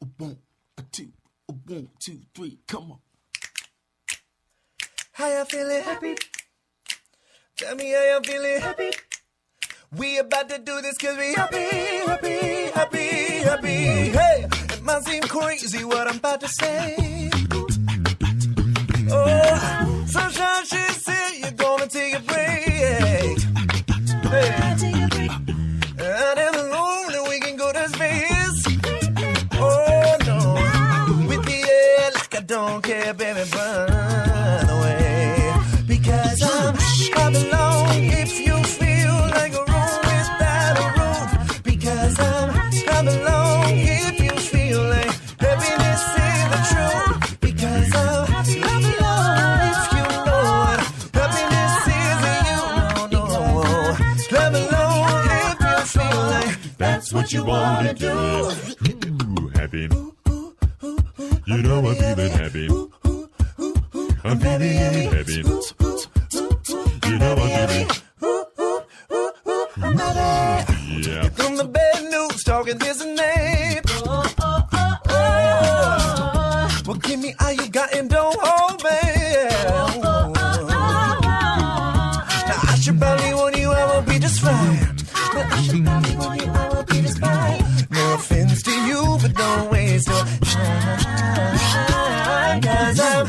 a one, a two, a 1, 2, 3, come on. How y'all feeling? Happy? Tell me how y'all feeling? Happy? We about to do this cause we happy. Hey, it might seem crazy what I'm about to say. Oh, sunshine, she said you're gonna take a break. Hey, out in the lonely, we can go to space. Oh no, with the air like I don't care, baby, run away. Because I belong if you feel like a room without a roof. Because I belong if you feel like happiness is the truth. Because I belong if you know what happiness is and you know. I belong if you feel like that's what you wanna do. Ooh, happy. You know I'm feeling happy. I'm feeling happy. You know I'm feeling. Yeah. From the bad news, talking this and that. Well, give me all you got and don't hold back. Now I should probably warn you, I will be just fine. No offense to you, but don't waste your time. Cause I'm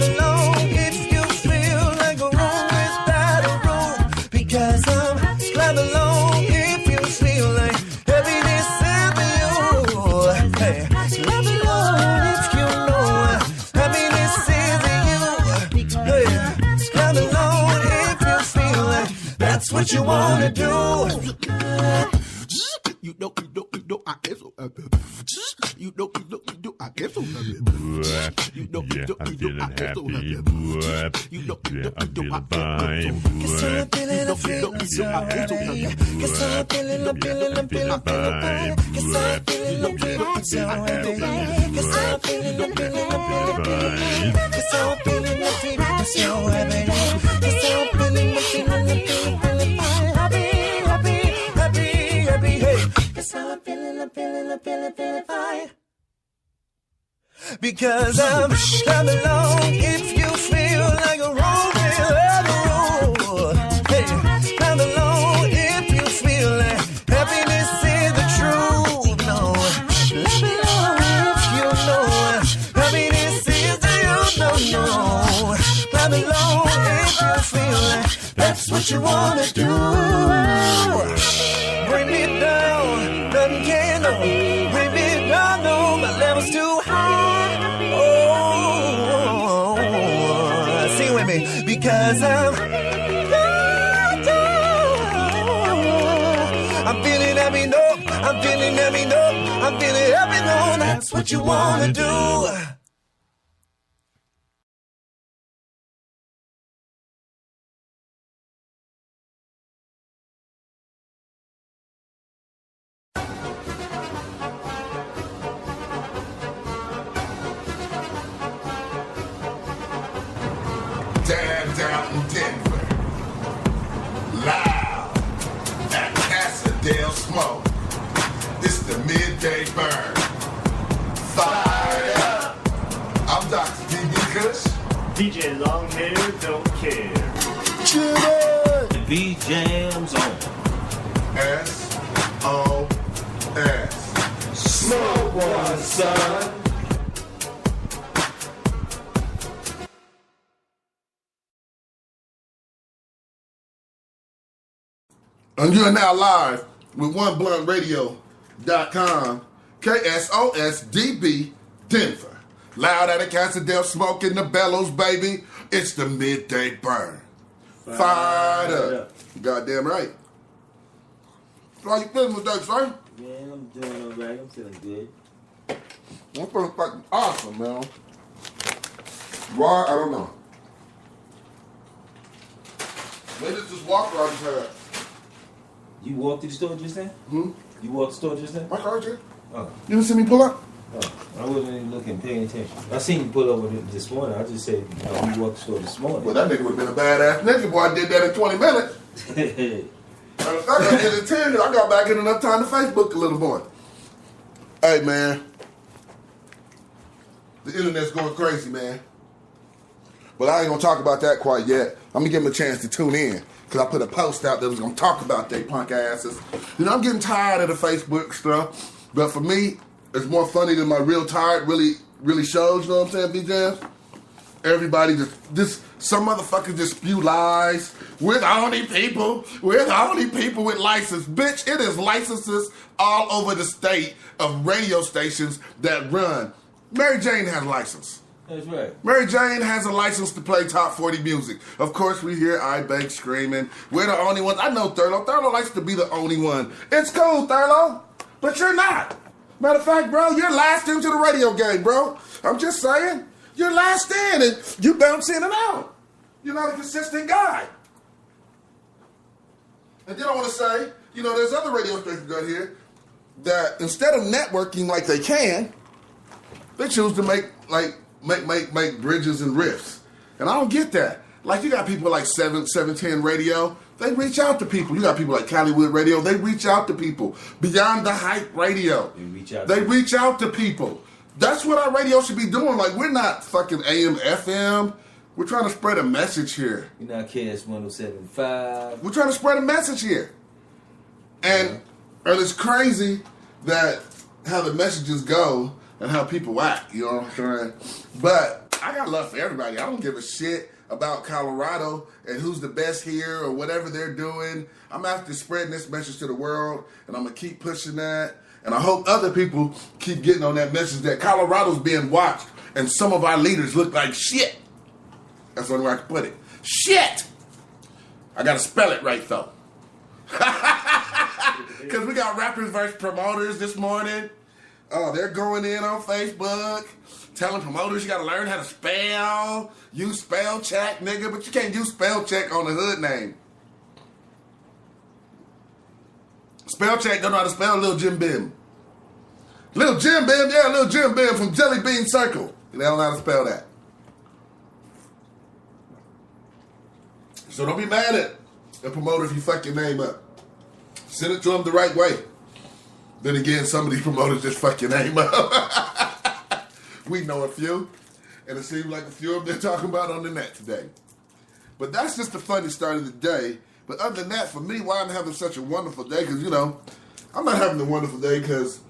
alone if you feel like a room without a room. Because I'm alone if you feel like happiness is you. Hey, I'm alone if you know happiness is you. Hey, I'm alone if you feel like that's what you wanna do. You know, I get so happy. You know, I get so happy. You know, Yeah, I'm feeling I get so happy. happy. You know, Yeah, I'm feeling I fine. Cause I'm feeling so happy. Cause I'm feeling fine. Cause I'm feeling so happy. Cause I'm feeling fine. Cause I'm feeling so happy. Cause I'm feeling fine. Happy, hey. Cause I'm feeling fine. Because I'm alone if you feel like a room without a rule. Hey, I'm alone if you feel like happiness is the truth. No, I'm alone if you know happiness is the truth. No, I'm alone if you feel like that's what you wanna do. Bring me down, nothing can no. Bring me down, no, my level's too high. Oh, sing with me. Because I'm feeling happy, no. I'm feeling happy, no. I'm feeling happy, no. That's what you wanna do. Down in Denver, live at Casa del Smoke. This the midday burn. Fire up. I'm Dr. D.B. Kush. DJ Longhair don't care. Jimmy! V-Jams on. S-O-S. Smoke one, son. And you are now live with OneBluntRadio.com, KSOSDB Denver. Loud at a Casa del Smoke in the bellows, baby. It's the midday burn. Fired up. Goddamn right. How you feeling today, son? Man, I'm doing alright. I'm feeling good. I'm feeling fucking awesome, man. Why? I don't know. Maybe it's this walker I just had. You walked to the store just then? Hmm? You walked to the store just then? My car here. Oh. You didn't see me pull up? Oh. I wasn't even looking, paying attention. I seen you pull over this morning. I just said, you walked to the store this morning. Well, that nigga would have been a badass nigga, boy. I did that in 20 minutes. I got in 10 and I got back in enough time to Facebook a little more. Hey, man. The internet's going crazy, man. But I ain't gonna talk about that quite yet. I'm gonna give them a chance to tune in. Because I put a post out that was gonna talk about they punk asses. You know, I'm getting tired of the Facebook stuff. But for me, it's more funny than my real tired really shows, you know what I'm saying, B-Jams? Everybody just some motherfuckers just spew lies. We're the only people with license. Bitch, it is licenses all over the state of radio stations that run. Mary Jane has a license. That's right. Mary Jane has a license to play top 40 music. Of course, we hear Ibex screaming. We're the only ones. I know Thurlow. Thurlow likes to be the only one. It's cool, Thurlow, but you're not. Matter of fact, bro, you're last into the radio game, bro. I'm just saying. You're last in, and you bounce in and out. You're not a consistent guy. And then I want to say, you know, there's other radio stations out here that instead of networking like they can, they choose to make bridges and riffs. And I don't get that. Like, you got people like 710 Radio. They reach out to people. You got people like Caliwood Radio. They reach out to people. Beyond the Hype Radio. They reach out to people. That's what our radio should be doing. Like, we're not fucking AM, FM. We're trying to spread a message here. You're not KS 107.5. We're trying to spread a message here. And it's crazy that how the messages go and how people act, you know what I'm saying? But I got love for everybody. I don't give a shit about Colorado and who's the best here or whatever they're doing. I'm after spreading this message to the world, and I'm going to keep pushing that. And I hope other people keep getting on that message that Colorado's being watched and some of our leaders look like shit. That's the only way I can put it. Shit! I got to spell it right, though. Because we got rappers versus promoters this morning. Oh, they're going in on Facebook, telling promoters you got to learn how to spell. Use spell check, nigga, but you can't use spell check on the hood name. Spell check don't know how to spell Lil Jim Bim. Lil Jim Bim, yeah, Lil Jim Bim from Jelly Bean Circle. They don't know how to spell that. So don't be mad at the promoter if you fuck your name up. Send it to them the right way. Then again, some of these promoters just fuck your name up. We know a few, and it seems like a few of them they're talking about on the net today. But that's just the funny start of the day. But other than that, for me, why I'm having such a wonderful day, because, you know, I'm not having a wonderful day because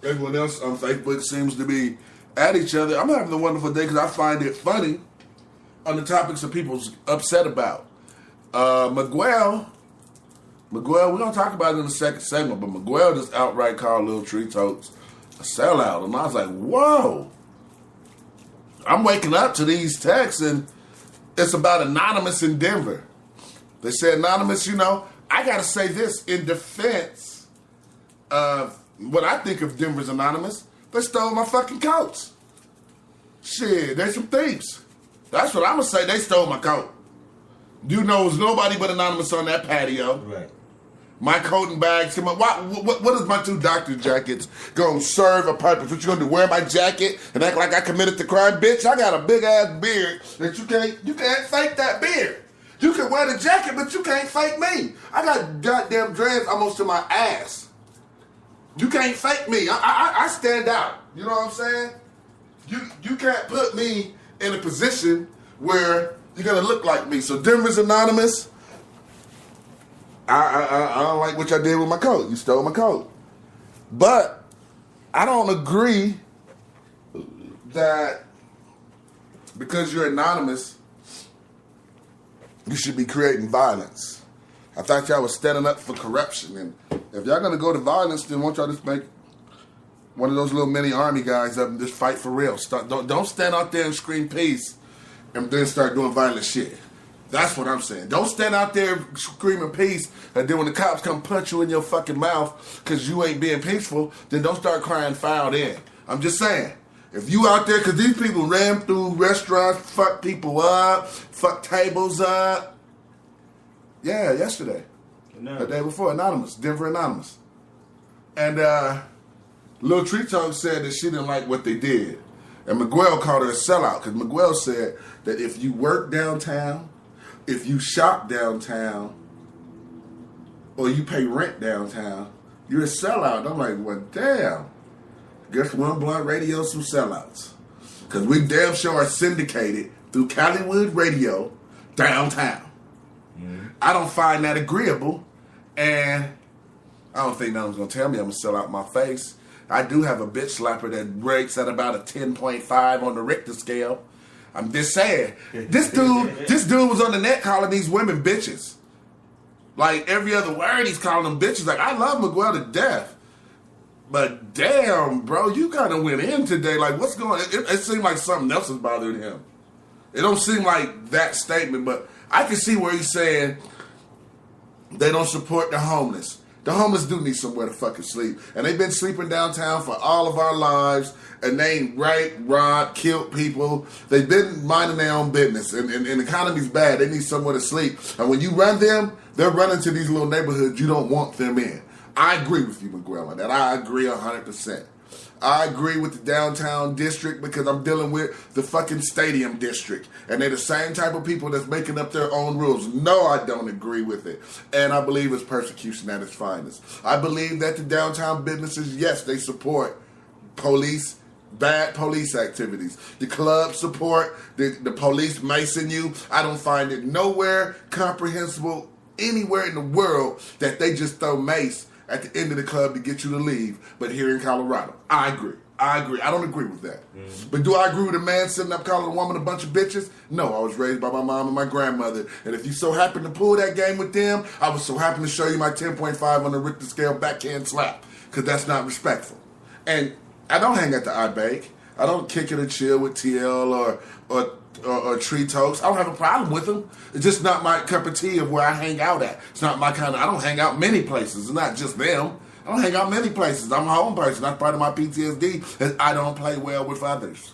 everyone else on Facebook seems to be at each other. I'm having a wonderful day because I find it funny on the topics that people's upset about. Miguel, we're going to talk about it in the second segment, but Miguel just outright called Lil Tree Totes a sellout. And I was like, whoa. I'm waking up to these texts, and it's about Anonymous in Denver. They say Anonymous, you know, I got to say this in defense of what I think of Denver's Anonymous. They stole my fucking coats. Shit, they some thieves. That's what I'm going to say. They stole my coat. You know, there's nobody but Anonymous on that patio. Right. My coat and bags. What is my 2 doctor jackets going to serve a purpose? What you going to do, wear my jacket and act like I committed the crime? Bitch, I got a big-ass beard that you can't fake that beard. You can wear the jacket, but you can't fake me. I got goddamn dreads almost to my ass. You can't fake me. I stand out. You know what I'm saying? You can't put me in a position where you're going to look like me. So Denver's Anonymous, I don't like what y'all did with my coat. You stole my coat. But I don't agree that because you're anonymous, you should be creating violence. I thought y'all was standing up for corruption. And if y'all going to go to violence, then won't y'all just make one of those little mini army guys up and just fight for real. Don't stand out there and scream peace and then start doing violent shit. That's what I'm saying. Don't stand out there screaming peace, and then when the cops come punch you in your fucking mouth because you ain't being peaceful, then don't start crying foul then. I'm just saying. If you out there, because these people ran through restaurants, fuck people up, fuck tables up. Yeah, yesterday. The day before, Anonymous, Denver Anonymous. And Lil Tree Totes said that she didn't like what they did. And Miguel called her a sellout, because Miguel said that if you work downtown, if you shop downtown, or you pay rent downtown, you're a sellout. I'm like, well, damn. Guess one blunt radio, some sellouts. Because we damn sure are syndicated through Caliwood Radio downtown. I don't find that agreeable, and I don't think no one's going to tell me I'm going to sell out my face. I do have a bitch slapper that rates at about a 10.5 on the Richter scale. I'm just saying. This dude was on the net calling these women bitches. Like, every other word he's calling them bitches. Like, I love Miguel to death. But damn, bro, you kind of went in today. Like, what's going on? It seemed like something else was bothering him. It don't seem like that statement, but I can see where he's saying they don't support the homeless. The homeless do need somewhere to fucking sleep. And they've been sleeping downtown for all of our lives. And they ain't raped, robbed, killed people. They've been minding their own business. And the economy's bad. They need somewhere to sleep. And when you run them, they're running to these little neighborhoods you don't want them in. I agree with you, Miguel, on that. I agree 100%. I agree with the downtown district because I'm dealing with the fucking stadium district. And they're the same type of people that's making up their own rules. No, I don't agree with it. And I believe it's persecution at its finest. I believe that the downtown businesses, yes, they support police, bad police activities. The clubs support, the police macing you. I don't find it nowhere comprehensible anywhere in the world that they just throw mace at the end of the club to get you to leave, but here in Colorado. I agree. I don't agree with that. But do I agree with a man sitting up calling a woman a bunch of bitches? No, I was raised by my mom and my grandmother. And if you so happen to pull that game with them, I was so happy to show you my 10.5 on the Richter scale backhand slap, because that's not respectful. And I don't hang at the iBake. I don't kick it or chill with TL or Tree Toast. I don't have a problem with them. It's just not my cup of tea of where I hang out at. It's not my kind of, I don't hang out many places. It's not just them. I don't hang out many places. I'm a home person. That's part of my PTSD. Is I don't play well with others.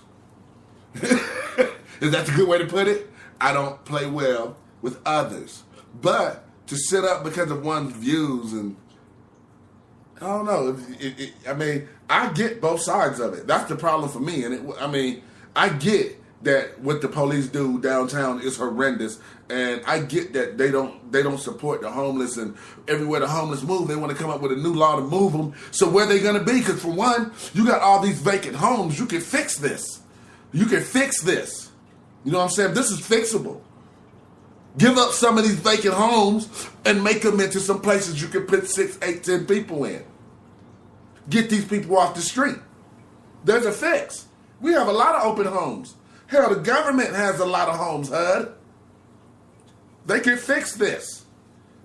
Is that the good way to put it? I don't play well with others. But to sit up because of one's views and I don't know. I mean, I get both sides of it. That's the problem for me. And I get that what the police do downtown is horrendous, and I get that they don't support the homeless, and everywhere the homeless move, they want to come up with a new law to move them. So where they going to be? Because for one, you got all these vacant homes. You can fix this. You can fix this. You know what I'm saying? This is fixable. Give up some of these vacant homes and make them into some places you can put 6, 8, 10 people in. Get these people off the street. There's a fix. We have a lot of open homes. Hell, the government has a lot of homes, HUD. They can fix this.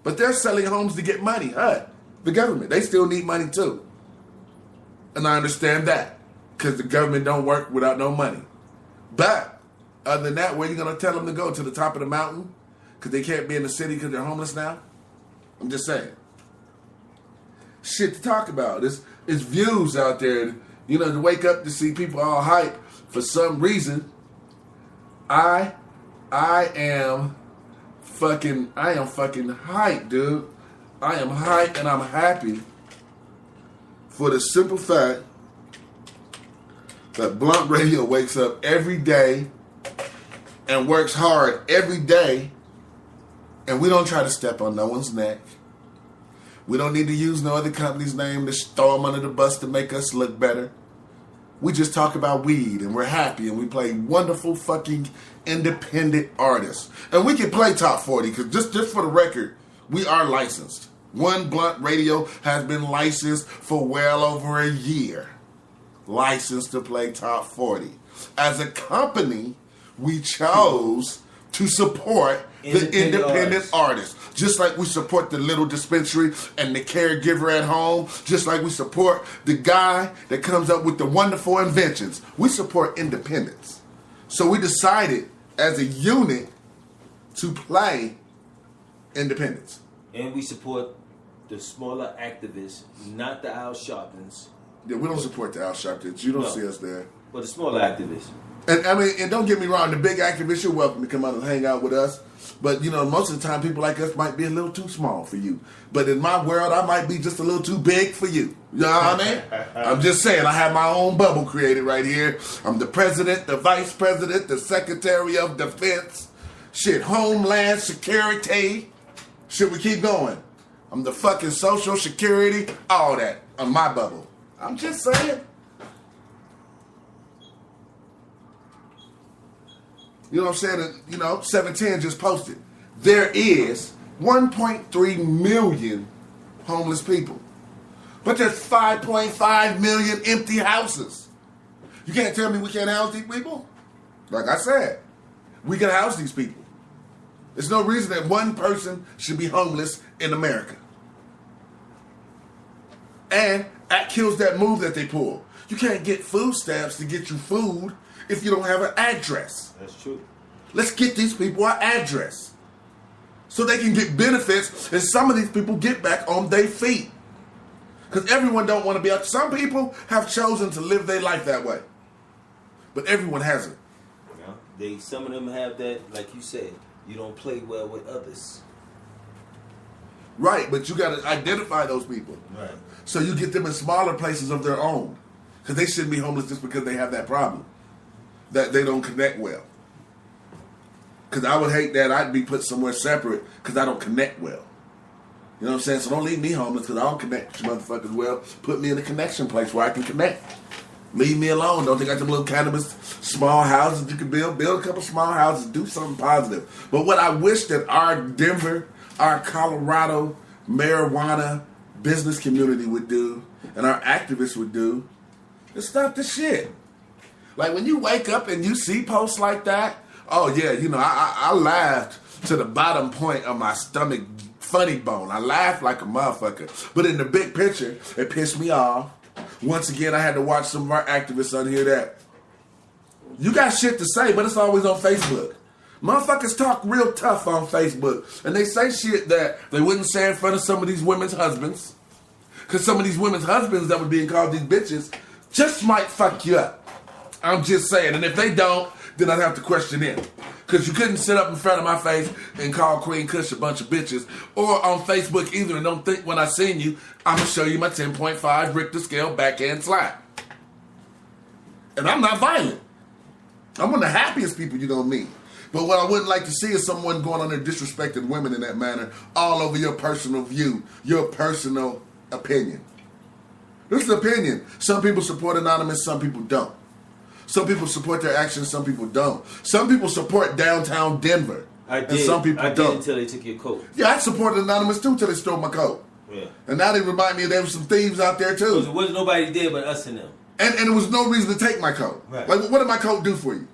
But they're selling homes to get money, HUD. The government, they still need money too. And I understand that. Because the government don't work without no money. But, other than that, where are you going to tell them to go? To the top of the mountain? Because they can't be in the city because they're homeless now? I'm just saying. Shit to talk about. It's views out there. You know, to wake up to see people all hype for some reason. I am fucking hyped, dude. I am hyped and I'm happy for the simple fact that Blunt Radio wakes up every day and works hard every day, and we don't try to step on no one's neck. We don't need to use no other company's name to throw them under the bus to make us look better. We just talk about weed, and we're happy, and we play wonderful fucking independent artists. And we can play top 40, because just for the record, we are licensed. One Blunt Radio has been licensed for well over a year. Licensed to play top 40. As a company, we chose to support the independent artists. Just like we support the little dispensary and the caregiver at home. Just like we support the guy that comes up with the wonderful inventions. We support independence. So we decided as a unit to play independence. And we support the smaller activists, not the Al Sharptons. Yeah, we don't support the Al Sharptons. You don't see us there. But the smaller activists. And and don't get me wrong, the big activists, you're welcome to come out and hang out with us. But, you know, most of the time, people like us might be a little too small for you. But in my world, I might be just a little too big for you. You know what I mean? I'm just saying, I have my own bubble created right here. I'm the president, the vice president, the secretary of defense. Shit, Homeland Security. Should we keep going? I'm the fucking social security, all that on my bubble. I'm just saying. You know what I'm saying? And, you know, 710 just posted. There is 1.3 million homeless people. But there's 5.5 million empty houses. You can't tell me we can't house these people? Like I said, we can house these people. There's no reason that one person should be homeless in America. And that kills that move that they pull. You can't get food stamps to get you food if you don't have an address. That's true. Let's get these people an address so they can get benefits and some of these people get back on their feet. Because everyone don't want to be out. Some people have chosen to live their life that way. But everyone hasn't. Yeah. Some of them have that, like you said, you don't play well with others. Right, but you got to identify those people. Right. So you get them in smaller places of their own. Because they shouldn't be homeless just because they have that problem. That they don't connect well. Because I would hate that I'd be put somewhere separate because I don't connect well. You know what I'm saying? So don't leave me homeless because I don't connect with you motherfuckers well. Put me in a connection place where I can connect. Leave me alone. Don't think I got them little cannabis small houses you can build. Build a couple small houses. Do something positive. But what I wish that our Denver, our Colorado marijuana business community would do and our activists would do is stop the shit. Like when you wake up and you see posts like that, oh yeah, you know, I laughed to the bottom point of my stomach funny bone. I laughed like a motherfucker. But in the big picture, it pissed me off. Once again, I had to watch some of our activists on here that you got shit to say, but it's always on Facebook. Motherfuckers talk real tough on Facebook. And they say shit that they wouldn't say in front of some of these women's husbands. Because some of these women's husbands that were being called these bitches just might fuck you up. I'm just saying. And if they don't, then I'd have to question them. Because you couldn't sit up in front of my face and call Queen Kush a bunch of bitches. Or on Facebook either. And don't think when I seen you, I'm going to show you my 10.5 Richter scale backhand slap. And I'm not violent. I'm one of the happiest people you're going to meet. But what I wouldn't like to see is someone going on there disrespecting women in that manner all over your personal view, your personal opinion. This is opinion. Some people support Anonymous, some people don't. Some people support their actions, some people don't. Some people support downtown Denver. I did. And some people I don't. did until they took your coat. Yeah, I supported Anonymous too until they stole my coat. Yeah. And now they remind me there was some thieves out there too. There wasn't nobody there but us and them. And there was no reason to take my coat. Right. Like, what did my coat do for you?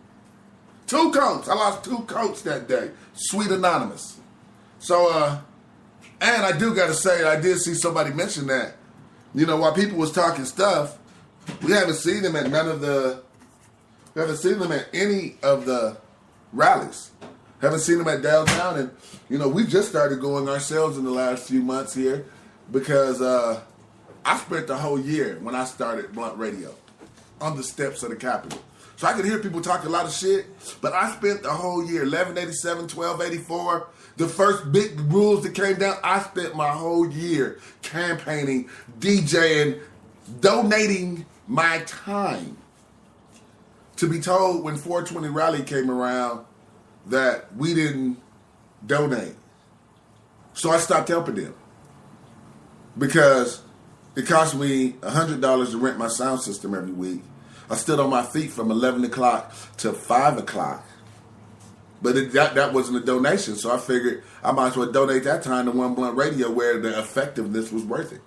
2 coats. I lost 2 coats that day. Sweet Anonymous. So, and I do got to say, I did see somebody mention that. You know, while people was talking stuff, we haven't seen them at we haven't seen them at any of the rallies. Haven't seen them at downtown. And, you know, we just started going ourselves in the last few months here because I spent the whole year when I started Blunt Radio on the steps of the Capitol. So I could hear people talk a lot of shit, but I spent the whole year, 1187, 1284, the first big rules that came down, I spent my whole year campaigning, DJing, donating my time to be told when 420 rally came around that we didn't donate. So I stopped helping them because it cost me $100 to rent my sound system every week. I stood on my feet from 11 o'clock to 5 o'clock. But that wasn't a donation, so I figured I might as well donate that time to One Blunt Radio where the effectiveness was worth it.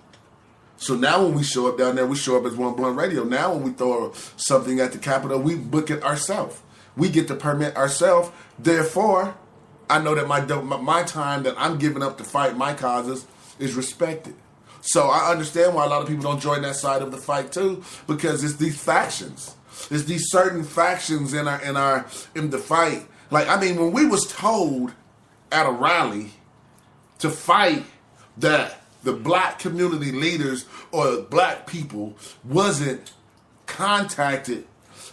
So now when we show up down there, we show up as One Blunt Radio. Now when we throw something at the Capitol, we book it ourselves. We get the permit ourselves. Therefore, I know that my time that I'm giving up to fight my causes is respected. So I understand why a lot of people don't join that side of the fight too, because it's these factions. It's these certain factions in the fight. Like, I mean, when we was told at a rally to fight that the black community leaders or black people wasn't contacted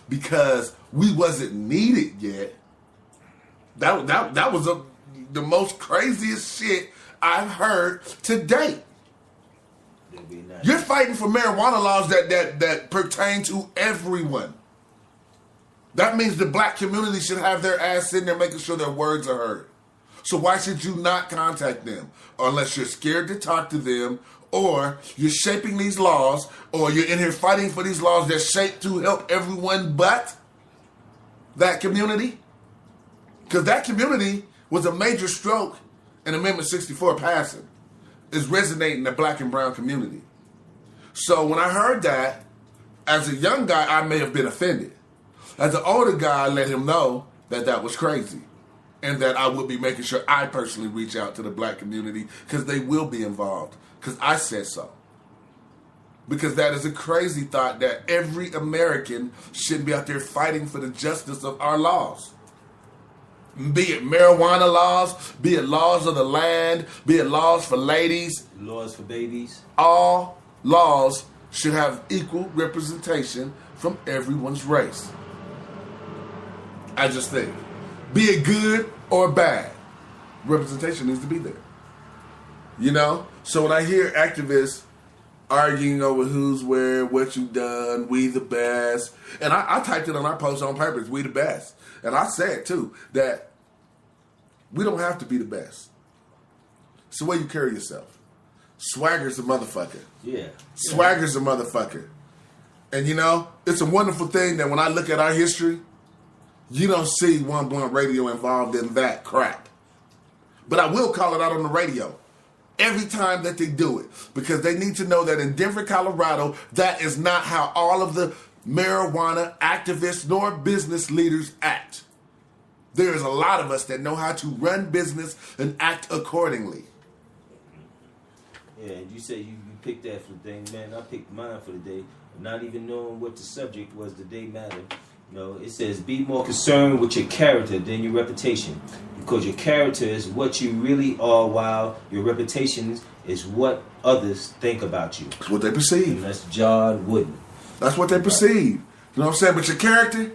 because we wasn't needed yet, that was the most craziest shit I've heard to date. You're fighting for marijuana laws that pertain to everyone. That means the black community should have their ass sitting there making sure their words are heard. So why should you not contact them? Unless you're scared to talk to them, or you're shaping these laws, or you're in here fighting for these laws that shape to help everyone but that community. Because that community was a major stroke in Amendment 64 passing. Is resonating in the black and brown community. So when I heard that, as a young guy, I may have been offended. As an older guy, I let him know that that was crazy. And that I would be making sure I personally reach out to the black community because they will be involved. Because I said so. Because that is a crazy thought that every American should be out there fighting for the justice of our laws. Be it marijuana laws, be it laws of the land, be it laws for ladies. Laws for babies. All laws should have equal representation from everyone's race. I just think. Be it good or bad, representation needs to be there. You know? So when I hear activists arguing over who's where, what you done, we the best, and I typed it on our post on purpose, we the best. And I said too, that we don't have to be the best. It's the way you carry yourself. Swagger's a motherfucker. Yeah. Swagger's a motherfucker. And you know, it's a wonderful thing that when I look at our history, you don't see One Blunt Radio involved in that crap. But I will call it out on the radio every time that they do it. Because they need to know that in Denver, Colorado, that is not how all of the marijuana activists nor business leaders act. There's a lot of us that know how to run business and act accordingly. Yeah, and you say you picked that for the day, man. I picked mine for the day, not even knowing what the subject was. The day matter. You know, it says be more concerned with your character than your reputation, because your character is what you really are, while your reputation is what others think about you. That's what they perceive. And that's John Wooden. That's what they perceive. You know what I'm saying? But your character,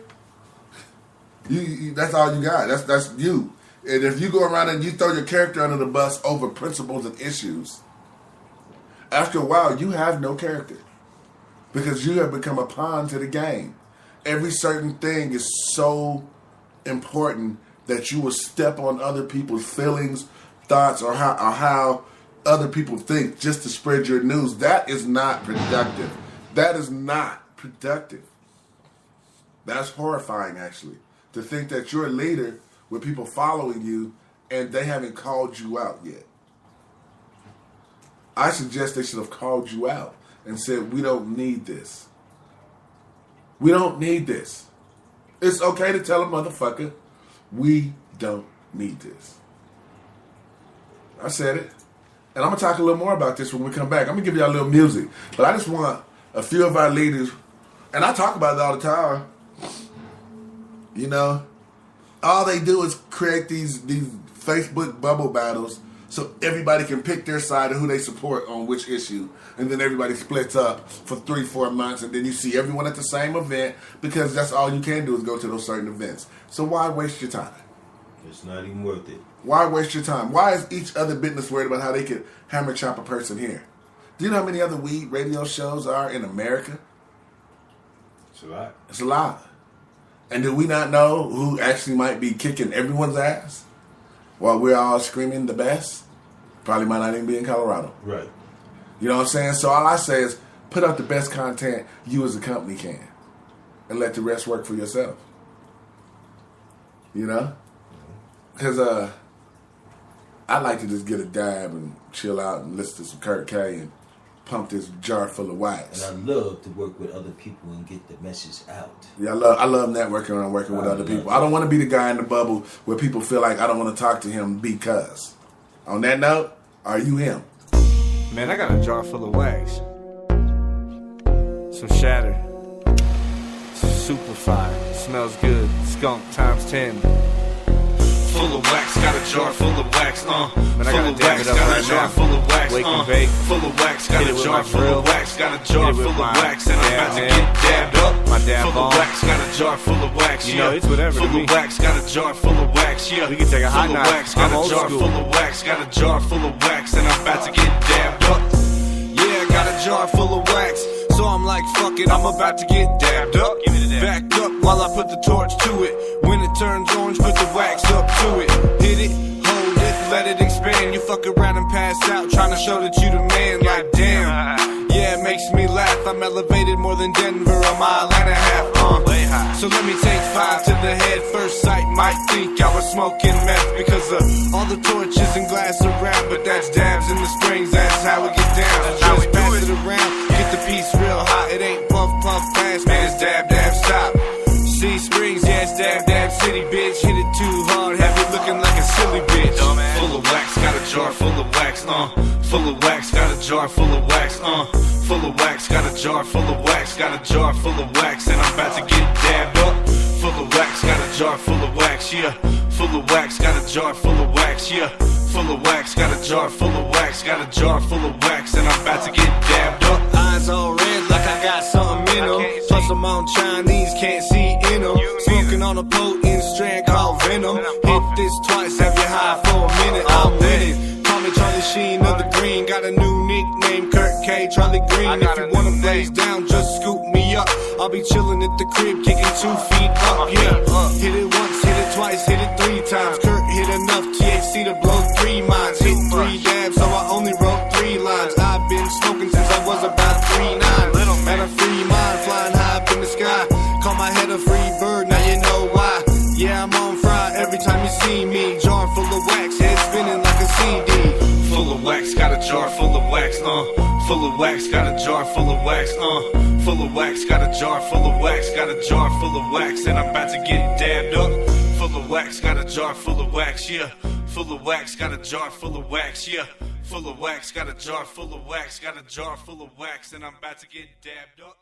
you that's all you got. That's you. And if you go around and you throw your character under the bus over principles and issues, after a while you have no character. Because you have become a pawn to the game. Every certain thing is so important that you will step on other people's feelings, thoughts, or how other people think just to spread your news. That is not productive. That is not productive. That's horrifying, actually, to think that you're a leader with people following you and they haven't called you out yet. I suggest they should have called you out and said, we don't need this. We don't need this. It's okay to tell a motherfucker, we don't need this. I said it. And I'm going to talk a little more about this when we come back. I'm going to give y'all a little music. But I just want a few of our leaders, and I talk about it all the time, you know, all they do is create these Facebook bubble battles so everybody can pick their side of who they support on which issue. And then everybody splits up for 3-4 months, and then you see everyone at the same event because that's all you can do is go to those certain events. So why waste your time? It's not even worth it. Why waste your time? Why is each other business worried about how they could hammer chop a person here? Do you know how many other weed radio shows are in America? It's a lot. It's a lot. And do we not know who actually might be kicking everyone's ass while we're all screaming the best? Probably might not even be in Colorado. Right. You know what I'm saying? So all I say is put out the best content you as a company can and let the rest work for yourself. You know? Because I like to just get a dab and chill out and listen to some Kurt K and pump this jar full of wax. And I love to work with other people and get the message out. Yeah, I love networking and working with other people. I don't want to be the guy in the bubble where people feel like I don't want to talk to him because. On that note, are you him? Man, I got a jar full of wax. Some shatter. Super fire. Smells good. Skunk times 10. Full of wax, got a jar full of wax, Man, I gotta dab it up got right a jar now. full of wax, Wake and bake. full of wax, got Hit it a with jar my full grill. of wax, got a jar Hit it with full of my wax, and I'm dab about to man. get dabbed up. My dab full bomb. of wax, got a jar full of wax, You know, it's whatever full to me. of wax, got a jar full of wax, yeah. We can take a hot full of knife. wax, got I'm a old jar school. full of wax, got a jar full of wax, and I'm about to get dabbed up. Yeah, got a jar full of wax, so I'm like, fuck it, I'm about to get dabbed up. Back up while I put the torch to it. When it turns orange, put the wax up to it. Hit it, hold it, let it expand. You fuck around and pass out, trying to show that you the man. Like damn, yeah, it makes me laugh. I I'm elevated more than Denver, a mile and a half. Way high. So let me take 5 to the head. First sight might think I was smoking meth because of all the torches and glass around. But that's dabs in the springs, that's how we get down. Just pass it around, get the piece real hot. It ain't puff, puff, pass, man, it's dab, dab, stop. See Springs, yeah, it's dab, dab city, bitch. Hit it too hard, have you looking like a silly bitch. Full of wax, got a jar full of wax, full of wax, got a jar full of wax, full of wax, got a jar full of wax, got a jar full of wax, and I'm about to get dabbed up. Full of wax, got a jar full of wax, yeah. Full of wax, got a jar full of wax, yeah. Full of wax, got a jar full of wax, got a jar full of wax, and I'm about to get dabbed up. Eyes all red like I got something in them. Plus I'm on Chinese, can't see in them. Smoking on a potent strand called Venom. Hit this twice, have you high for a minute, I'm winning. Call me Charlie Sheen of the Green. Got a new nickname, Kurt K, Charlie Green. If you wanna blaze down, just scoop me up. I'll be chilling at the crib, kicking 2 feet up, yeah. Hit it once, hit it twice, hit it 3 times. Kurt hit enough THC to blow 3 minds. Hit 3 dabs, so I only wrote 3 lines. I've been smoking since I was about 3'9". Had a free mind, flying high up in the sky. Call my head a free bird, now you know why. Yeah, I'm on fry every time you see me. Jar full of wax, head spinning like a CD. Full of wax, got a jar full of wax, full of wax, got a jar full of wax, full of wax, got a jar full of wax, got a jar full of wax, and I'm about to get dabbed up. Full of wax, got a jar full of wax, yeah. Full of wax, got a jar full of wax, yeah. Full of wax, got a jar full of wax, got a jar full of wax, and I'm about to get dabbed up.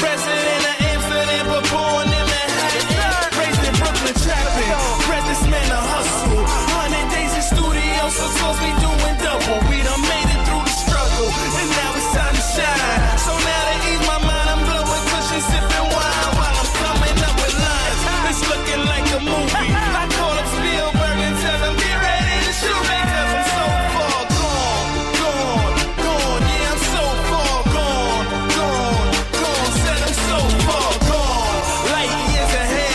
President of Amsterdam, but born in Manhattan. Raised in Brooklyn, trapping. Bred this man to hustle. 100 days in studio, so close we doing double. We done made it through the struggle, and now it's time to shine. So now to ease my mind, I'm blowing cushion, sipping wine while I'm coming up with lines. It's looking like a movie. I call up Spielberg and tell him get ready to shoot me, 'cause I'm so far gone, gone, gone. Yeah, I'm so far gone, gone, gone. Said I'm so far gone, light years ahead.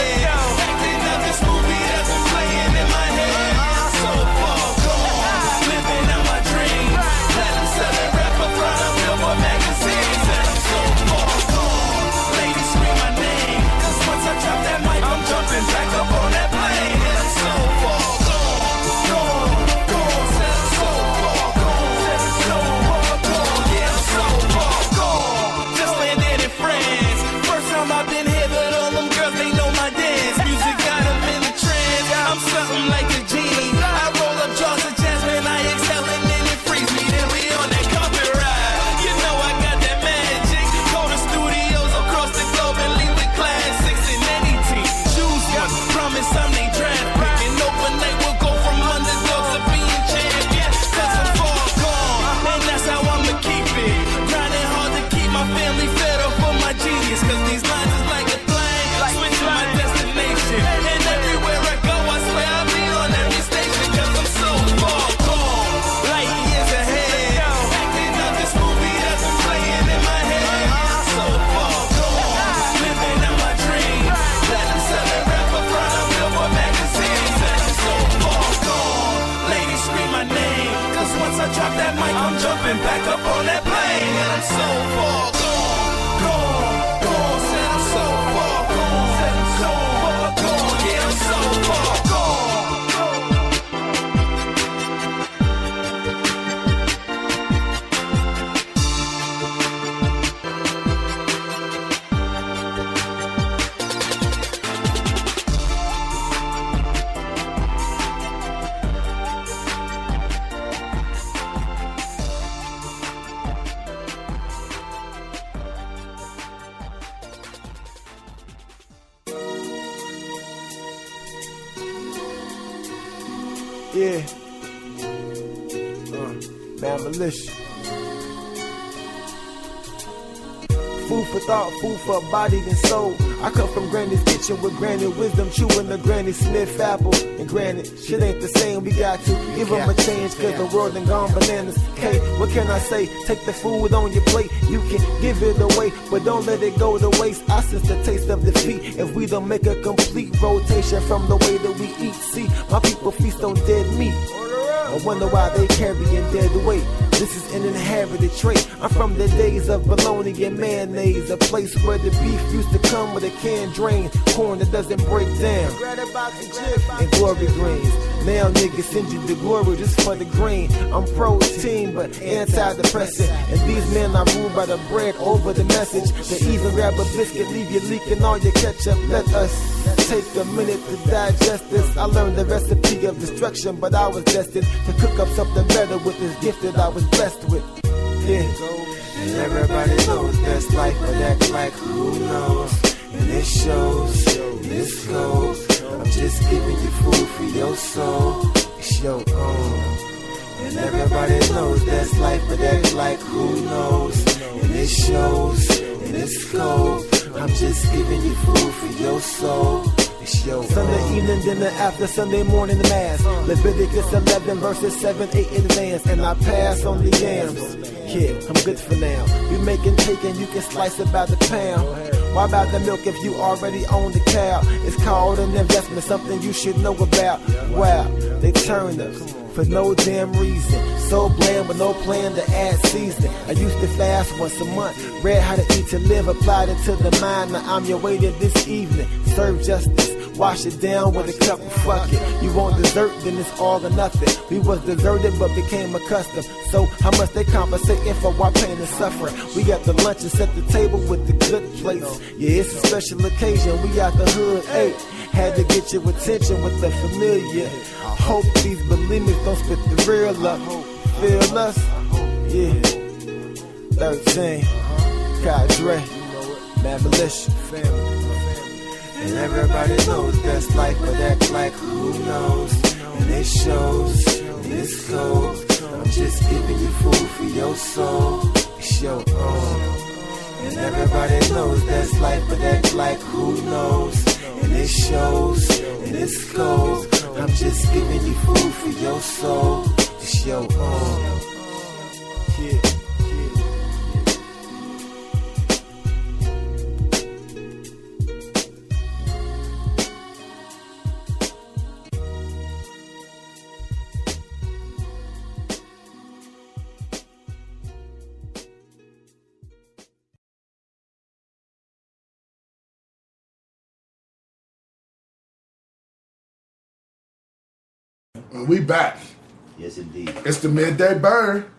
Acting out this movie that's been playing in my head. I'm so far gone, living out my dreams. Platinum selling rapper, front of Billboard magazine. Said I'm so far gone, ladies scream my name, 'cause once I drop that mic, I'm jumping back up on that plane. And I'm so far gone, gone, gone. Said I'm so far gone, said I'm so far gone. Yeah, I'm so far gone. Just landed in France. First time I've been here, but all them girls, they know my dance. Music got them in the trance. I'm something like a genie. I roll up jars of jasmine, I exhale and then it frees me. Then we on that carpet ride. You know I got that magic. Go to studios across the globe and leave with classics in any team. Choose one, promise I'm they draft pick. And overnight we'll go from underdogs to being champions. 'Cause I'm far gone, and that's how I'ma keep it. Grinding hard to keep my family fed up for my genius. 'Cause these lines is like a plane, switching my destination. And everywhere I go, I swear I'll be on every station. 'Cause I'm so far gone, light years ahead. Acting out this movie that's been playing in my head. I'm so far gone, living out my dreams. Platinum selling rapper, front of Billboard magazine. Said I'm so far gone, ladies scream my name, 'cause once I drop that mic, I'm jumping back up on that plane. And I'm so far gone, gone, gone. Said I'm so far gone, said I'm so far gone. Yeah, I'm so far gone. Yeah. Bad militia. Food for thought, food for body and soul. I come from Granny's kitchen with Granny wisdom, chewing the Granny Smith apple. And granted, shit ain't the same, we got to give them a change, cause the world done gone bananas. Hey, what can I say? Take the food on your plate, you can give it away, but don't let it go to waste. I sense the taste of defeat if we don't make a complete rotation from the way that we eat. See, my people feast on dead meat. I wonder why they carrying dead weight. This is an inherited trait. I'm from the days of bologna and mayonnaise, a place where the beef used to come with a canned drain, corn that doesn't break down, and glory greens. Now niggas send you the glory just for the green. I'm protein but antidepressant, and these men are ruled by the bread over the message. They even grab a biscuit, leave you leaking all your ketchup. Let us take a minute to digest this. I learned the recipe of destruction, but I was destined to cook up something better with this gift that I was blessed with. Yeah. And everybody knows that's life, but act like who knows. And it shows, and this goes. I'm just giving you food for your soul. It's your own. And everybody knows that's life, but act like who knows. And it shows, and it goes. I'm just giving you food for your soul. Sunday evening dinner after Sunday morning the mass. Leviticus 11 verses 7, 8 in advance. And I pass on the yams. Yeah, I'm good for now. You making cake and you can slice it by the pound. Why about the milk if you already own the cow? It's called an investment, something you should know about. Wow, they turned us for no damn reason. So bland with no plan to add seasoning. I used to fast once a month, read how to eat to live, applied it to the mind. Now I'm your waiter this evening. Serve justice, wash it down with a cup of fuck it. You want dessert, then it's all or nothing. We was deserted but became accustomed. So how much they compensating for our pain and suffering? We got the lunch and set the table with the good plates. Yeah, it's a special occasion, we got the hood 8. Had to get your attention with the familiar. I hope these bulimics don't spit the real up. Feel us? Yeah. 13. Cadre. Mad Militia. And everybody knows that's life, but act like who knows. And it shows, and it goes. I'm just giving you food for your soul. It's your own. And everybody knows that's life, but act like who knows. And it shows, and it goes. I'm just giving you food for your soul. It's your own. Yeah. And we back. Yes, indeed. It's the Midday Burn.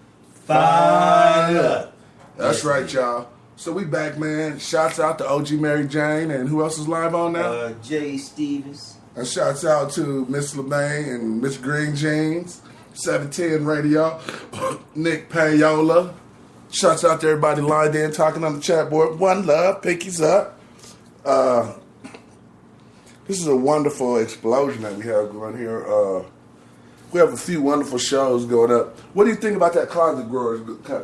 Fire. That's right, y'all. So we back, man. Shouts out to OG Mary Jane, and who else is live on now? Jay Stevens. And shouts out to Miss LeMay and Miss Green Jeans, 710 Radio, Nick Payola. Shouts out to everybody lined in, talking on the chat board. One love, pinkies up. This is a wonderful explosion that we have going here. We have a few wonderful shows going up. What do you think about that Closet Growers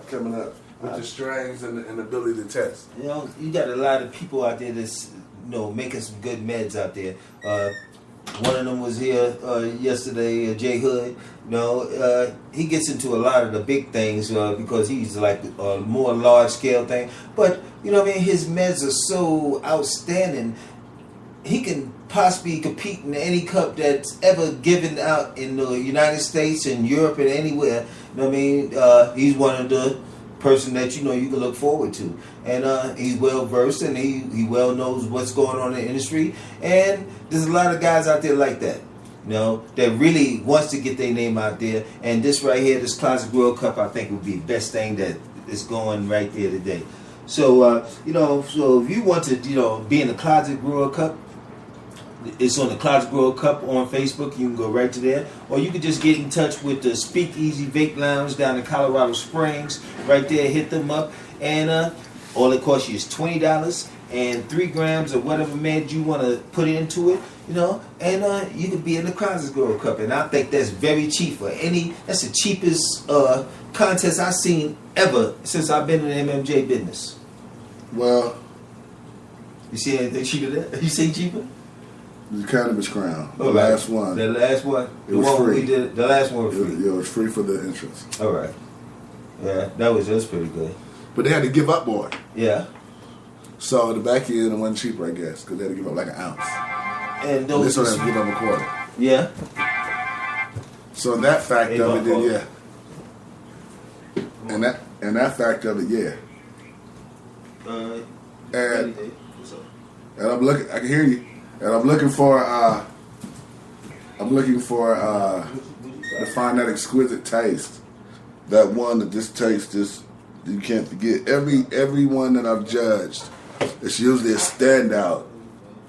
coming up with the strains and the ability to test? You know, you got a lot of people out there that's, making some good meds out there. One of them was here yesterday, Jay Hood. He gets into a lot of the big things because he's like a more large scale thing. But, his meds are so outstanding. He can possibly compete in any cup that's ever given out in the United States and Europe and anywhere. He's one of the person that you can look forward to, and he's well versed and he well knows what's going on in the industry. And there's a lot of guys out there like that, that really wants to get their name out there. And this right here, this Closet Grower Cup, I think would be the best thing that is going right there today. So so if you want to be in the Closet Grower Cup, it's on the Closet Grower Cup on Facebook. You can go right to there. Or you can just get in touch with the Speakeasy Vape Lounge down in Colorado Springs. Right there, hit them up. And all it costs you is $20 and 3 grams of whatever med you want to put into it. And you can be in the Closet Grower Cup. And I think that's very cheap for that's the cheapest contest I've seen ever since I've been in the MMJ business. Well, You see anything cheaper than that? You see cheaper? the Cannabis Crown, the All right. last one. The last one? It The was one free. we did, the last one was free. It was free for the entrance. All right. Yeah, that was pretty good. But they had to give up more. Yeah. So the back end it wasn't cheaper, I guess, because they had to give up like an ounce. And This those one had to give up a quarter. Yeah. So that fact They of gonna it, then call yeah. And that fact of it, yeah. And What's up? and I'm looking. I can hear you. And I'm looking for. To find that exquisite taste. That one that just tastes just you can't forget. Every one that I've judged, it's usually a standout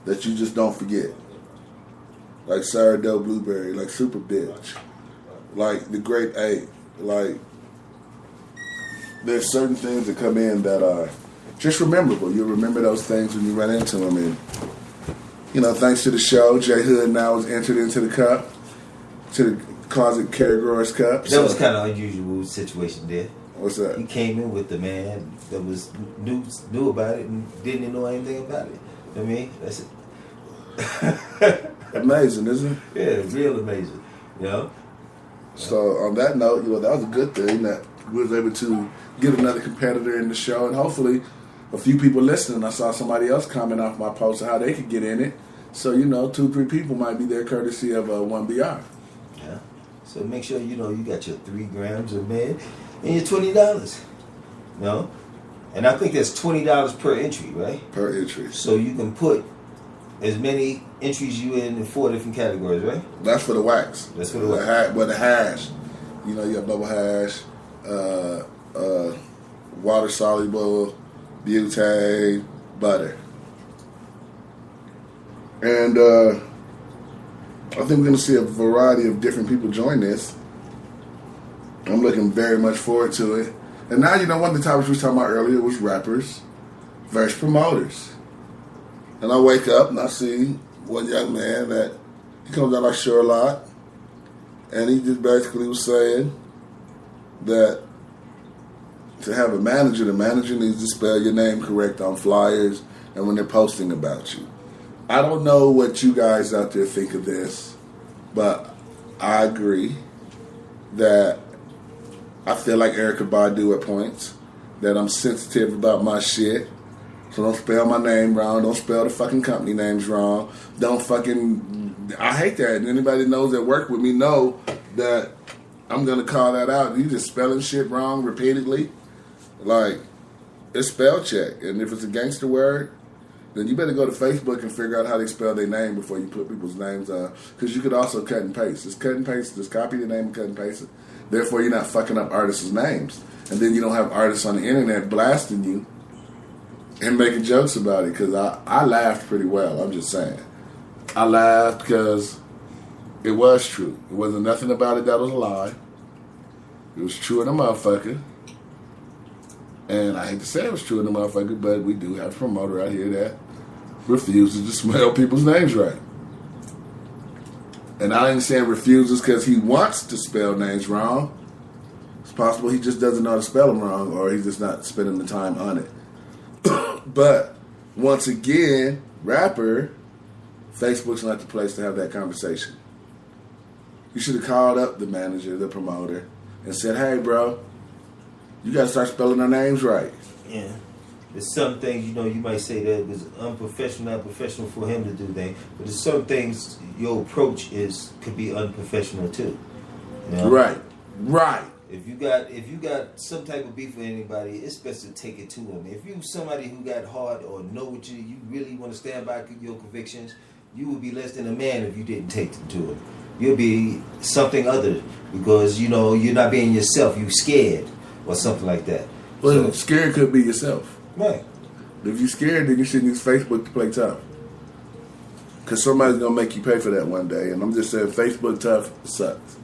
that you just don't forget. Like sourdough blueberry, like Super Bitch, like the Grape 8, like there's certain things that come in that are just rememberable. You'll remember those things when you run into them. And, you know, thanks to the show, J Hood now has entered into the cup, to the Closet Categories Cup. That was kind of unusual situation there. What's that? He came in with the man that was knew about it and didn't know anything about it. I mean, that's it. Amazing, isn't it? Yeah, real amazing. You know? So on that note, you know, that was a good thing that we was able to get another competitor in the show, and hopefully a few people listening. I saw somebody else comment off my post of how they could get in it. So, you know, 2-3 people might be there courtesy of 1BR. Yeah. So make sure you know you got your 3 grams of med and your $20. You know? And I think that's $20 per entry, right? Per entry. So you can put as many entries you in 4 different categories, right? That's for the wax. That's for the wax. Well, the hash. You know, you got bubble hash, water soluble, butane, butter. And I think we're going to see a variety of different people join this. I'm looking very much forward to it. And now, you know, one of the topics we were talking about earlier was rappers versus promoters. And I wake up and I see one young man that he comes out like Sherlock, and he just basically was saying that to have a manager, the manager needs to spell your name correct on flyers and when they're posting about you. I don't know what you guys out there think of this, but I agree that I feel like Erykah Badu at points, that I'm sensitive about my shit. So don't spell my name wrong. Don't spell the fucking company names wrong. Don't fucking... I hate that. And anybody that knows that work with me know that I'm going to call that out. You just spelling shit wrong repeatedly. Like, it's spell check. And if it's a gangster word, then you better go to Facebook and figure out how they spell their name before you put people's names on. Because you could also cut and paste. Just cut and paste. Just copy the name and cut and paste it. Therefore, you're not fucking up artists' names. And then you don't have artists on the internet blasting you and making jokes about it, because I laughed pretty well. I'm just saying. I laughed because it was true. It wasn't nothing about it that was a lie. It was true in the motherfucker. And I hate to say it was true in the motherfucker, but we do have a promoter out here that refuses to spell people's names right. And I ain't saying refuses because he wants to spell names wrong. It's possible he just doesn't know how to spell them wrong, or he's just not spending the time on it. But once again, rapper, Facebook's not the place to have that conversation. You should have called up the manager, the promoter, and said, "Hey, bro, you got to start spelling our names right." Yeah. There's some things, you know, you might say that it was unprofessional, not professional for him to do that. But there's some things your approach could be unprofessional too. You know? Right. If you got some type of beef with anybody, it's best to take it to them. If you somebody who got hard or know what you really want to stand by your convictions, you would be less than a man if you didn't take them to it. You'll be something other because, you know, you're not being yourself. You're scared or something like that. Well, So, scared could be yourself. right. If you're scared, then you shouldn't use Facebook to play tough. Because somebody's going to make you pay for that one day. And I'm just saying, Facebook tough sucks.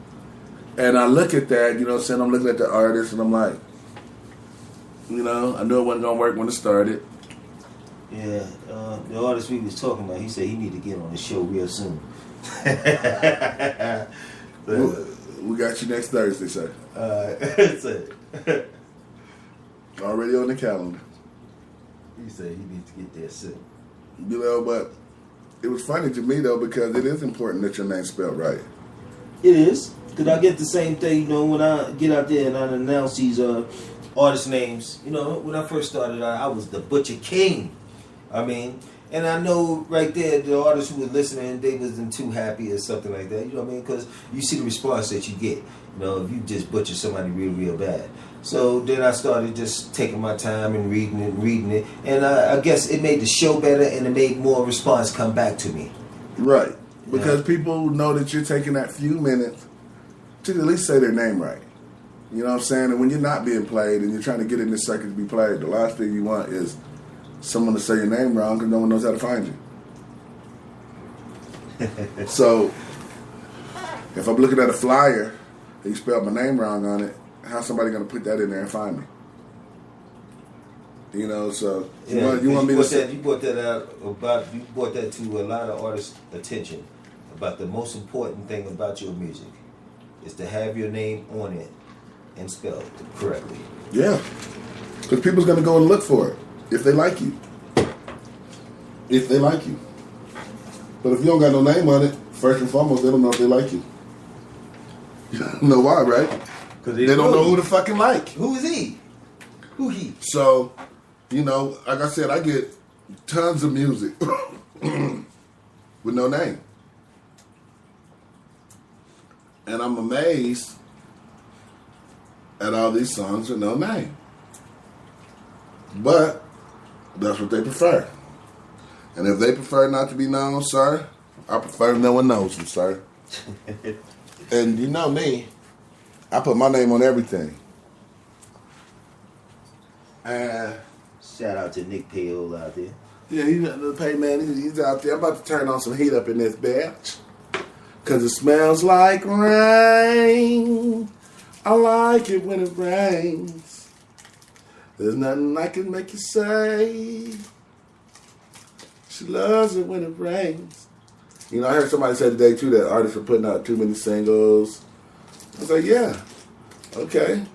And I look at that, you know what I'm saying? I'm looking at the artist, and I'm like, you know, I knew it wasn't going to work when it started. Yeah, the artist we was talking about, he said he need to get on the show real soon. We got you next Thursday, sir. So, Already on the calendar. He said he needs to get there soon. You know, but it was funny to me though because it is important that your name's spelled right. It is. Because I get the same thing, you know, when I get out there and I announce these artist names. You know, when I first started, I was the Butcher King. I mean, and I know right there the artists who were listening, they wasn't too happy or something like that. You know what I mean? Because you see the response that you get. You know, if you just butcher somebody real bad. So then I started just taking my time and reading it. And I guess it made the show better and it made more response come back to me. Right. Because people know that you're taking that few minutes to at least say their name right. You know what I'm saying? And when you're not being played and you're trying to get in this circuit to be played, the last thing you want is someone to say your name wrong because no one knows how to find you. So, if I'm looking at a flyer and you spelled my name wrong on it, how's somebody going to put that in there and find me? You know, so you want me to say... You brought that to a lot of artists' attention about the most important thing about your music is to have your name on it and spelled correctly. Yeah. Because people's going to go and look for it if they like you. If they like you. But if you don't got no name on it, first and foremost, they don't know if they like you. You know why, right? Because they don't know who to fucking like. Who is he? Who he? So, you know, like I said, I get tons of music with no name. And I'm amazed at all these songs with no name. But that's what they prefer. And if they prefer not to be known, sir, I prefer no one knows them, sir. And you know me, I put my name on everything. Shout out to Nick Pale out there. Yeah, he's the pay man. He's out there. I'm about to turn on some heat up in this bitch. Cause it smells like rain. I like it when it rains. There's nothing I can make you say. She loves it when it rains. You know, I heard somebody say today too that artists are putting out too many singles. I was like, yeah, okay.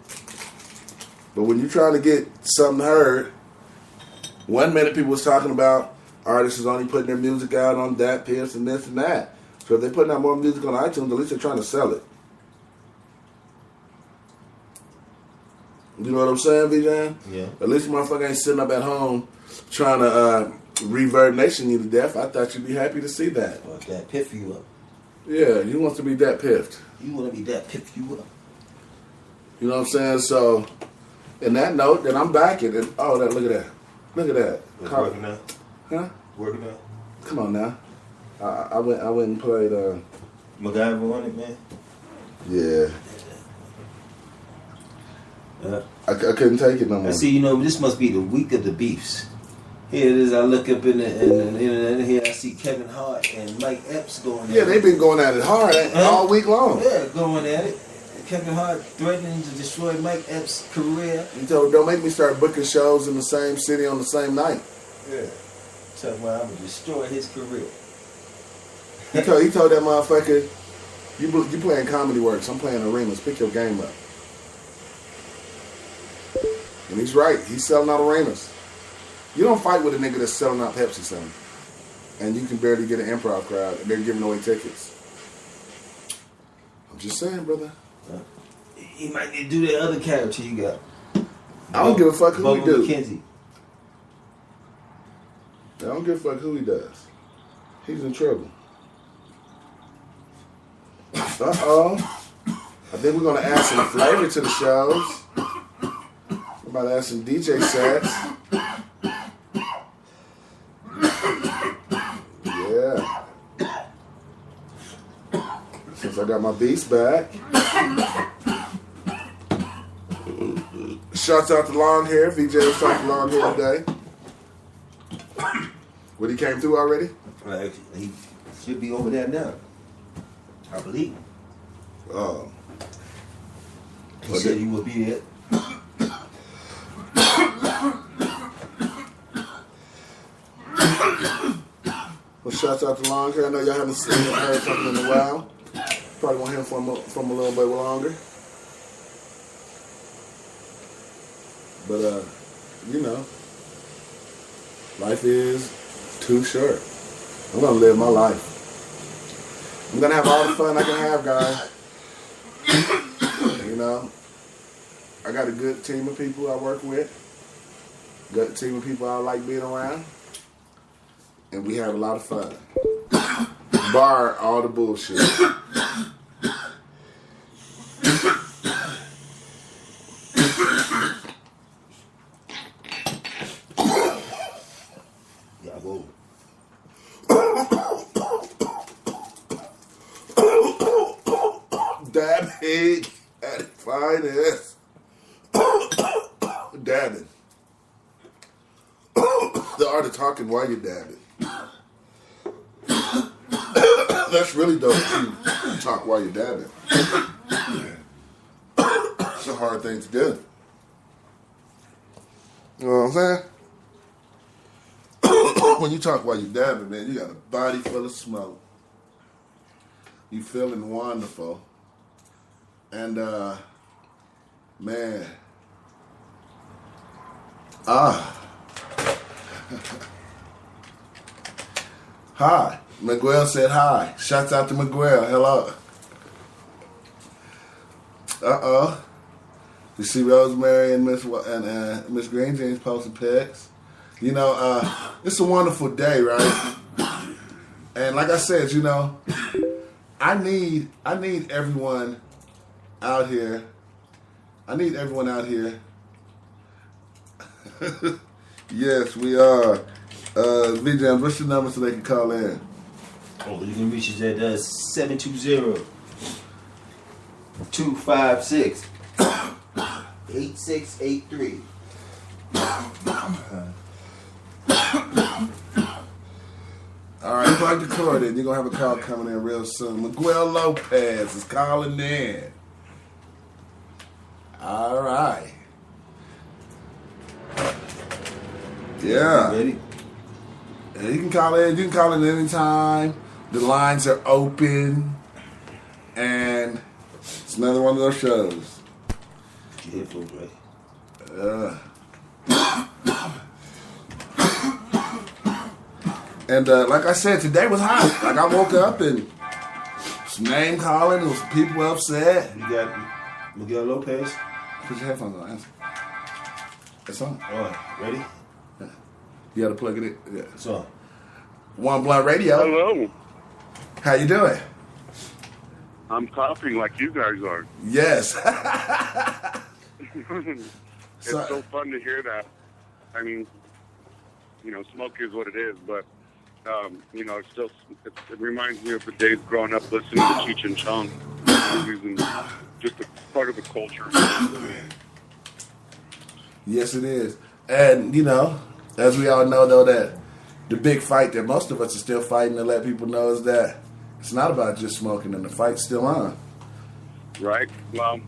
But when you're trying to get something heard, 1 minute people was talking about artists is only putting their music out on that, Pierce, and this and that. So if they're putting out more music on iTunes, at least they're trying to sell it. You know what I'm saying, Vijay? Yeah. At least motherfucker ain't sitting up at home trying to Reverb Nation you to death. I thought you'd be happy to see that. Or that piff you up. Yeah, you want to be that piffed. You want to be that piff you up. You know what I'm saying? So, in that note, then I'm back at it. Oh, look at that. Look at that. It's working out. Huh? Working out. Come on now. I went and played MacGyver on it, man. Yeah. I couldn't take it no more. I see, you know, this must be the week of the beefs. Here it is, I look up in the internet, and here I see Kevin Hart and Mike Epps going at it. Yeah, they've been going at it hard all week long. Yeah, going at it. Kevin Hart threatening to destroy Mike Epps' career. He told, don't make me start booking shows in the same city on the same night. Yeah. Talking about I'm going to destroy his career. He told that motherfucker, you playing Comedy Works, I'm playing arenas, pick your game up. And he's right, he's selling out arenas. You don't fight with a nigga that's selling out Pepsi, son. And you can barely get an improv crowd, and they're giving away tickets. I'm just saying, brother. He might need to do that other character you got. I don't give a fuck who he do. McKenzie. I don't give a fuck who he does. He's in trouble. Uh-oh. I think we're going to add some flavor to the shows. We're about to add some DJ sets. Yeah. Since I got my beats back. Shouts out to Long Hair. VJ was talking Long Hair today. What, he came through already? He should be over there now. I believe. Oh. He said he would be there. Well, shouts out to Long Hair. I know y'all haven't seen or heard something in a while. Probably want him from a little bit longer. But, you know, Life is too short. I'm gonna live my life. I'm gonna have all the fun I can have, guys. You know, I got a good team of people I work with. Good team of people I like being around. And we have a lot of fun. Bar all the bullshit. Yeah, whoa. Dabbing at its finest. Dabbing. The art of talking while you're dabbing. That's really dope. You talk while you're dabbing. It's a hard thing to do. You know what I'm saying? When you talk while you're dabbing, man, you got a body full of smoke. You feeling wonderful. And, man. Hi. Miguel said hi. Shouts out to Miguel. Hello. Uh-oh. You see Rosemary and Miss Green Jeans posting pics. You know, it's a wonderful day, right? And like I said, you know, I need everyone out here. I need everyone out here. Yes, we are. VJ, what's the number so they can call in? Oh, you can reach us at 720-256-8683. All right, plug the cord in. You're going to have a call coming in real soon. Miguel Lopez is calling in. All right. Yeah. Ready? Yeah, you can call in. You can call in anytime. The lines are open. And it's another one of those shows. Get your headphones right. And like I said, today was hot. Like I woke up and some name calling. There was people upset. You got Miguel Lopez. Put your headphones on. Answer. It's on. All right, ready? You got to plug it in. Yeah. It's on. One Blunt Radio. Hello. How you doing? I'm coughing like you guys are. Yes. It's so fun to hear that. I mean, you know, smoke is what it is, but you know, it reminds me of the days growing up listening to Cheech and Chong movies and just a part of the culture. Yes, it is. And, you know, as we all know, though, that the big fight that most of us are still fighting to let people know is that it's not about just smoking and the fight's still on. Right? Well,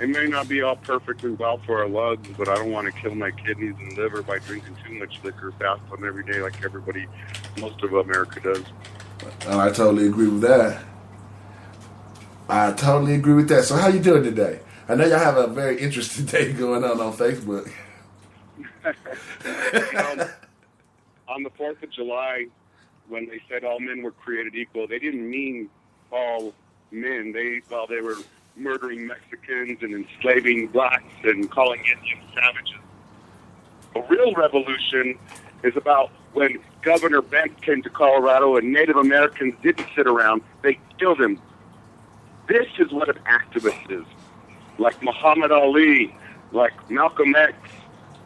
it may not be all perfectly well for our lungs, but I don't want to kill my kidneys and liver by drinking too much liquor fast on every day like most of America does. And I totally agree with that. So how you doing today? I know y'all have a very interesting day going on Facebook. On the 4th of July, when they said all men were created equal, they didn't mean all men. They were murdering Mexicans and enslaving blacks and calling Indians savages. A real revolution is about when Governor Bent came to Colorado and Native Americans didn't sit around, they killed him. This is what an activist is. Like Muhammad Ali, like Malcolm X,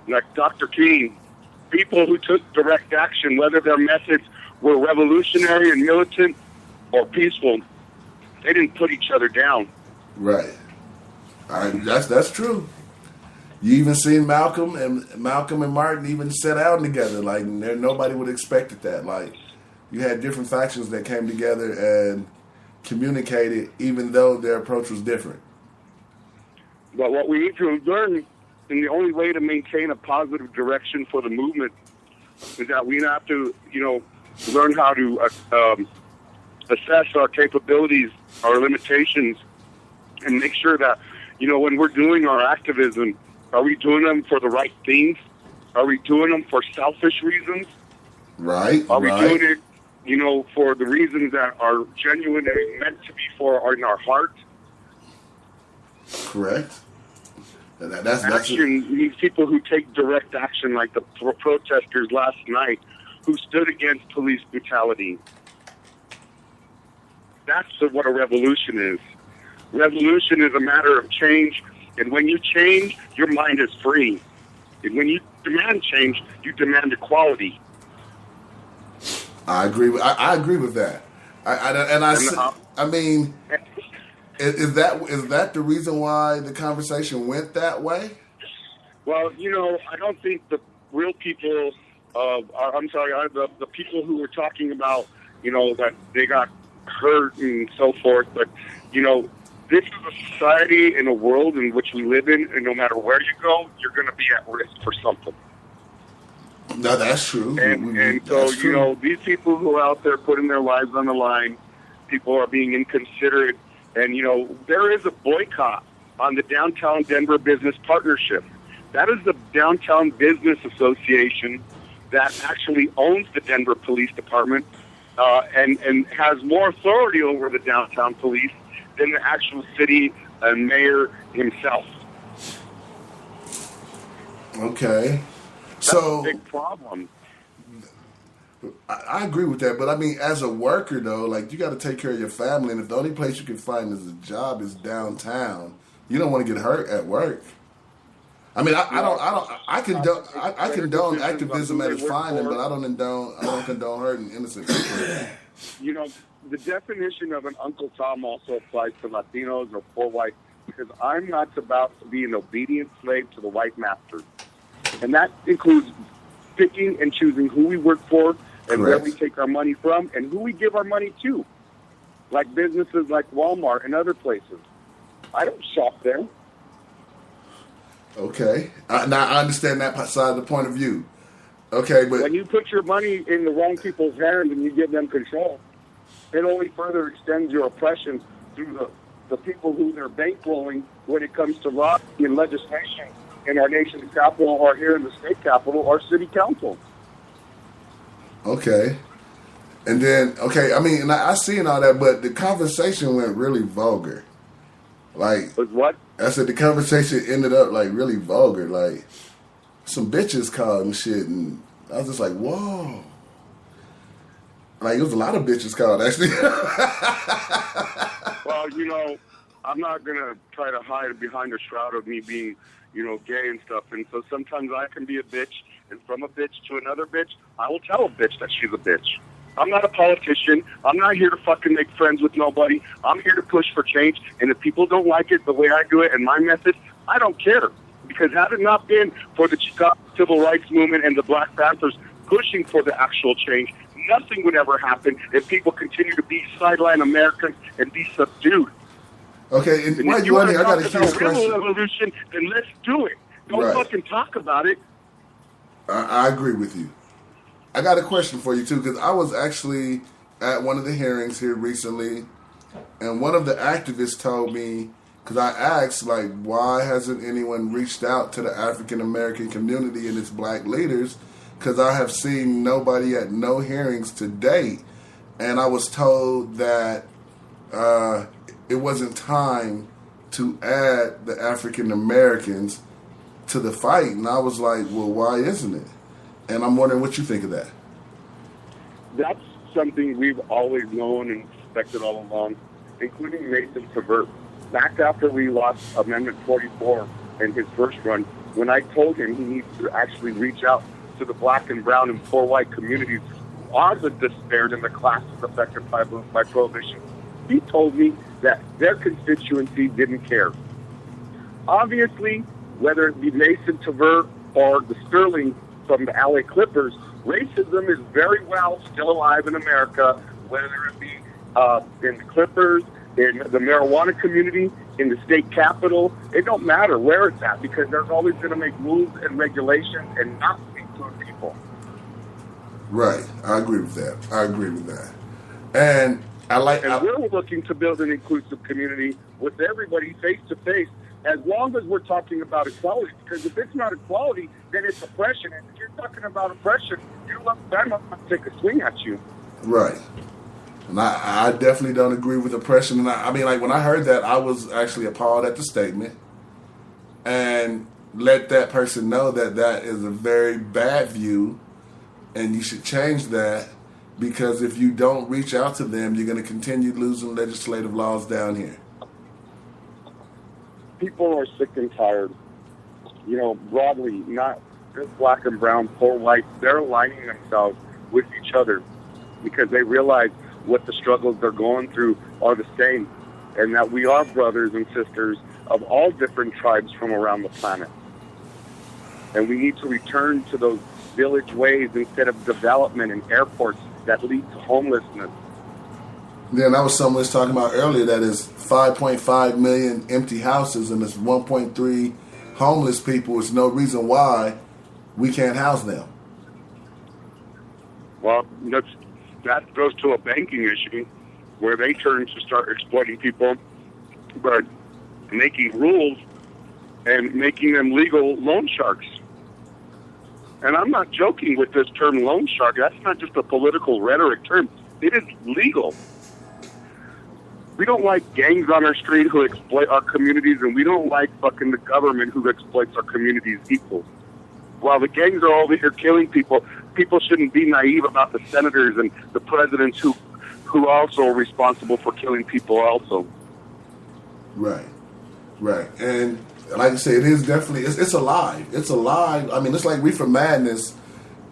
like Dr. King. People who took direct action, whether their methods were revolutionary and militant or peaceful, they didn't put each other down. Right. That's true. You even seen Malcolm and Martin even sat down together. Like nobody would have expected that. Like you had different factions that came together and communicated, even though their approach was different. But what we need to learn, and the only way to maintain a positive direction for the movement, is that we have to, learn how to assess our capabilities, our limitations, and make sure that, when we're doing our activism, are we doing them for the right things? Are we doing them for selfish reasons? Right. Are we right. doing it, you know, for the reasons that are genuine and meant to be for are in our heart? Correct. That's Action needs people who take direct action, like the protesters last night who stood against police brutality. That's what a revolution is. Revolution is a matter of change, and when you change, your mind is free. And when you demand change, you demand equality. I agree. I agree with that. I mean, is that the reason why the conversation went that way? Well, you know, I don't think the real people. The people who were talking about, you know, that they got hurt and so forth. But you know, this is a society and a world in which we live in, and no matter where you go, you're going to be at risk for something. No, that's true. And so, you know, these people who are out there putting their lives on the line, people are being inconsiderate. And, you know, there is a boycott on the Downtown Denver Business Partnership. That is the Downtown Business Association that actually owns the Denver Police Department and has more authority over the downtown police than the actual city and mayor himself. Okay. That's a big problem. I agree with that, but I mean, as a worker though, like you got to take care of your family, and if the only place you can find is a job is downtown, you don't want to get hurt at work. I mean, I condone activism at its finest, but I don't condone hurting innocent people. You know, the definition of an Uncle Tom also applies to Latinos or poor white, because I'm not about to be an obedient slave to the white master. And that includes picking and choosing who we work for and where we take our money from and who we give our money to, like businesses like Walmart and other places. I don't shop there. Okay. Now, I understand that side of the point of view. Okay, but when you put your money in the wrong people's hands and you give them control, it only further extends your oppression through the people who they're bankrolling when it comes to law and legislation in our nation's capital or here in the state capital or city council. Okay. And then, okay, I mean, and I seen all that, but the conversation went really vulgar. Like, was what? I said the conversation ended up, like, really vulgar. Like, some bitches called and shit, and I was just like, whoa. Like, it was a lot of bitches called, actually. Well, you know, I'm not going to try to hide behind a shroud of me being, you know, gay and stuff. And so sometimes I can be a bitch, and from a bitch to another bitch, I will tell a bitch that she's a bitch. I'm not a politician. I'm not here to fucking make friends with nobody. I'm here to push for change. And if people don't like it the way I do it and my method, I don't care. Because had it not been for the Chicago Civil Rights Movement and the Black Panthers pushing for the actual change, nothing would ever happen if people continue to be sideline Americans and be subdued. Okay, and while you on here, I got a huge question. Revolution, then let's do it. Don't fucking talk about it. I agree with you. I got a question for you, too, because I was actually at one of the hearings here recently, and one of the activists told me, because I asked, like, why hasn't anyone reached out to the African-American community and its black leaders? Because I have seen nobody at no hearings to date, and I was told that it wasn't time to add the African-Americans to the fight, and I was like, well, why isn't it? And I'm wondering what you think of that. That's something we've always known and suspected all along, including Mason Tavert. Back after we lost Amendment 44 in his first run, when I told him he needs to actually reach out to the black and brown and poor white communities who are the despaired and the classes affected by prohibition, he told me that their constituency didn't care. Obviously, whether it be Mason Tavert or the Sterling from the LA Clippers, racism is very well still alive in America, whether it be in the Clippers, in the marijuana community, in the state capitol. It don't matter where it's at, because there's always going to make rules and regulations and not include people. Right. I agree with that. And we're looking to build an inclusive community with everybody face to face, as long as we're talking about equality, because if it's not equality, then it's oppression. And if you're talking about oppression, you let them take a swing at you. Right. And I definitely don't agree with oppression. And I mean, like, when I heard that, I was actually appalled at the statement. And let that person know that that is a very bad view, and you should change that, because if you don't reach out to them, you're going to continue losing legislative laws down here. People are sick and tired. You know, broadly, not just black and brown, poor, white. They're aligning themselves with each other because they realize what the struggles they're going through are the same, and that we are brothers and sisters of all different tribes from around the planet. And we need to return to those village ways instead of development and airports that lead to homelessness. Yeah, and that was something we was talking about earlier, that is 5.5 million empty houses and there's 1.3 homeless people. There's no reason why we can't house them. Well, that goes to a banking issue where they turn to start exploiting people by making rules and making them legal loan sharks. And I'm not joking with this term loan shark. That's not just a political rhetoric term. It is legal. We don't like gangs on our street who exploit our communities, and we don't like fucking the government who exploits our communities equal. While the gangs are over here killing people, people shouldn't be naive about the senators and the presidents who also are responsible for killing people also. Right. Right. And like I say, it is definitely, it's alive. It's alive. I mean, it's like Reefer Madness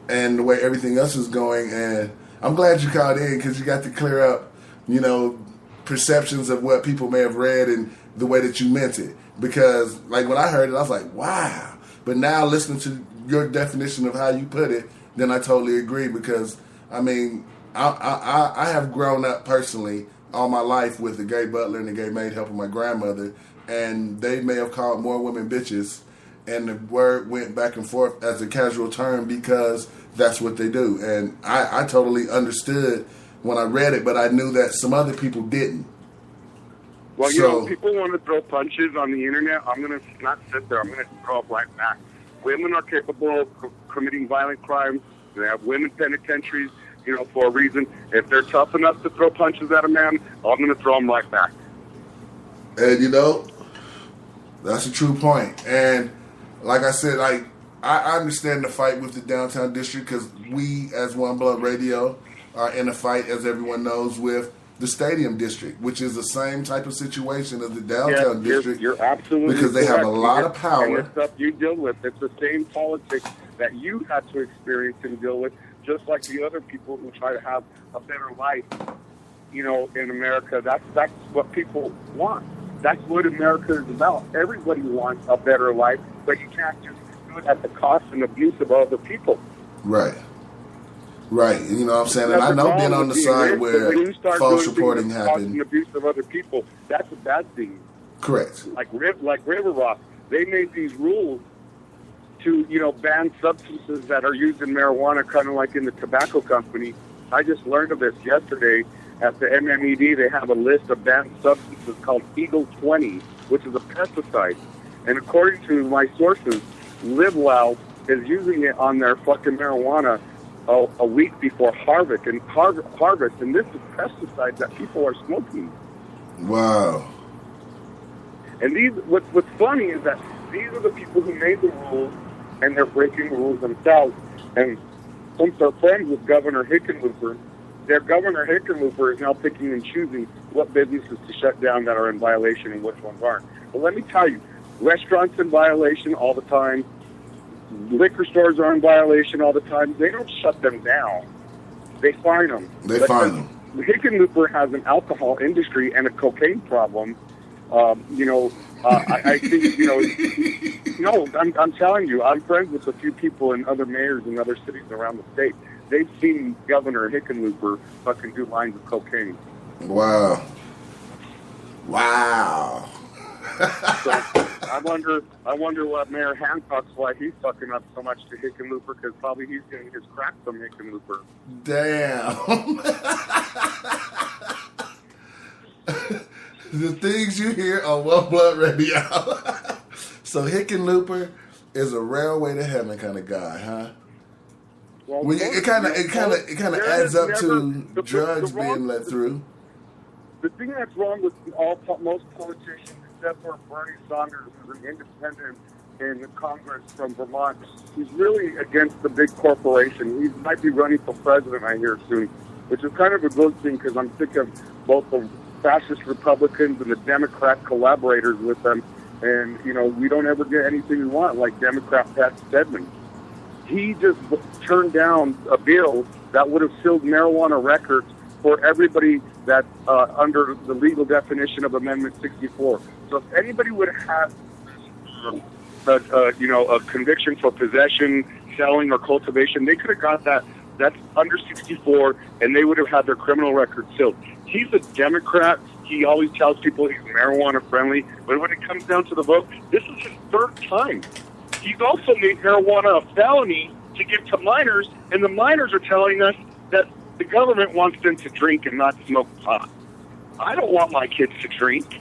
and the way everything else is going. And I'm glad you called in because you got to clear up, you know, perceptions of what people may have read and the way that you meant it. Because, like, when I heard it, I was like, wow. But now listening to your definition of how you put it, then I totally agree. Because, I mean, I have grown up personally all my life with a gay butler and a gay maid helping my grandmother. And they may have called more women bitches, and the word went back and forth as a casual term because that's what they do. And I totally understood when I read it, but I knew that some other people didn't. Well, you know, people want to throw punches on the internet. I'm going to not sit there. I'm going to throw up right back. Women are capable of committing violent crimes. They have women penitentiaries, you know, for a reason. If they're tough enough to throw punches at a man, I'm going to throw them right back. And, you know, that's a true point. And like I said, like, I understand the fight with the downtown district because we, as One Blood Radio, are in a fight, as everyone knows, with the stadium district, which is the same type of situation as the downtown district. You're absolutely because they have a correct. lot of power. And the stuff you deal with, it's the same politics that you had to experience and deal with, just like the other people who try to have a better life, you know, in America. That's what people want. That's what America is about. Everybody wants a better life, but you can't just do it at the cost and abuse of other people. Right. Right. You know what I'm saying? And I know being on the side where false reporting happened. The abuse of other people, that's a bad thing. Correct. Like River Rock, they made these rules to, you know, ban substances that are used in marijuana, kind of like in the tobacco company. I just learned of this yesterday. At the MMED, they have a list of banned substances called Eagle 20, which is a pesticide. And according to my sources, LiveWell is using it on their fucking marijuana a week before harvest. And this is pesticides that people are smoking. Wow. And what's funny is that these are the people who made the rules, and they're breaking the rules themselves. And since they're friends with Governor Hickenlooper, their Governor Hickenlooper is now picking and choosing what businesses to shut down that are in violation and which ones aren't. But let me tell you, restaurants in violation all the time. Liquor stores are in violation all the time. They don't shut them down. They fine them. They fine them. Hickenlooper has an alcohol industry and a cocaine problem. I think, you know, no, I'm telling you, I'm friends with a few people and other mayors in other cities around the state. They've seen Governor Hickenlooper fucking do lines of cocaine. Wow. Wow. So I wonder what Mayor Hancock's why he's fucking up so much to Hickenlooper, because probably he's getting his crack from Hickenlooper. Damn. The things you hear on One Blood Radio. So Hickenlooper is a railway to heaven kind of guy, huh? Well, It kind of adds up to drugs being let through. The thing that's wrong with most politicians, except for Bernie Sanders, who's an independent in Congress from Vermont, he's really against the big corporation. He might be running for president, I hear, soon, which is kind of a good thing because I'm sick of both the fascist Republicans and the Democrat collaborators with them. And, you know, we don't ever get anything we want, like Democrat Pat Stedman. He just turned down a bill that would have sealed marijuana records for everybody that under the legal definition of Amendment 64. So if anybody would have a conviction for possession, selling, or cultivation, they could have got that. That's under 64, and they would have had their criminal record sealed. He's a Democrat. He always tells people he's marijuana friendly, but when it comes down to the vote, this is his third time. He's also made marijuana a felony to give to minors, and the minors are telling us that the government wants them to drink and not smoke pot. I don't want my kids to drink.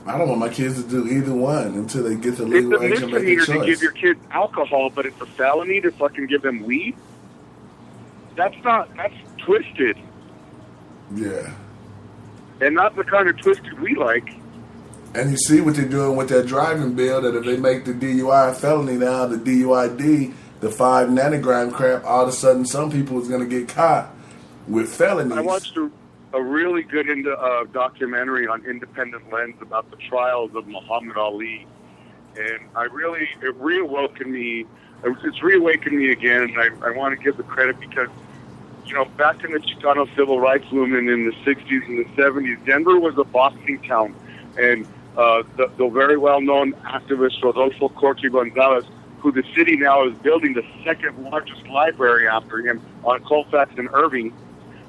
I don't want my kids to do either one until they get the legal age to make a misdemeanor choice. to give your kids alcohol, but it's a felony to fucking give them weed? That's twisted. Yeah. And not the kind of twisted we like. And you see what they're doing with that driving bill, that if they make the DUI a felony now, the DUID, the 5 nanogram crap, all of a sudden some people is going to get caught with felonies. I watched a really good documentary on Independent Lens about the trials of Muhammad Ali. And it reawakened me. It's reawakened me again, and I want to give the credit because, you know, back in the Chicano civil rights movement in the 60s and the 70s, Denver was a boxing town. And the very well-known activist Rodolfo Corti Gonzalez, who the city now is building the second largest library after him on Colfax and Irving,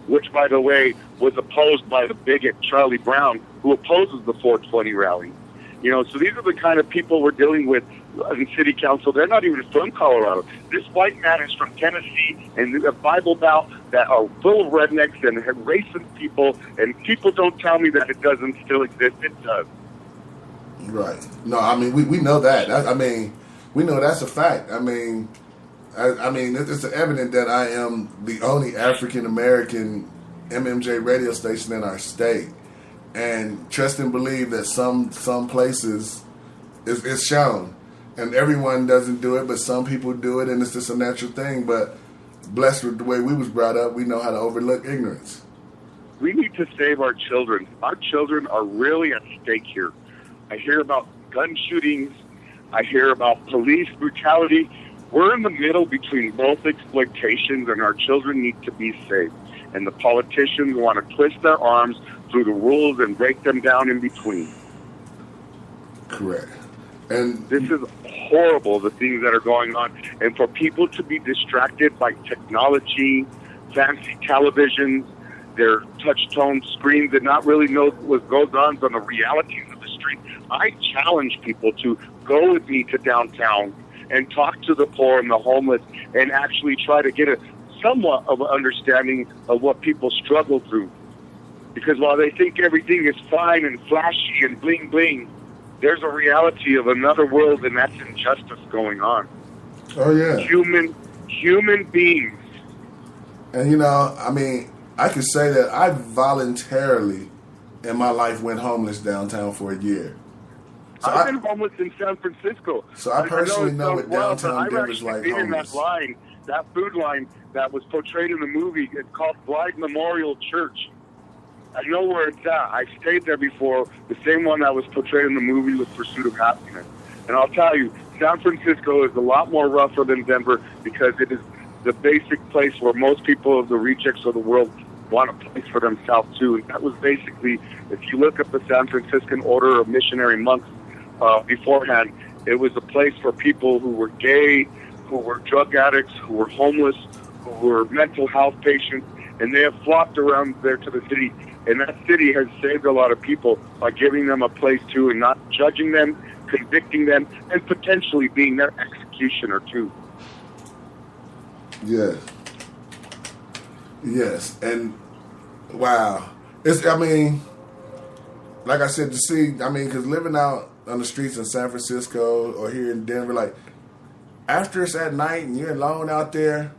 which, by the way, was opposed by the bigot Charlie Brown, who opposes the 420 rally. You know, so these are the kind of people we're dealing with in city council. They're not even from Colorado. This white man is from Tennessee, and a Bible Belt that are full of rednecks and racist people, and people don't tell me that it doesn't still exist. It does. Right. No, I mean, we know that. We know that's a fact. I mean, it's evident that I am the only African-American MMJ radio station in our state. And trust and believe that some places it's shown. And everyone doesn't do it, but some people do it, and it's just a natural thing. But blessed with the way we was brought up, we know how to overlook ignorance. We need to save our children. Our children are really at stake here. I hear about gun shootings. I hear about police brutality. We're in the middle between both exploitations, and our children need to be safe. And the politicians want to twist their arms through the rules and break them down in between. Correct. And this is horrible, the things that are going on. And for people to be distracted by technology, fancy televisions, their touch-tone screens, and not really know what goes on the realities of the street, I challenge people to go with me to downtown and talk to the poor and the homeless and actually try to get a somewhat of an understanding of what people struggle through. Because while they think everything is fine and flashy and bling-bling, there's a reality of another world, and that's injustice going on. Oh, yeah. Human beings. And, you know, I mean, I could say that I voluntarily in my life went homeless downtown for a year. So I've been homeless in San Francisco. So I personally know what downtown Denver's like homeless. That food line that was portrayed in the movie, it's called Blythe Memorial Church. I know where it's at. I stayed there before, the same one that was portrayed in the movie with Pursuit of Happiness. And I'll tell you, San Francisco is a lot more rougher than Denver because it is the basic place where most people of the rejects of the world want a place for themselves too. And that was basically, if you look up the San Franciscan Order of Missionary Monks beforehand, it was a place for people who were gay, who were drug addicts, who were homeless, who were mental health patients, and they have flocked around there to the city. And that city has saved a lot of people by giving them a place too and not judging them, convicting them, and potentially being their executioner too. Yes. Yes. And wow. I mean, like I said, to see, I mean, because living out on the streets in San Francisco or here in Denver, like, after it's at night and you're alone out there,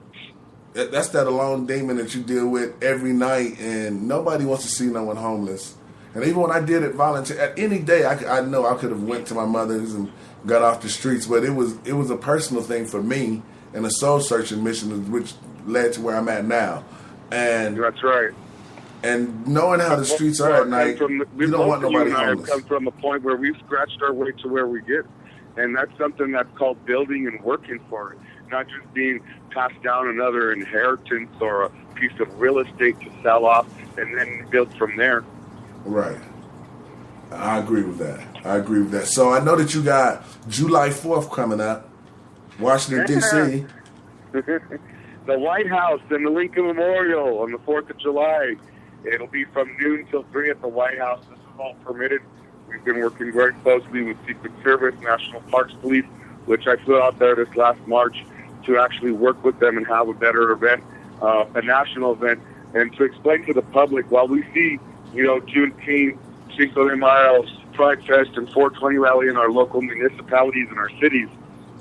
that's that alone demon that you deal with every night, and nobody wants to see no one homeless. And even when I did it volunteer, at any day, I know I could have went to my mother's and got off the streets, but it was a personal thing for me and a soul-searching mission, which led to where I'm at now. And that's right. And knowing how the streets are at night, you don't want nobody homeless. I've come from a point where we've scratched our way to where we get. And that's something that's called building and working for it. Not just being passed down another inheritance or a piece of real estate to sell off and then build from there. Right. I agree with that. So I know that you got July 4th coming up, Washington, D.C. The White House and the Lincoln Memorial on the 4th of July. It'll be from noon till 3 at the White House. This is all permitted. We've been working very closely with Secret Service, National Parks Police, which I flew out there this last March to actually work with them and have a better event, a national event, and to explain to the public, while we see, Juneteenth, Cinco de Mayo, Pride Fest, and 420 rally in our local municipalities and our cities,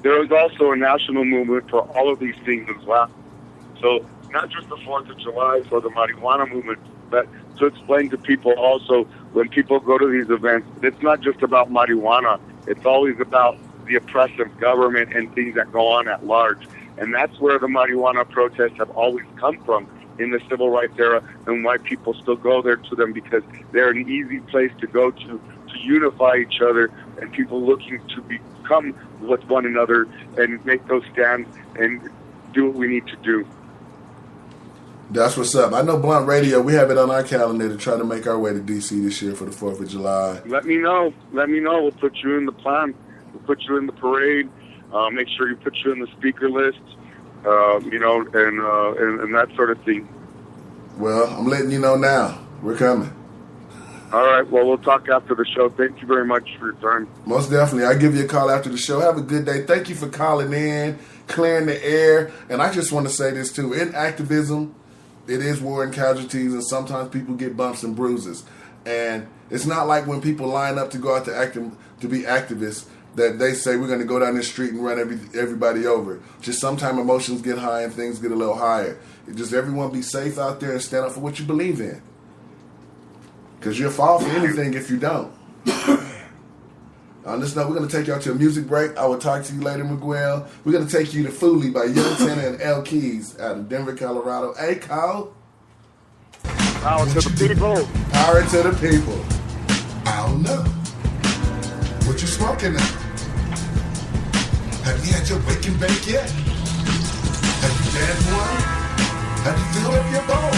there is also a national movement for all of these things as well. So not just the 4th of July for the marijuana movement, but to explain to people also, when people go to these events, it's not just about marijuana. It's always about the oppressive government and things that go on at large. And that's where the marijuana protests have always come from in the civil rights era, and why people still go there to them, because they're an easy place to go to unify each other, and people looking to become with one another and make those stands and do what we need to do. That's what's up. I know Blunt Radio, we have it on our calendar to try to make our way to D.C. this year for the 4th of July. Let me know. We'll put you in the plan. We'll put you in the parade. Make sure you put you in the speaker list, and that sort of thing. Well, I'm letting you know now. We're coming. All right. Well, we'll talk after the show. Thank you very much for your time. Most definitely. I'll give you a call after the show. Have a good day. Thank you for calling in, clearing the air. And I just want to say this, too. In activism, it is war and casualties, and sometimes people get bumps and bruises. And it's not like when people line up to go out to be activists that they say we're going to go down this street and run everybody over. Just sometimes emotions get high and things get a little higher. Just everyone be safe out there and stand up for what you believe in. Because you'll fall for anything if you don't. On this note, we're going to take y'all to a music break. I will talk to you later, Miguel. We're going to take you to Foolie by Young Tenor and L Keys out of Denver, Colorado. Hey, Cole. Power to the people. Power to the people. I don't know. What you smoking now? Have you had your wake and bake yet? Have you danced one? Have you filled up your bowl?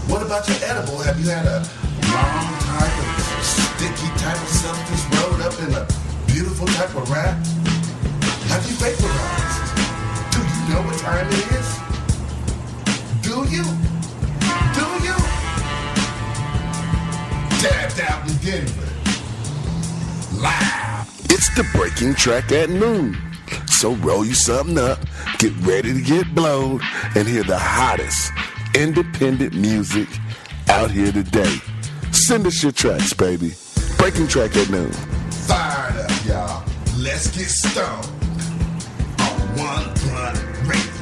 What about your edible? Have you had a long type of sticky type of substance rolled up in a beautiful type of wrap? Have you vaporized? Do you know what time it is? Do you? Do you? Dabbed out in Denver. Live. It's the breaking track at noon. So roll you something up, get ready to get blown, and hear the hottest independent music out here today. Send us your tracks, baby. Breaking track at noon. Fired up, y'all. Let's get stoned on One Blunt Radio.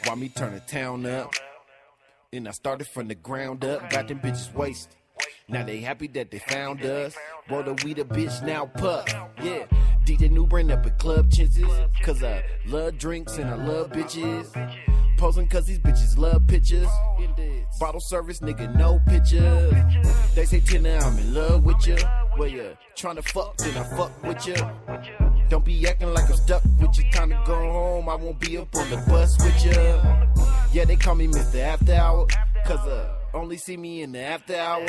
Why me turn the town up? And I started from the ground up, got them bitches wasted. Now they happy that they found us. Roll the weed a bitch, now puff. Yeah, DJ New bring up at club chances. Cause I love drinks and I love bitches. Posing cause these bitches love pictures. Bottle service, nigga, no pictures. They say Tina, I'm in love with you. Well, yeah, tryna fuck, then I fuck with you. Don't be acting like I'm stuck with you. Time to go home, I won't be up on the bus with you. Yeah, they call me Mr. After Hour. Cause only see me in the after hour.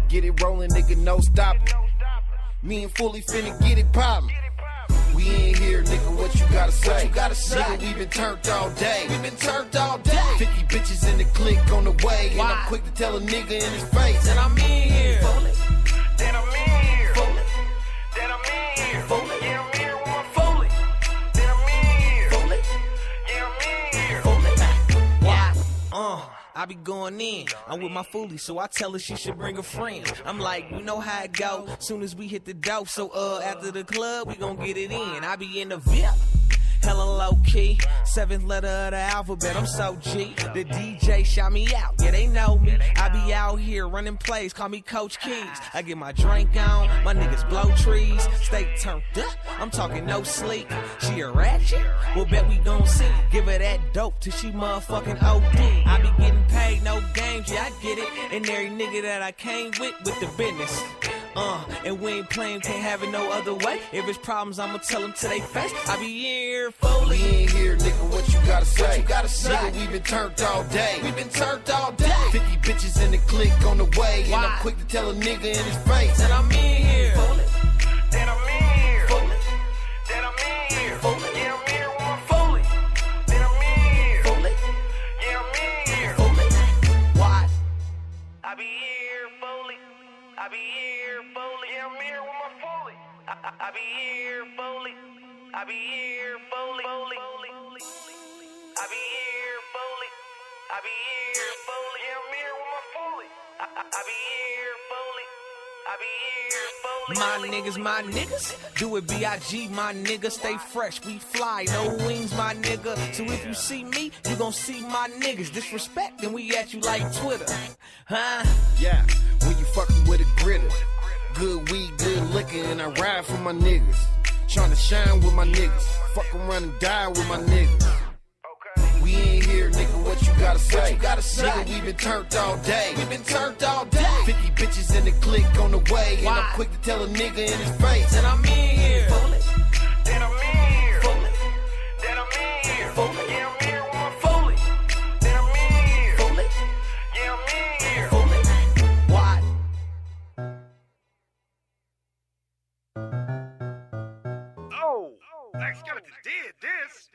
Get it rolling, nigga, no stopping. Me and Fully finna get it poppin'. We ain't here, nigga, what you gotta say? What you gotta say? Nigga, we been turned all day. We been turned all day. 50 bitches in the clique on the way. Why? And I'm quick to tell a nigga in his face that I'm in here. Fully. That I'm in here. Fully. That I'm I be going in. I'm with my foolie, so I tell her she should bring a friend. I'm like, you know how it go, soon as we hit the dope. So after the club, we gon' get it in. I be in the VIP, hella low key, 7th letter of the alphabet, I'm so G. The DJ shout me out, yeah they know me. I be out here running plays, call me Coach Keys. I get my drink on, my niggas blow trees, stay turned up, I'm talking no sleep. She a ratchet? Well bet we gon' see. Give her that dope till she motherfucking OD. I be getting paid, no games, yeah I get it. And every nigga that I came with the business. And we ain't playing, can't have it no other way. If it's problems, I'ma tell them to they face. I be here, fully. We ain't here, nigga, what you gotta say? What you gotta say? Nigga, we been turned all day. We been turned all day. 50 bitches in the clique on the way. Why? And I'm quick to tell a nigga in his face that I'm in here. Fully. That I'm in here. Fully. That I'm in here. Fully. Yeah, I'm here with my fully. That I'm in here. Fully. Yeah, I'm in here. Fully. Why? I be here fully. I be here fully. Yeah, I'm here with my fully. I be here fully. I be here fully. I be here fully. I be here fully. Yeah, I'm here with my fully. I be here fully. I be here fully. My niggas, do it B.I.G. My nigga, stay fresh, we fly, no wings, my nigga. So if you see me, you gon' see my niggas. Disrespect, then we at you like Twitter, huh? Yeah, when you fucking with a gritter. Good weed, good liquor, and I ride for my niggas. Tryna shine with my niggas. Fuck around and die with my niggas. We ain't here, nigga, what you gotta say? What you gotta say? Nigga, we been turned all day. We been turned all day. 50 bitches in the clique on the way. Why? And I'm quick to tell a nigga in his face that I'm in here. Fully. That I'm in here. Fully. That I'm in here. Fully. Yeah, I'm here with my fully. That I'm in here. Fully. Yeah, I'm in here. Fully. Why? Oh, Black Skeleton did this.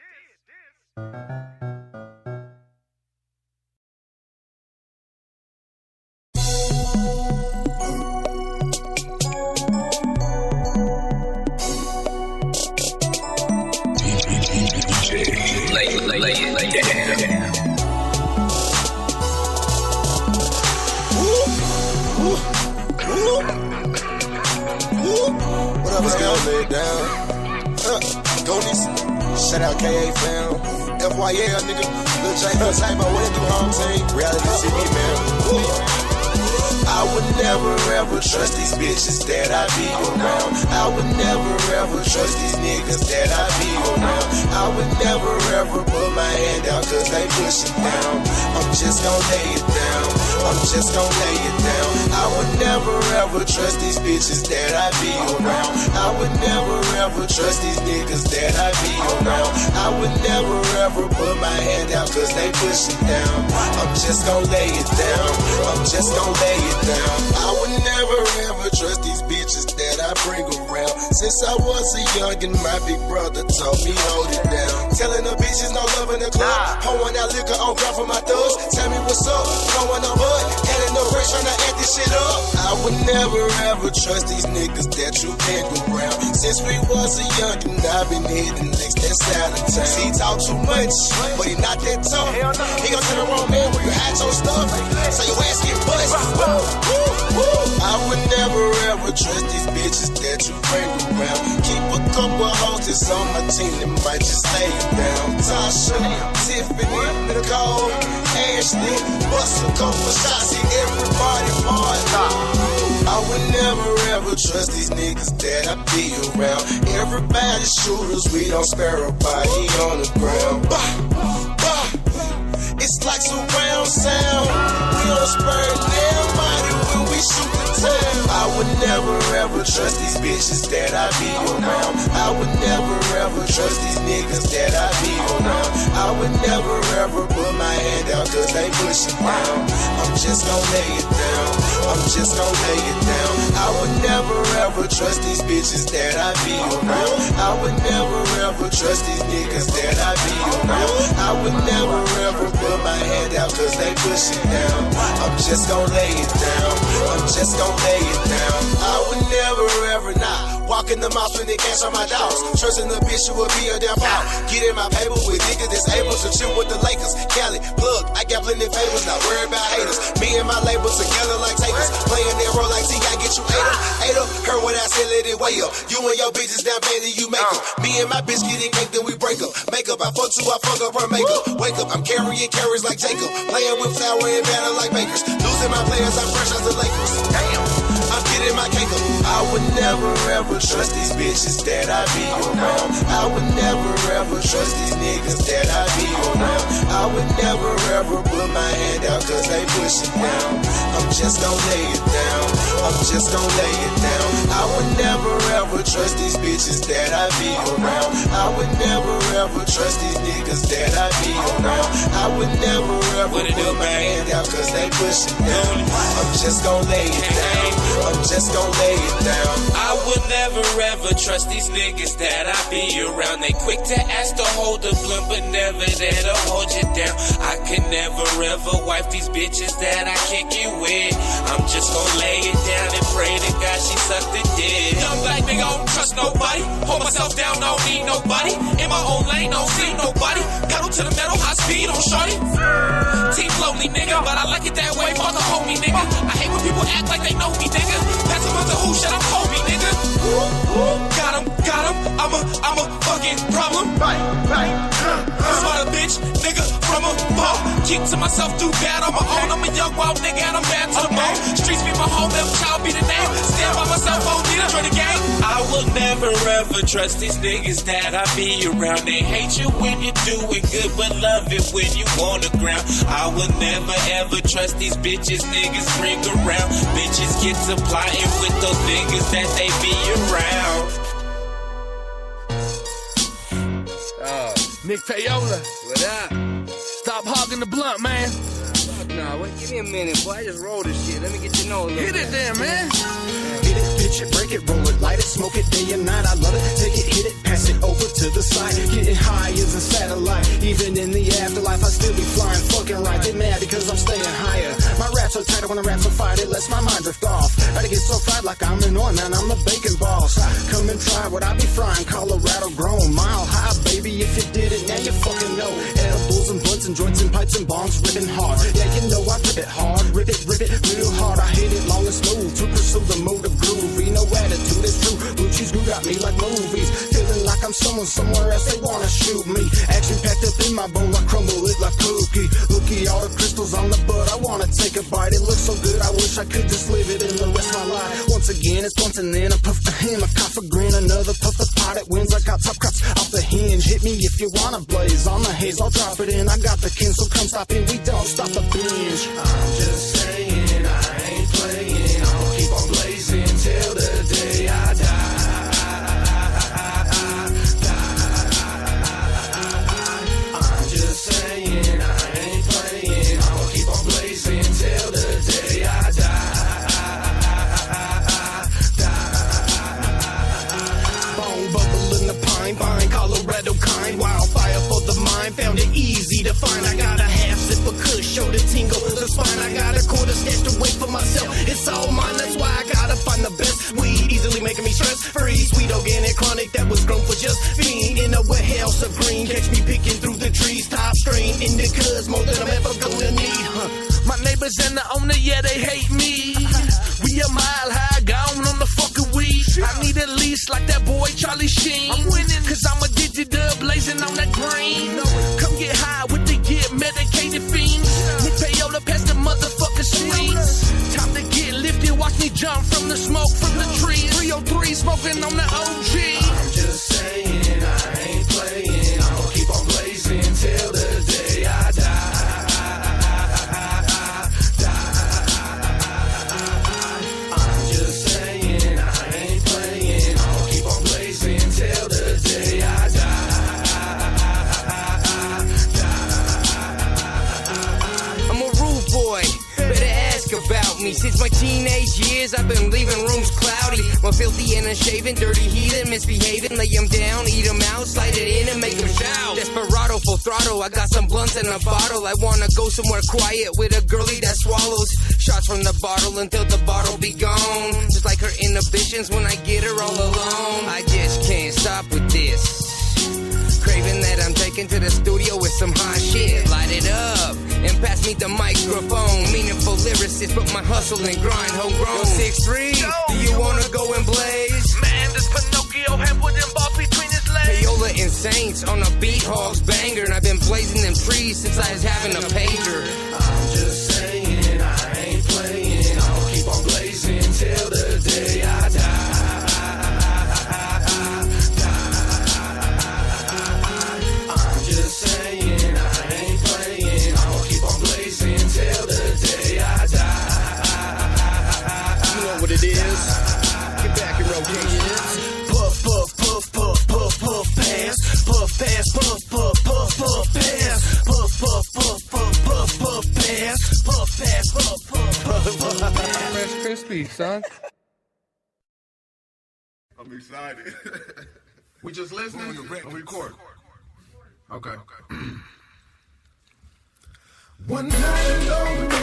What up, let's go lay it down. Goonies, shout out KA fam. FYL, nigga. Lil J, Lil J, but what it do, home team? Reality TV, man. I would never ever trust these bitches that I be around. I would never ever trust these niggas that I be around. I would never ever put my hand out cause they push it down. I'm just gon' lay it down. I'm just gon' lay it down. I would never ever trust these bitches that I be around. I would never ever trust these niggas that I be around. I would never ever put my hand out cause they push it down. I'm just gon' lay it down. I'm just gon' lay it down. I would never ever trust these bitches that I bring around. Since I was a youngin', my big brother told me hold it down. Telling the bitches no love in the club. Pouring out liquor on ground for my thugs. Tell me what's up, going on bud. Getting no rich trying to act this shit up. I would never ever trust these niggas that you been around. Since we was a youngin', I've been hitting licks that's out of town. See, he talk too much, but he not that tough. He gon' tell the wrong man where you had your stuff. So your ass get bust. I would never ever trust these bitches that you bring around. Keep a couple hoes that's on my team that might just lay it down. Tasha, Tiffany, Nicole, Ashley, bust a couple shots, see everybody part. I would never ever trust these niggas that I be around. Everybody shooters, we don't spare a body on the ground. It's like surround sound. We don't spare nobody when we shoot the town. I would never ever trust these bitches that I be around. I would never ever trust these niggas that I be around. I would never ever put my hand out cause they push it down. I'm just gon' lay it down. I'm just gon' lay it down. I would never ever trust these bitches that I be around. I would never ever trust these niggas that I be around. I would never ever put my hand out cause they push it down. I'm just gon' lay it down. I'm just gon' lay it down. I would never ever not walk in the mouth when they cash on my dogs. Trusting the bitch who will be a damn pal. Get in my paper with niggas that's able to chill with the Lakers. Cali, plug, I got plenty favors, not worried about haters. Me and my label together like takers. Playing that role like T.I. get you ate up. Heard what I said, let it weigh up. You and your bitches down bad and you make up. Me and my bitch get it cake, then we break up. Make up, I fuck you, I fuck up her makeup. Wake up, I'm carrying carrots like Jacob. Playing with flour and batter like bakers. Losing my players, I'm fresh as the Lakers. Damn, I'm getting my cake up. I would never ever trust these bitches that I be around. I would never ever trust these niggas that I be around. I would never ever put my hand out cause they push it down. I'm just gon' lay it down. I'm just gon' lay it down. I would never ever trust these bitches that I be around. I would never ever trust these niggas that I be around. I would never ever put my hand out cause they push it down. I'm just gon' lay it down. I'm just gon' lay it down. I would never ever trust these niggas that I be around. They quick to ask to hold the blunt, but never there to hold you down. I can never ever wipe these bitches that I kick it with. I'm just gon' lay it down and pray to God she sucked the dick. Young black nigga, I don't trust nobody. Hold myself down, I don't need nobody. In my own lane, don't see nobody. Pedal to the metal, high speed on shorty. Team lonely nigga, but I like it that way. Fuck a homie nigga. I hate when people act like they know me nigga. Pass them out the who, shut up, homie nigga. Got him, I'm a fucking problem. Smart bitch, nigga, from a ball. Keep to myself, do bad on my own. I'm a young wild nigga and I'm bad to the bone. Streets be my home, never child be the name. Stand by myself, won't need to join the game. I will never ever trust these niggas that I be around. They hate you when you're doing good, but love it when you on the ground. I will never ever trust these bitches niggas bring around. Bitches get to plotting with those niggas that they be around. Nick Payola. What up? Stop hogging the blunt, man. Fuck no, wait, give me a minute, boy. I just rolled this shit. Let me get you know a little Hit it there, man. Hit it, pitch it, break it, roll it, light it, smoke it day and night. I love it. Take it, hit it, pass it over to the side. Getting high as a satellite. Even in the afterlife, I still be flying fucking right. They mad because I'm staying higher. My raps are tighter when the raps are fired. It lets my mind drift off. Gotta get so fried like I'm an oil man. I'm the bacon boss. Come and try what I be frying. Colorado grown, mile high, baby. If you did it, now you fucking know. Edibles and blunts and joints and pipes and bongs ripping hard. Yeah, you know I rip it hard. Rip it real hard. I hit it long and smooth to pursue the mode of groovy. No attitude, it's true. Blue cheese grew got me like movies. Feeling like I'm someone somewhere else. They wanna shoot me. Action packed up in my bowl. I crumble it like cookie. Looky, all the crystals on the bud. I wanna take a bite. It looks so good. I wish I could just live it in the rest of my life. Once again, it's once and then a puff the him, a cough a grin, another puff the pot. It wins. I got top cuts off the hinge. Hit me if you wanna blaze on the haze. I'll drop it in. I got the kin, so come stop in. We don't stop the binge. I'm just saying, I ain't playing. I'll keep on blazing till the day I die. I'm just saying, I ain't playing. I'll keep on blazing till the day I die. Bone bubble in the pine vine, Colorado kind, wildfire for the mind. Found it easy to find. I got a half sip of kush, show the tingle, the spine. I got a quarter stashed away for myself. It's all mine, that's why I gotta find the best weed. Easily making me stress free. Sweet organic chronic that was grown for just me. In a wet house of green, catch me picking through the trees. Top strain, indicas, more than I'm ever gonna need. My neighbors and the owner, yeah, they hate me. We a mile high, gone on the fucking weed. I need at least like that boy Charlie Sheen. I'm winning, cause I'm addicted to blazing on that green. Come get high with the get medicated fiends. Nick Payola past the motherfucking sweets. Time to get lifted, watch me jump from the smoke from the tree. 303 smoking on the OG. I'm just saying, I ain't playing. I'll keep on blazing till the day I die. About me since my teenage years, I've been leaving rooms cloudy. One filthy and unshaven, dirty heathen, misbehaving. Lay them down, eat them out, slide it in and make them shout. Desperado, full throttle, I got some blunts in a bottle. I wanna go somewhere quiet with a girlie that swallows shots from the bottle until the bottle be gone. Just like her inhibitions when I get her all alone. I just can't stop with this. Craving that I'm taking to the studio with some hot shit. Light it up and pass Pass me the microphone. Meaningful lyricist, but my hustle and grind homegrown. 6'3", do you wanna go and blaze? Man, this Pinocchio had wooden ball between his legs. Payola and Saints on a Beat Hogs banger. And I've been blazing them trees since I was having a pager. I'm just saying, I ain't playing. I'll keep on blazing till the day I die. I'm just saying, I ain't playing. I'll keep on blazing till the day I die. You know what it is. Get back and rotate. Puff, puff, puff, puff, puff, puff, pass. Puff, pass, puff, puff, puff, puff, pass. Puff, puff, puff, puff, puff, puff, pass. Puff, pass, puff, puff, puff, puff, pass. Fresh crispy, son. I'm excited. We just listening or we record? Okay. One night alone with me,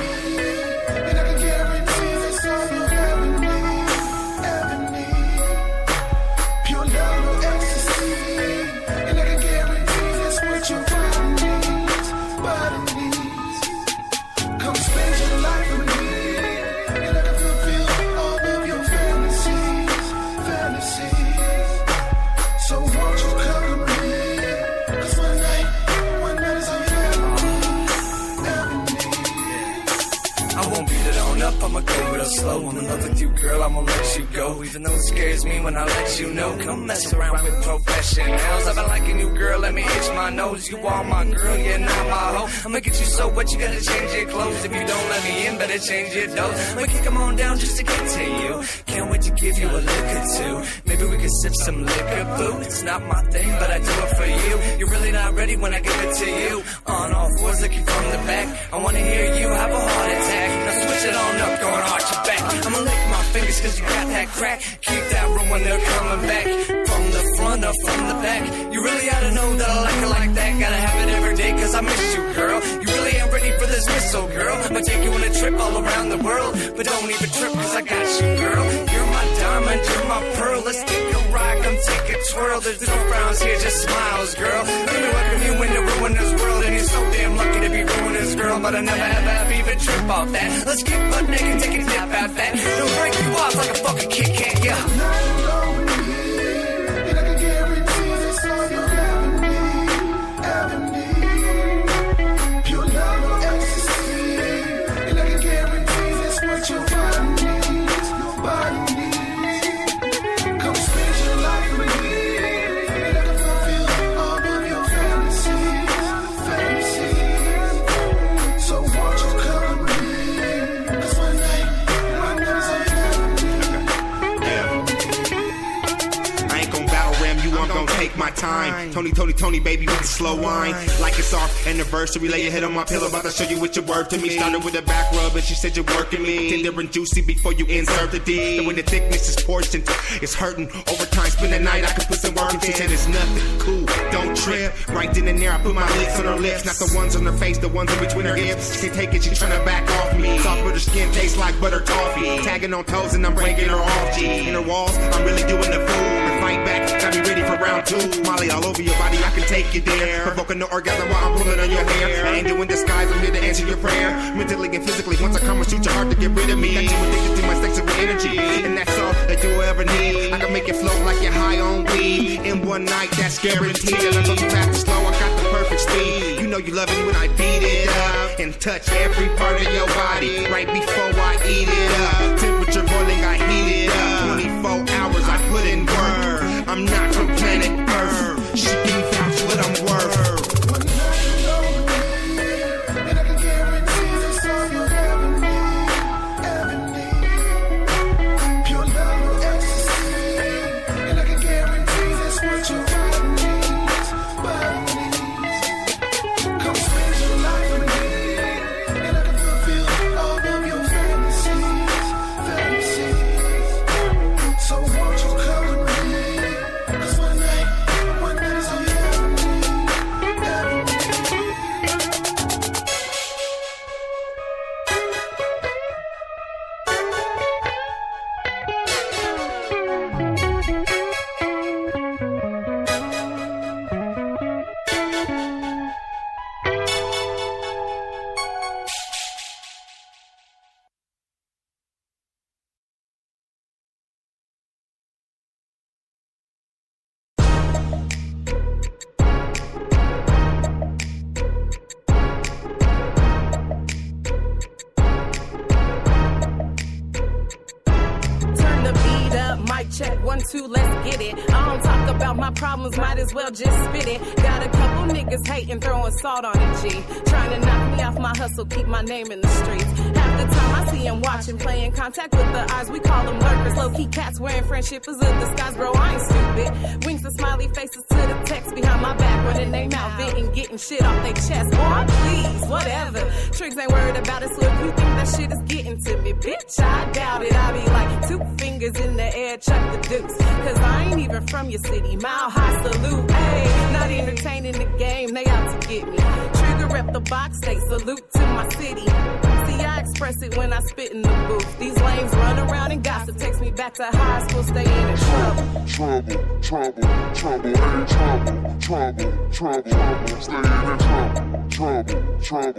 and I can guarantee that's all you ever need. Pure love, no ecstasy, and I can guarantee that's what your body needs. Come spend your life with me, and I can fulfill all of your fantasies. So won't you come with me? 'Cause one night is all you ever need. I won't beat it on up, I'ma go real slow. I'm in love with you, girl, I'ma let you go. Even though it scares me when I let you know. Come mess around with professionals. I've been liking you, girl, let me itch my nose. You are my girl, you're not my hoe. I'ma get you so wet, you gotta change your clothes. If you don't let me in, better change your dose. I'ma kick them on down just to get to you. Can't wait to give you a lick or two. Maybe we could sip some liquor, boo. It's not my thing, but I do it for you. You're really not ready when I give it to you. On all fours, looking from the back. I wanna hear you have a heart attack. Now switch it on up, going arch your back. I'ma lick my fingers 'cause you got that crack. Keep that room when they're coming back. From the front or from the back. You really ought to know that I like it like that. Gotta have it every day 'cause I miss you, girl. You really ain't ready for this missile, girl. I'ma take you on a trip all around the world. But don't even trip 'cause I got you, girl. You're my diamond, you're my pearl. Let's take a ride, come take a twirl. There's no frowns here, just smiles, girl. Let me welcome you into ruin this world. And you're so damn lucky to be ruining this girl. But I never have even trip off that. Let's get butt naked, take a nap out that. It'll break you off like a fucking Kit Kat, yeah. And I can guarantee that's all you ever need. Pure love, no ecstasy, and I can guarantee that's what your body needs. Come spend your life with me, and I can fulfill all of your fantasies. So won't you come with me? 'Cause one night is all you ever need. I ain't gon' battle ram you, I'm gon' take my time. Tony, baby, with the slow wine. Like it's our anniversary, lay your head on my pillow, about to show you what you're worth to me. Started with a back rub and she said you're working me. Tender and juicy before you insert the D. And when the thickness is portioned, it's hurting. Over time, spend the night, I could put some work in. She said it's nothing, cool, don't trip. Right then and there, I put my lips on her lips. Not the ones on her face, the ones in between her hips. She can't take it, she tryna back off me. Soft butter skin tastes like butter toffee. Tagging on toes and I'm breaking her off, G. In her walls, I'm really doing the fool. And fight back, got me ready for round two. Molly all over your body, I can take you there. Provoking the orgasm while I'm pulling on your hair. I ain't doing disguise, I'm here to answer your prayer. Mentally and physically, once I come and shoot your heart to get rid of me. Got you addicted to my sexual energy, and that's all that you'll ever need. I can make it float like you're high on weed. In one night, that's guaranteed. And I'm going fast and slow, I got the perfect speed. You know you love it when I beat it up and touch every part of your body right before I eat it up. Temperature boiling, I heat it up. 24 hours, I put in work. I'm not from planet Earth. She can vouch what I'm worth. And I can guarantee that's all you ever need. Pure love, no ecstasy, and I can guarantee that's what your body needs. Come spend your life with me, and I can fulfill all of your fantasies. So won't you come with me? 'Cause one night to, let's get it. I don't talk about my problems, might as well just spit it. Got a couple niggas hating, throwing salt on the G. Trying to knock me off my hustle, keep my name in the streets. Half the time I see them watching, playing contact with the eyes, we call them lurkers. Low-key cats wearing friendship is a disguise, bro, I ain't stupid. Winks and smiley faces to the text behind my back, running they mouth, venting, getting shit off they chest. Boy, please, whatever. Tricks ain't worried about it, so if you think that shit is getting to me, bitch, I doubt it. I be like 2 fingers in the air, chuck the deuce. Cause I ain't even from your city, mile high salute. Ayy, not entertaining the game, they out to get me. Trigger rep the box, they salute to my city. See, I express it when I spit in the booth. These lames run around and gossip, takes me back to high school, staying in trouble. Trouble, ain't trouble, trouble, stay in the trouble. Trouble, ain't trouble,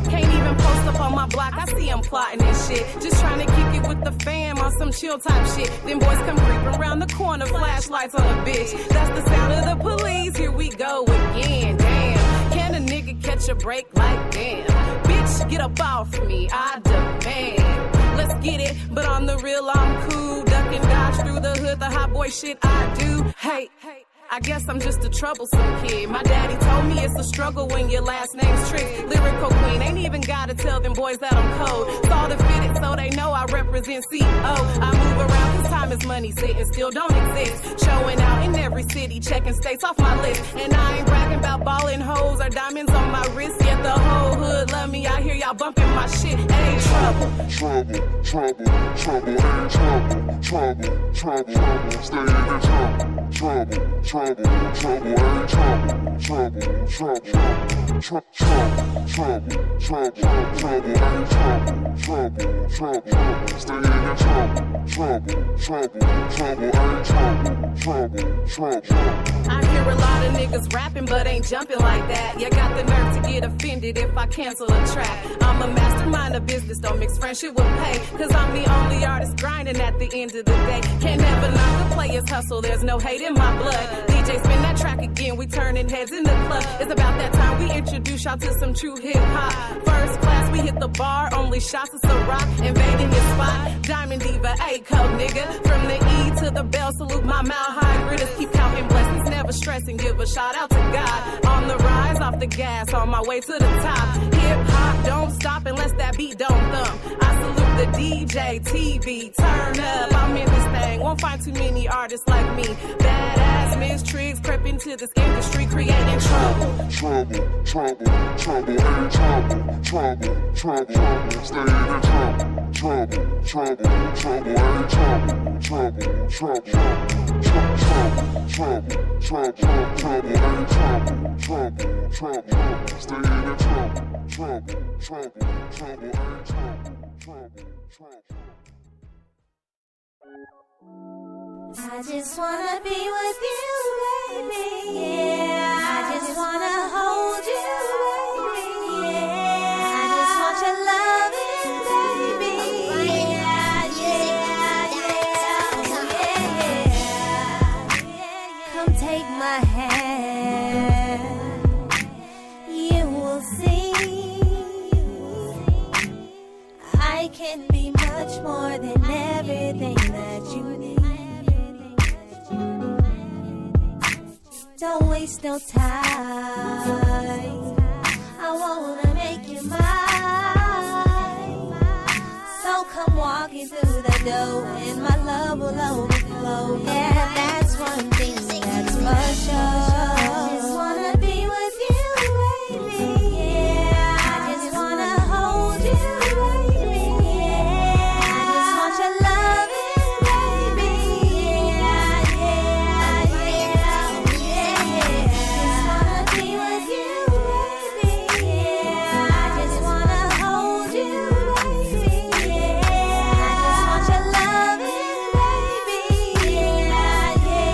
Can't even post up on my block, I see them plotting and shit. Just trying to kick it with the fam on some chill type shit. Then boys come creeping around the corner, flashlights on a bitch. That's the sound of the police, here we go again, damn. Can a nigga catch a break like damn? Bitch, get up off me, I demand. Let's get it, but on the real I'm cool. Duck and dodge through the hood, the hot boy shit I do. Hey, I guess I'm just a troublesome kid. My daddy told me it's a struggle when your last name's Trick. Lyrical queen, ain't even gotta tell them boys that I'm cold. Saw the fitted so they know I represent CO. I move around cause time is money, sitting still don't exist. Showing out in every city, checking states off my list. And I ain't bragging about ballin' hoes or diamonds on my wrist. Yet the whole hood love me, I hear y'all bumping my shit. Hey, trouble, ain't trouble, stay in the trouble. Trouble, ain't I hear a lot of niggas rapping but ain't jumping like that. You got the nerve to get offended if I cancel a track. I'm a mastermind of business, don't mix friendship with pay. Cause I'm the only artist grinding at the end of the day. Can't never knock the players hustle, there's no hate in my blood. DJ spin that track again, we turning heads in the club. It's about that time we introduce y'all to some true hip hop. First class, we hit the bar, only shots of Ciroc, invading his spot. Diamond Diva, A-Code nigga. From the E to the bell, salute my mile high gritters. Keep counting blessings, never stressing, give a shout out to God. On the rise, off the gas, on my way to the top. Hip hop, don't stop unless that beat don't thump. I salute the DJ, TV, turn up. I'm in this thing, won't find too many artists like me. Badass Miss Triggs, prep into this industry, creating trouble. Ain't trouble, stay in the trouble. I just wanna be with you, baby. Yeah. I just wanna hold you, baby. Yeah. I just want your loving, baby. Yeah. Come take my hand. You will see. I can be much more than everything that you need. Don't waste no time. I wanna make you mine. So come walking through the door and my love will overflow. Yeah, that's one thing that's for sure. I just wanna be with you, baby. Yeah, I just wanna hold you, baby. Yeah, I just want your loving, baby. Just wanna be with you, baby. Yeah, I just wanna hold you, baby. Yeah, I just want your loving, baby. Yeah.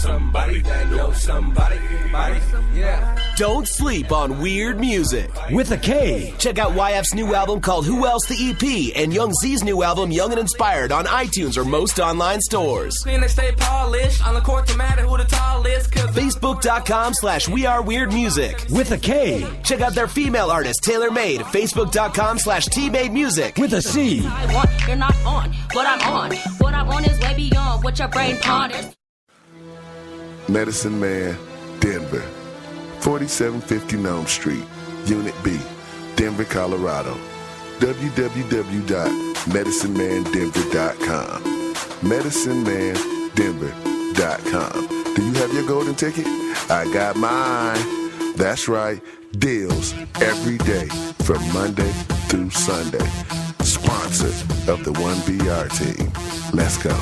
somebody that knows somebody. Yeah. Don't sleep on weird music. With a K. Check out YF's new album called Who Else the EP and Young Z's new album Young and Inspired on iTunes or most online stores. They stay polished on the court to matter who the tallest. Facebook.com/WeAreWeirdMusic. With a K. Check out their female artist Taylor Made. Facebook.com/TMadeMusic. With a C. You're not on what I'm on. What I'm on is way beyond what your brain ponders. Medicine Man, Denver. 4750 Nome Street, Unit B, Denver, Colorado. www.medicinemandenver.com. MedicineManDenver.com. Do you have your golden ticket? I got mine. That's right. Deals every day from Monday through Sunday. Sponsor of the 1BR team. Let's go.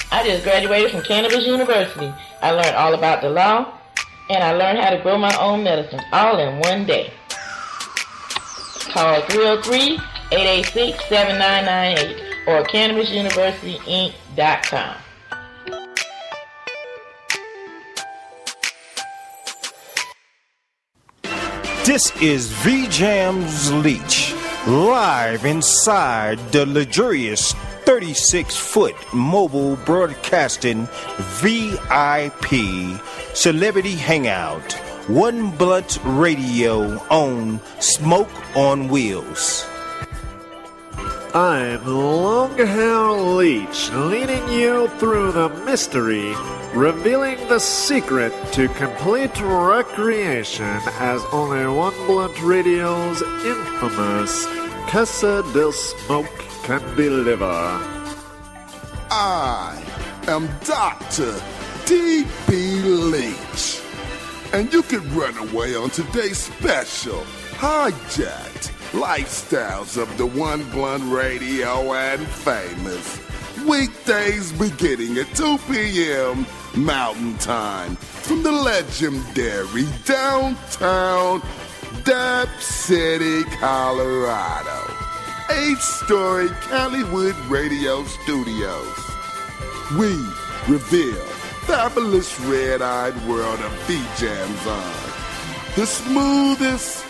I just graduated from Cannabis University. I learned all about the law, and I learned how to grow my own medicine all in one day. Call 303-886-7998 or CannabisUniversityInc.com. This is V-Jam's Leech, live inside the luxurious 36-foot mobile broadcasting VIP celebrity hangout, One Blunt Radio on Smoke on Wheels. I'm Longhair Leech, leading you through the mystery, revealing the secret to complete recreation as only One Blunt Radio's infamous Casa del Smoke can deliver. I am Dr. D.B. Leach, and you can run away on today's special hijacked lifestyles of the One Blunt Radio and Famous. Weekdays beginning at 2 p.m. Mountain Time from the legendary downtown Dab City, Colorado. 8-story Hollywood radio studios. We reveal fabulous red-eyed world of V-Jams on the smoothest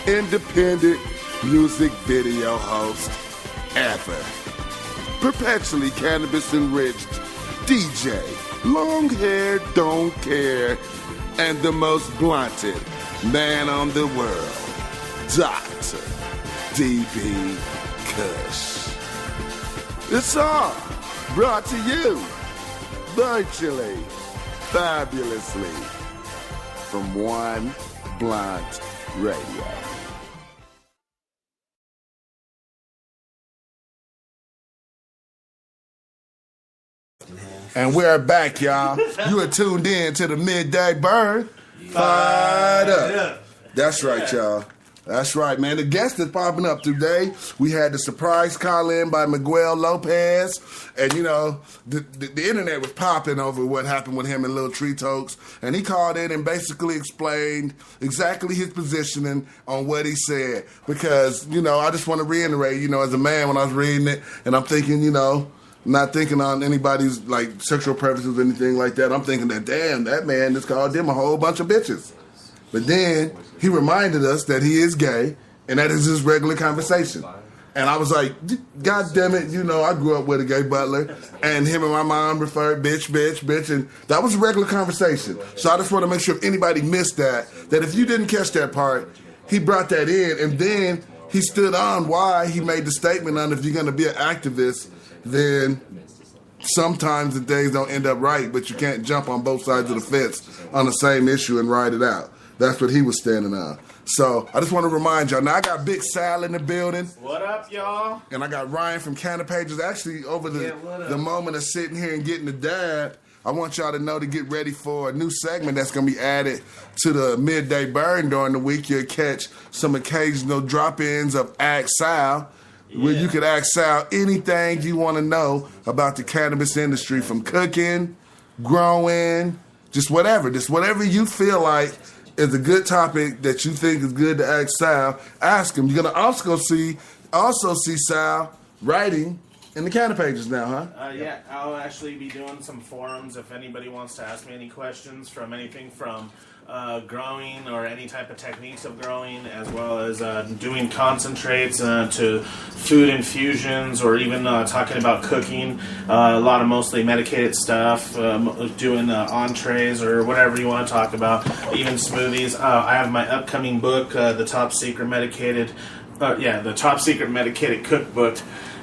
independent music video host ever. Perpetually cannabis-enriched DJ, long hair, don't care, and the most blunted man on the world, Dr. D.B. Kush. It's all brought to you virtually, fabulously, from One Blunt Radio. And we're back, y'all. You are tuned in to the Midday Burn. Fired up. That's right, y'all. That's right, man. The guest is popping up today. We had the surprise call-in by Miguel Lopez. And, you know, the internet was popping over what happened with him and Lil Tree Tokes. And he called in and basically explained exactly his positioning on what he said. Because, you know, I just want to reiterate, you know, as a man, when I was reading it, and I'm thinking, you know, not thinking on anybody's, like, sexual preferences or anything like that. I'm thinking that, damn, that man just called them a whole bunch of bitches. But then he reminded us that he is gay, and that is his regular conversation. And I was like, God damn it, you know, I grew up with a gay butler, and him and my mom referred bitch, and that was a regular conversation. So I just want to make sure if anybody missed that if you didn't catch that part, he brought that in, and then he stood on why he made the statement on if you're going to be an activist, then sometimes the things don't end up right, but you can't jump on both sides of the fence on the same issue and ride it out. That's what he was standing on. So I just want to remind y'all. Now I got Big Sal in the building. What up, y'all? And I got Ryan from Counter Pages. Actually, over the moment of sitting here and getting the dab, I want y'all to know to get ready for a new segment that's going to be added to the Midday Burn during the week. You'll catch some occasional drop-ins of Ask Sal, where you could ask Sal anything you want to know about the cannabis industry, from cooking, growing, just whatever. Just whatever you feel like is a good topic that you think is good to ask Sal, ask him. You're going to also see Sal writing in the Canna pages now, huh? Yeah, I'll actually be doing some forums if anybody wants to ask me any questions from anything from growing or any type of techniques of growing, as well as doing concentrates to food infusions, or even talking about cooking. A lot of mostly medicated stuff, doing entrees or whatever you want to talk about, even smoothies. I have my upcoming book, the Top Secret Medicated Cookbook.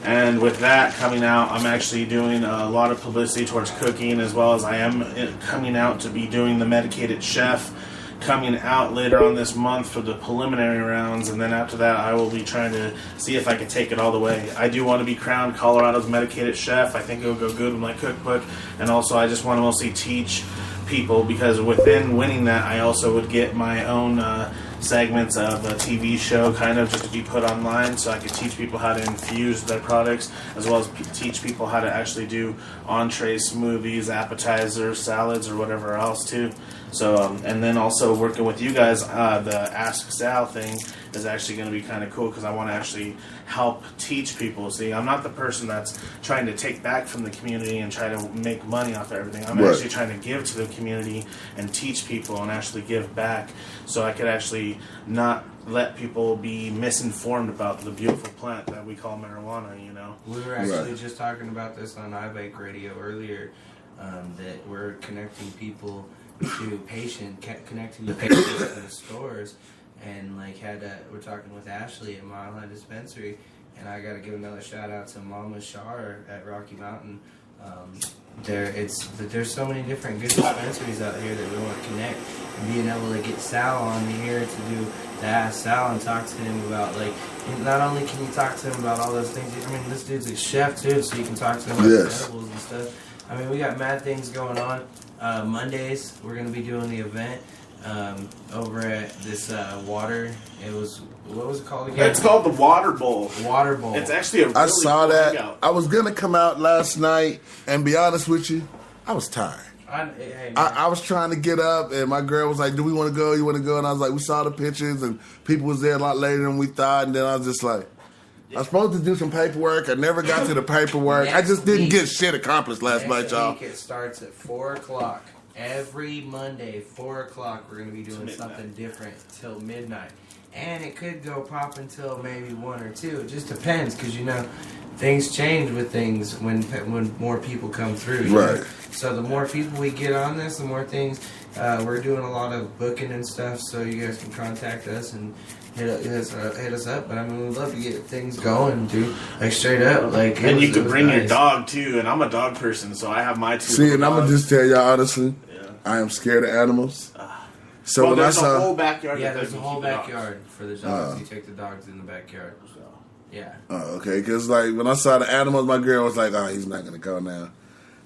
And with that coming out, I'm actually doing a lot of publicity towards cooking, as well as I am coming out to be doing the Medicated Chef coming out later on this month for the preliminary rounds. And then after that, I will be trying to see if I can take it all the way. I do want to be crowned Colorado's Medicated Chef. I think it will go good with my cookbook. And also, I just want to mostly teach people, because within winning that, I also would get my own segments of a TV show, kind of just to be put online, so I could teach people how to infuse their products, as well as teach people how to actually do entrees, smoothies, appetizers, salads, or whatever else too. So, and then also working with you guys, the Ask Sal thing is actually going to be kind of cool, because I want to actually help teach people. See, I'm not the person that's trying to take back from the community and try to make money off of everything. I'm actually trying to give to the community and teach people and actually give back, so I could actually not let people be misinformed about the beautiful plant that we call marijuana, you know? We were actually just talking about this on iBake Radio earlier, that we're connecting people to connecting the patients to the stores, and like we're talking with Ashley at Mile High Dispensary, and I got to give another shout out to Mama Shar at Rocky Mountain. There's so many different good dispensaries out here that we want to connect, and being able to get Sal on here to ask Sal and talk to him about, like, not only can you talk to him about all those things, I mean, this dude's a chef too, so you can talk to him about edibles and stuff. I mean, we got mad things going on. Mondays, we're going to be doing the event over at this water. What was it called again? It's called the Water Bowl. Water Bowl. It's actually a really I saw cool that. hangout. I was gonna come out last night, and be honest with you, I was tired. I was trying to get up, and my girl was like, "Do we want to go? You want to go?" And I was like, "We saw the pictures, and people was there a lot later than we thought." And then I was just like, I was supposed to do some paperwork. I never got to the paperwork. I just didn't get shit accomplished last night, y'all. Next week it starts at 4 o'clock. Every Monday, 4 o'clock, we're going to be doing something different till midnight. And it could go pop until maybe 1 or 2. It just depends, because, you know, things change with things when more people come through. Right. Know? So the more people we get on this, the more things. We're doing a lot of booking and stuff, so you guys can contact us and hit us up. But I mean, we'd love to get things going, dude. Like, straight up. Like, and you could bring your dog too, and I'm a dog person, so I have my two. See, and I'm gonna just tell y'all honestly, I am scared of animals. So well, when there's I saw a whole backyard. Yeah, there's a whole backyard for the dogs. You take the dogs in the backyard. So, yeah. Oh, okay. Because like when I saw the animals, my girl was like, "Oh, he's not gonna go now."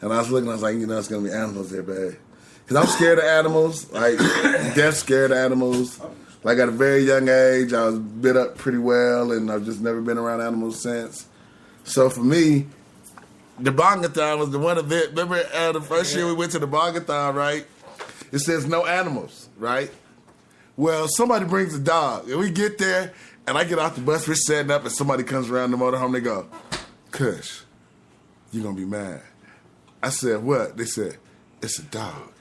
And I was looking, I was like, you know, it's gonna be animals there, babe. Because I'm scared of animals, like death scared of animals. Like at a very young age, I was bit up pretty well, and I've just never been around animals since. So for me, the Bongathon was the one event. Remember the first year we went to the Bongathon, right? It says no animals, right? Well, somebody brings a dog, and we get there, and I get off the bus, we're setting up, and somebody comes around the motorhome, they go, "Kush, you're going to be mad." I said, "What?" They said, "It's a dog."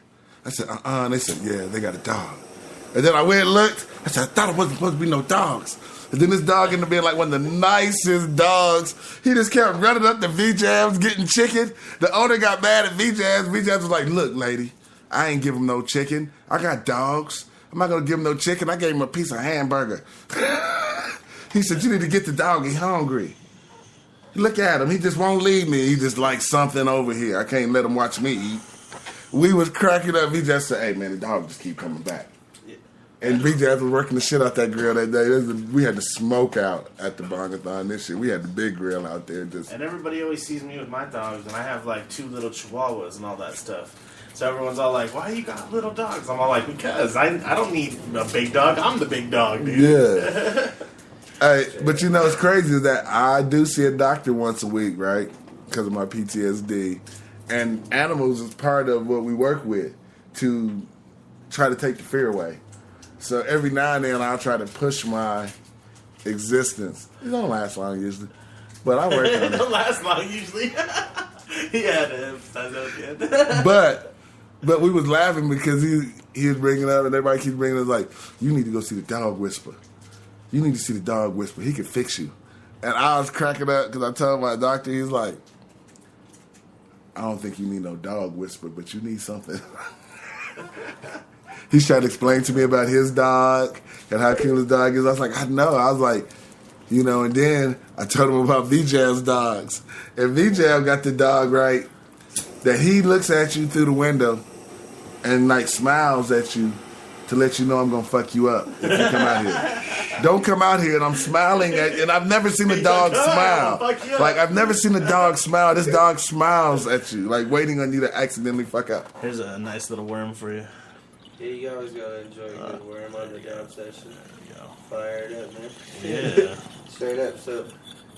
I said, And they said, "Yeah, they got a dog." And then I went and looked. I said, "I thought it wasn't supposed to be no dogs." And then this dog ended up being like one of the nicest dogs. He just kept running up to V-Jams, getting chicken. The owner got mad at V-Jams. V-Jams was like, "Look, lady, I ain't give him no chicken. I got dogs. I'm not going to give him no chicken." I gave him a piece of hamburger. He said, "You need to get the dog. He's hungry." Look at him. He just won't leave me. He just like something over here. I can't let him watch me eat. We was cracking up. He just said, "Hey, man, the dog just keep coming back." And BJ was working the shit out that grill that day. We had the smoke out at the Bongathon this year. We had the big grill out there. And everybody always sees me with my dogs, and I have like 2 little chihuahuas and all that stuff. So everyone's all like, "Why you got little dogs?" I'm all like, "Because I don't need a big dog. I'm the big dog, dude." Yeah. Hey, but you know what's crazy is that I do see a doctor once a week, right? Because of my PTSD. And animals is part of what we work with to try to take the fear away. So every now and then I'll try to push my existence. It don't last long usually. But I work on It it. don't last long usually. He had to emphasize that again. But we was laughing because he was bringing up, and everybody keeps bringing us like, you need to go see the dog whisperer. You need to see the dog whisperer. He can fix you. And I was cracking up because I told my doctor, he's like, I don't think you need no dog whisperer, but you need something. He's trying to explain to me about his dog and how cute his dog is. I was like, I know. I was like, you know, and then I told him about VJ's dogs. And VJ got the dog right that he looks at you through the window and like smiles at you to let you know I'm gonna fuck you up if you come out here. Don't come out here and I'm smiling at you. And I've never seen a dog smile. Like I've never seen a dog smile. This dog smiles at you, like waiting on you to accidentally fuck up. Here's a nice little worm for you. Yeah, you always gotta enjoy a good worm on the jam session. There you go. Fire it up, man. Yeah. Straight up. So,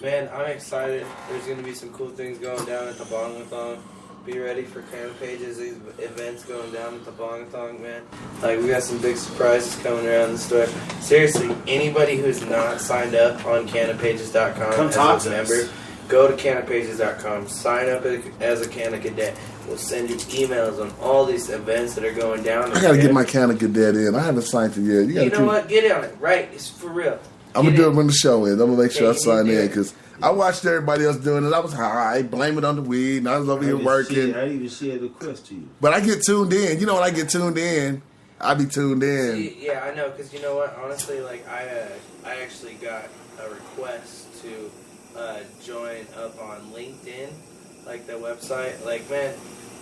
man, I'm excited. There's gonna be some cool things going down at the Bongathon. Be ready for Canna Pages, these events going down at the Bongathon, man. Like, we got some big surprises coming around the store. Seriously, anybody who's not signed up on cannapages.com as a member, go to cannapages.com, sign up as a Canna Cadet. We'll send you emails on all these events that are going down. I gotta get my Canna Cadet in. I haven't signed it yet. You know what? Get on it, right? It's for real. I'm gonna do it when the show is. I'm gonna make sure I sign in because I watched everybody else doing it. I was high, blame it on the weed, and I was over here working. I even shared a request to you. But I get tuned in. You know, when I get tuned in, I be tuned in. See, yeah, I know, because you know what? Honestly, like, I actually got a request to join up on LinkedIn, like the website. Like, man,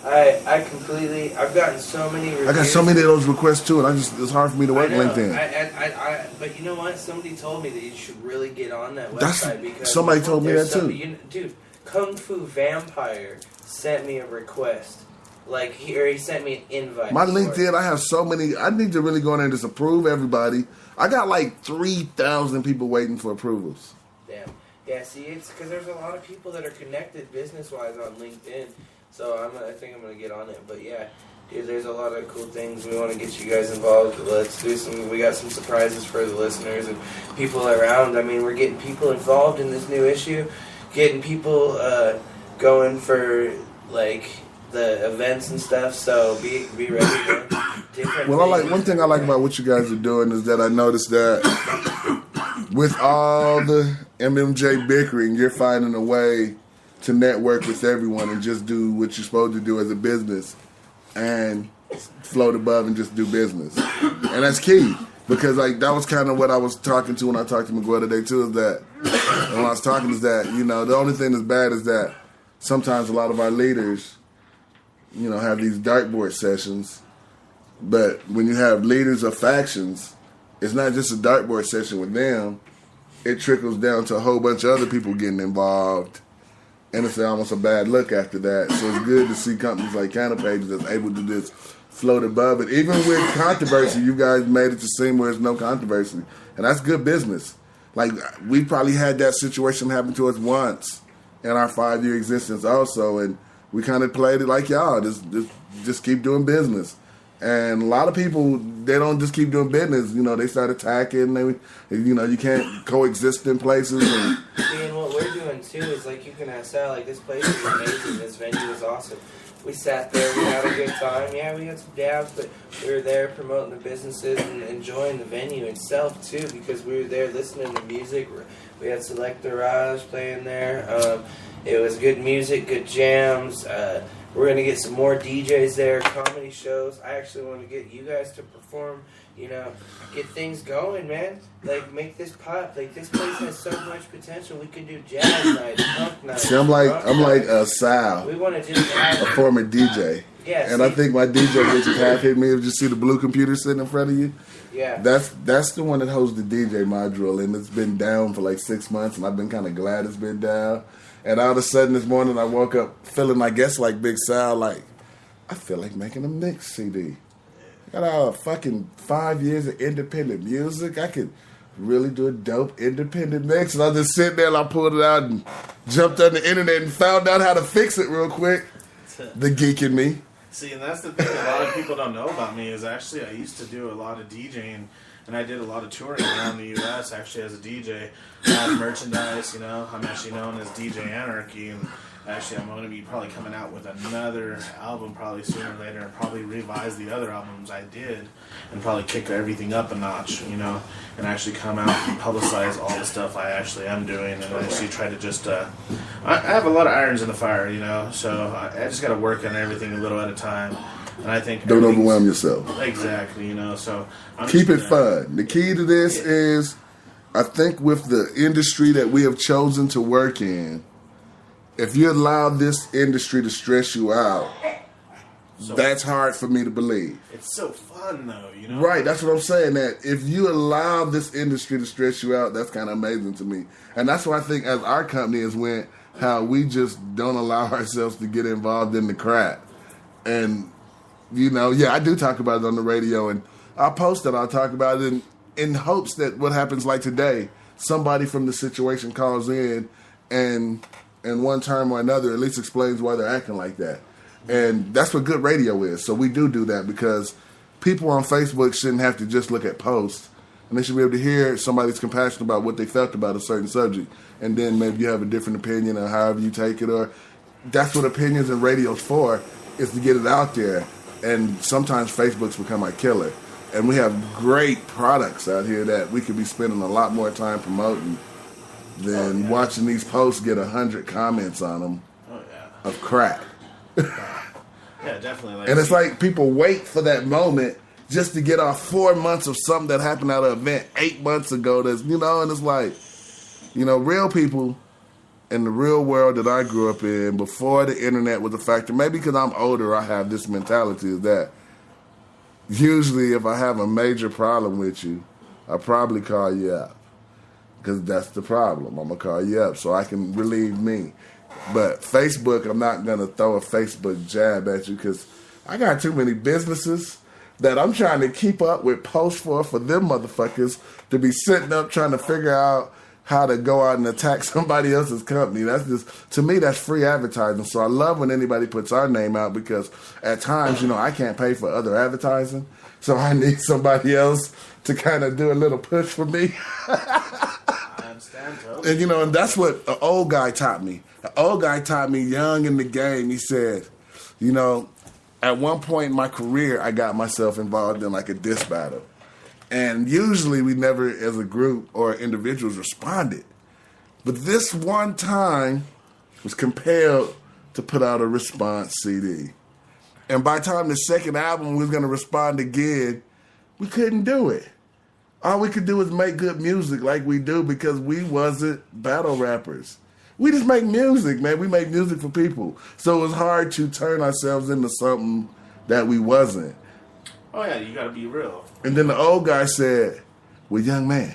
I've gotten so many reviews. I got so many of those requests too, and it's hard for me to work LinkedIn. But you know what? Somebody told me that you should really get on that That's- website because somebody told me there's that too. Dude, Kung Fu Vampire sent me a request. Like, he sent me an invite. My for LinkedIn, it. I have so many. I need to really go in there and just approve everybody. I got like 3,000 people waiting for approvals. Damn. Yeah, see, it's because there's a lot of people that are connected business-wise on LinkedIn. So I think I'm going to get on it. But yeah, dude, there's a lot of cool things. We want to get you guys involved. Let's do some. We got some surprises for the listeners and people around. I mean, we're getting people involved in this new issue, getting people going for like the events and stuff. So be ready for different. Well, one thing I like about what you guys are doing is that I noticed that with all the MMJ bickering, you're finding a way to network with everyone and just do what you're supposed to do as a business and float above and just do business. And that's key because like that was kind of what I was talking to when I talked to Miguel today too, is that when I was talking is that, you know, the only thing that's bad is that sometimes a lot of our leaders, you know, have these dartboard sessions, but when you have leaders of factions, it's not just a dartboard session with them, it trickles down to a whole bunch of other people getting involved. And it's almost a bad look after that. So it's good to see companies like Canna Pages that's able to just float above it. Even with controversy, you guys made it to seem where there's no controversy. And that's good business. Like, we probably had that situation happen to us once in our 5-year existence also. And we kind of played it like y'all. Just keep doing business. And a lot of people, they don't just keep doing business. You know, they start attacking. You know, you can't coexist in places. And what we're doing too is like you can ask Sal, like this place is amazing. This venue is awesome. We sat there, we had a good time. Yeah, we had some dabs, but we were there promoting the businesses and enjoying the venue itself too, because we were there listening to music. We had Selector Raj playing there. It was good music, good jams. We're going to get some more DJs there, comedy shows. I actually want to get you guys to perform, you know, get things going, man. Like, make this pop. Like, this place has so much potential. We could do jazz nights, punk nights. see, I'm like Sal, We want to just have a former DJ. Yeah, and I think my DJ bitch half hit me if you see the blue computer sitting in front of you. Yeah. That's the one that holds the DJ module, and it's been down for like 6 months, and I've been kind of glad it's been down. And all of a sudden this morning I woke up feeling, I guess, like Big Sal, like, I feel like making a mix CD. Got all fucking 5 years of independent music. I could really do a dope independent mix. And I just sit there and I pulled it out and jumped on the internet and found out how to fix it real quick. The geek in me. See, and that's the thing a lot of people don't know about me is actually I used to do a lot of DJing And I did a lot of touring around the U.S. actually as a DJ. I have merchandise, you know. I'm actually known as DJ Anarchy, and actually I'm going to be probably coming out with another album probably sooner or later, and probably revise the other albums I did, and probably kick everything up a notch, you know, and actually come out and publicize all the stuff I actually am doing, and actually try to just, I have a lot of irons in the fire, you know, so I just got to work on everything a little at a time. And I think don't overwhelm yourself. Exactly, you know. So keep it fun. The key to this is, I think, with the industry that we have chosen to work in, if you allow this industry to stress you out, that's hard for me to believe. It's so fun, though, you know. Right, that's what I'm saying. That if you allow this industry to stress you out, that's kind of amazing to me. And that's why I think, as our company has went, how we just don't allow ourselves to get involved in the crap. And you know, yeah, I do talk about it on the radio, and I'll post it. I'll talk about it in hopes that what happens like today, somebody from the situation calls in and in one term or another at least explains why they're acting like that. And that's what good radio is. So we do that because people on Facebook shouldn't have to just look at posts, and they should be able to hear somebody's compassion about what they felt about a certain subject, and then maybe you have a different opinion or however you take it. Or that's what opinions and radio's for, is to get it out there. And sometimes Facebook's become our killer. And we have great products out here that we could be spending a lot more time promoting than watching these posts get 100 comments on them of crap. Yeah, definitely. And it's like people wait for that moment just to get off 4 months of something that happened at an event 8 months ago. That's, you know, and it's like, you know, real people in the real world that I grew up in before the internet was a factor, maybe because I'm older, I have this mentality is that usually if I have a major problem with you, I probably call you up. Because that's the problem. I'm going to call you up so I can relieve me. But Facebook, I'm not going to throw a Facebook jab at you because I got too many businesses that I'm trying to keep up with posts for them motherfuckers to be sitting up trying to figure out how to go out and attack somebody else's company. That's just, to me, that's free advertising. So I love when anybody puts our name out because at times, you know, I can't pay for other advertising. So I need somebody else to kind of do a little push for me. I understand, totally. And, you know, and that's what an old guy taught me. An old guy taught me young in the game. He said, you know, at one point in my career, I got myself involved in like a diss battle. And usually we never, as a group or individuals, responded. But this one time was compelled to put out a response CD. And by the time the second album we was going to respond again, we couldn't do it. All we could do was make good music like we do because we wasn't battle rappers. We just make music, man. We make music for people. So it was hard to turn ourselves into something that we wasn't. Oh, yeah, you got to be real. And then the old guy said, well, young man,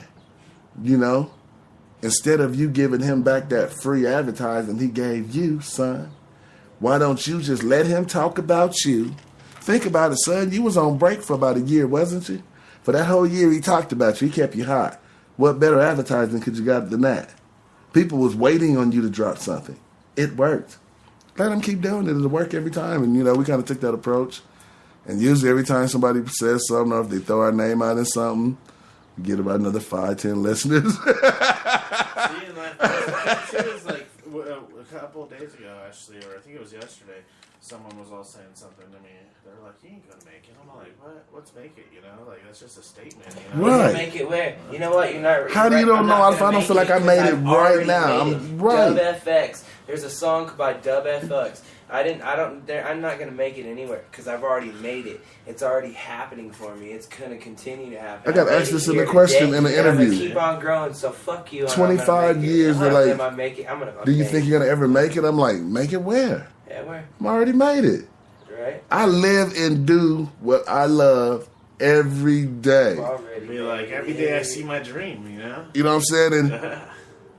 you know, instead of you giving him back that free advertising he gave you, son, why don't you just let him talk about you? Think about it, son. You was on break for about a year, wasn't you? For that whole year he talked about you. He kept you hot. What better advertising could you got than that? People was waiting on you to drop something. It worked. Let him keep doing it. It'll work every time. And, you know, we kind of took that approach. And usually every time somebody says something or if they throw our name out in something, we get about another 5-10 listeners. See, it was like a couple of days ago, actually, or I think it was yesterday, someone was all saying something to me. They were like, you ain't going to make it. I'm like, what? What's make it, you know? Like, that's just a statement, you know? Right. Make it where? You know what? You're not. How do you don't know if I don't feel like I made it right now? I'm right. Dub FX. There's a song by Dub FX. I'm not gonna make it anywhere because I've already made it. It's already happening for me. It's gonna continue to happen. I got asked this in a question in the interview. I'm gonna keep on growing. So fuck you. 25 years. They're like, do you think you're gonna ever make it? I'm like, make it where? Yeah, where? I'm already made it. Right. I live and do what I love every day. Be like, every day I see my dream, you know? You know what I'm saying? And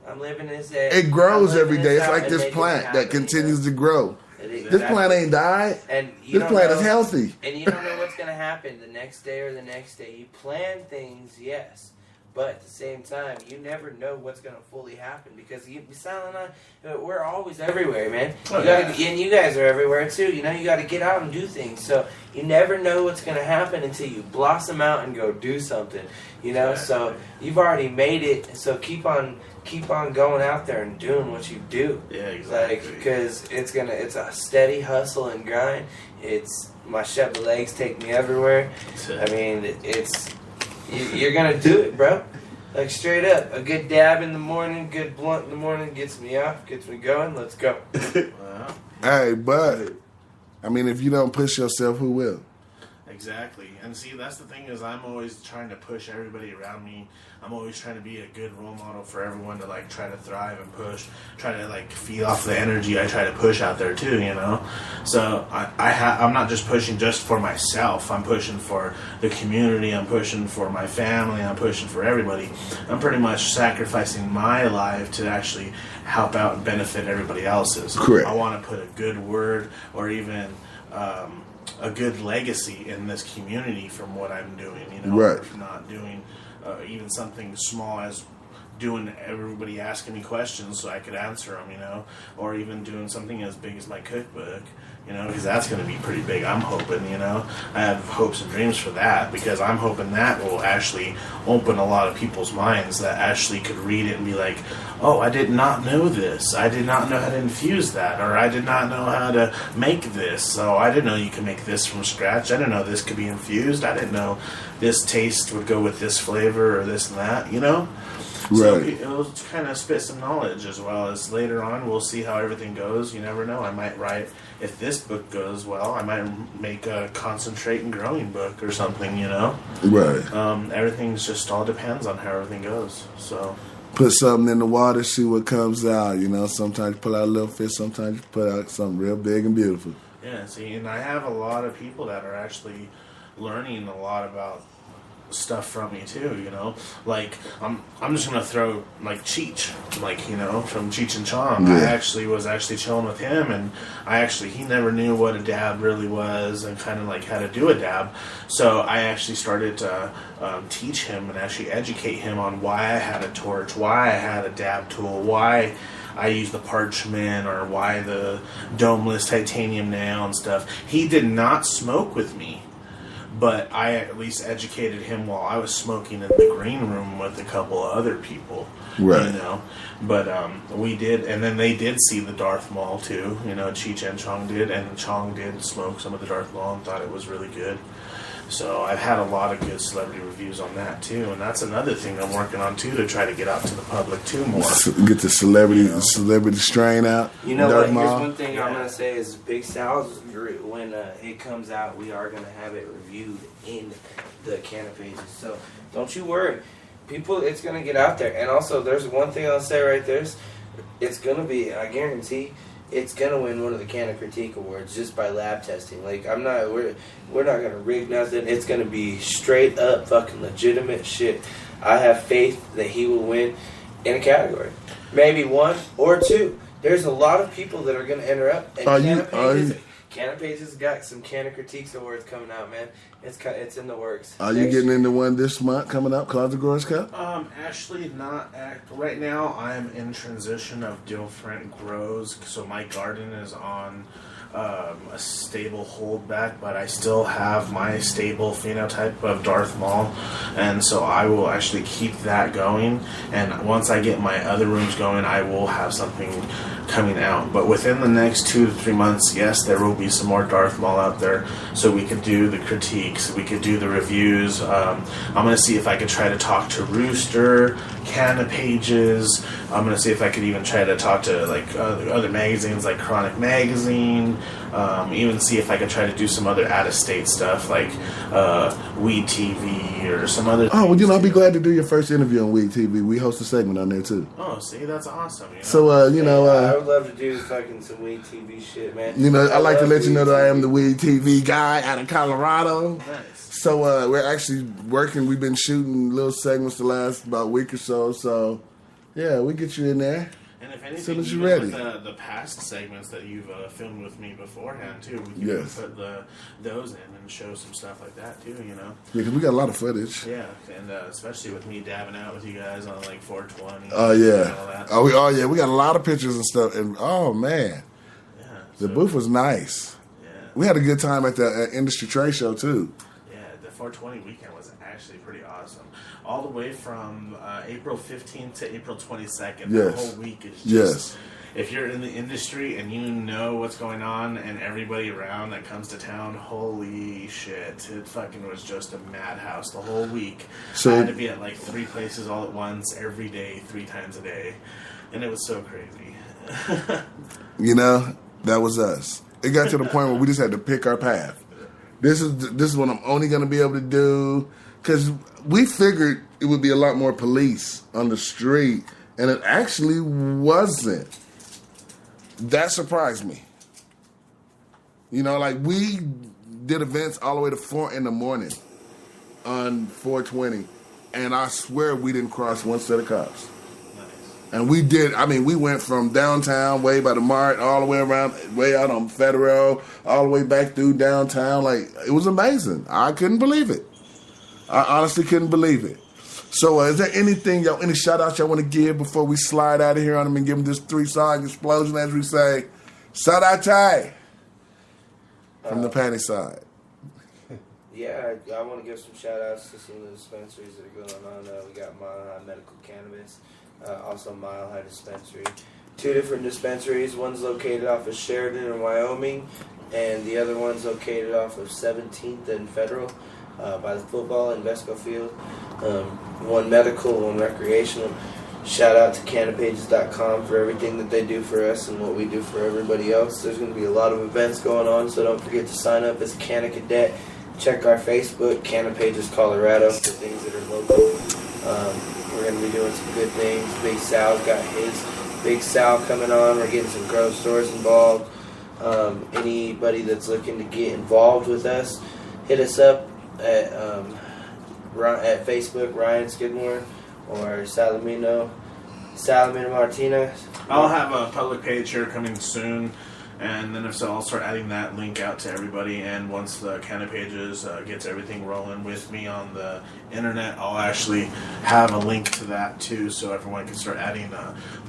I'm living this day. It grows every day. It's like this plant that continues to grow. This plant ain't died. And this plant is healthy. And you don't know what's going to happen the next day or the next day. You plan things, yes. But at the same time, you never know what's going to fully happen because you Silent we're always everywhere, man. And you guys are everywhere too. You know, you got to get out and do things. So you never know what's going to happen until you blossom out and go do something. You know, so you've already made it. So keep on going out there and doing what you do. Yeah, exactly. Like, because it's a steady hustle and grind. My Chevy legs take me everywhere. I mean, you're gonna do it, bro. Like, straight up, a good dab in the morning, good blunt in the morning gets me off, gets me going. Let's go. Hey, but I mean, if you don't push yourself, who will? Exactly. And see, that's the thing is I'm always trying to push everybody around me. I'm always trying to be a good role model for everyone to, like, try to thrive and push. Try to, like, feed off the energy I try to push out there, too, you know? So I'm not just pushing just for myself. I'm pushing for the community. I'm pushing for my family. I'm pushing for everybody. I'm pretty much sacrificing my life to actually help out and benefit everybody else's. Correct. I want to put a good word or even a good legacy in this community from what I'm doing, you know, right. If not doing even something small as doing everybody asking me questions so I could answer them, you know, or even doing something as big as my cookbook, you know, because that's going to be pretty big. I'm hoping, you know, I have hopes and dreams for that because I'm hoping that will actually open a lot of people's minds that actually could read it and be like, oh, I did not know this. I did not know how to infuse that, or I did not know how to make this. So I didn't know you could make this from scratch. I didn't know this could be infused. I didn't know this taste would go with this flavor or this and that, you know? So it'll kind of spit some knowledge as well as later on we'll see how everything goes. You never know. I might write, if this book goes well, I might make a concentrate and growing book or something, you know? Right. Everything's just all depends on how everything goes. So put something in the water, see what comes out, you know? Sometimes you pull out a little fish, sometimes you put out something real big and beautiful. Yeah, see, and I have a lot of people that are actually learning a lot about stuff from me too, you know, like I'm just gonna throw like Cheech, like, you know, from Cheech and Chong. I was actually chilling with him, and he never knew what a dab really was and kind of like how to do a dab, so I actually started to teach him and actually educate him on why I had a torch, why I had a dab tool, why I used the parchment, or why the domeless titanium nail and stuff. He did not smoke with me, but I at least educated him while I was smoking in the green room with a couple of other people, right? You know, but we did, and then they did see the Darth Maul too. You know, Cheech and Chong did, and Chong did smoke some of the Darth Maul and thought it was really good. So I've had a lot of good celebrity reviews on that too, and that's another thing I'm working on too, to try to get out to the public too more. Get the celebrity strain out. You know what? Here's one thing I'm gonna say is Big Sal's, when it comes out, we are gonna have it reviewed in the Canna pages. So don't you worry, people. It's gonna get out there. And also, there's one thing I'll say right there. It's gonna be, I guarantee, it's gonna win one of the Canna Critique Awards just by lab testing. Like, we're not gonna rig nothing. It's gonna be straight up fucking legitimate shit. I have faith that he will win in a category, maybe one or two. There's a lot of people that are gonna enter up. And Canna Pages got some Canna Critiques Awards coming out, man. It's in the works. Are you getting into one this month coming up, Closet Growers Cup? Actually not. Right now, I'm in transition of different grows, so my garden is on a stable holdback, but I still have my stable phenotype of Darth Maul, and so I will actually keep that going. And once I get my other rooms going, I will have something coming out. But within the next 2 to 3 months, yes, there will be some more Darth Maul out there, so we could do the critiques, we could do the reviews. I'm going to see if I could try to talk to Rooster, Canna Pages. I'm going to see if I could even try to talk to like other magazines like Chronic Magazine. Even see if I could try to do some other out-of-state stuff like Weed TV or some other. Oh, well, I'll be glad to do your first interview on Weed TV. We host a segment on there too. Oh, see, that's awesome. You know? So, I would love to do fucking some Weed TV shit, man. I like to let you know that I am the Weed TV guy out of Colorado. Nice. So we're actually working. We've been shooting little segments the last about week or so. So, yeah, we get you in there. And if anything, as soon as even you're ready. with the past segments that you've filmed with me beforehand too, we can Yes. put those in and show some stuff like that too. You know. Yeah, because we got a lot of footage. Yeah, and especially with me dabbing out with you guys on like 420. Oh and yeah. all that. Oh yeah. We got a lot of pictures and stuff. And oh man, the so- booth was nice. Yeah. We had a good time at the industry trade show too. Yeah, the 420 weekend was actually pretty awesome. All the way from April 15th to April 22nd. The Yes. whole week is just. Yes. If you're in the industry and you know what's going on and everybody around that comes to town, holy shit. It fucking was just a madhouse the whole week. So- I had to be at like 3 places all at once, every day, 3 times a day. And it was so crazy. You know, that was us. It got to the point where we just had to pick our path. This is what I'm only going to be able to do. Because we figured it would be a lot more police on the street. And it actually wasn't. That surprised me. You know, like we did events all the way to 4 in the morning on 420. And I swear we didn't cross one set of cops. And we did, I mean, we went from downtown, way by the Mart, all the way around, way out on Federal, all the way back through downtown. Like, it was amazing. I couldn't believe it. I honestly couldn't believe it. So is there anything, y'all, any shout-outs y'all want to give before we slide out of here on them and give them this 3-song explosion, as we say? Shout-out from the panty side. Yeah, I want to give some shout-outs to some of the dispensaries that are going on. We got Mile High Medical Cannabis, also Mile High Dispensary. 2 different dispensaries. One's located off of Sheridan in Wyoming, and the other one's located off of 17th and Federal by the football in Vesco Field. One medical, one recreational. Shout out to Canapages.com for everything that they do for us and what we do for everybody else. There's going to be a lot of events going on, so don't forget to sign up as a Canna Cadet. Check our Facebook, Canapages Colorado, for things that are local. We're going to be doing some good things. Big Sal's got his Big Sal coming on. We're getting some grow stores involved. Anybody that's looking to get involved with us, hit us up at Facebook, Ryan Skidmore, or Salamino Martinez. I'll have a public page here coming soon, and then if so, I'll start adding that link out to everybody. And once the Canna Pages gets everything rolling with me on the internet, I'll actually have a link to that too, so everyone can start adding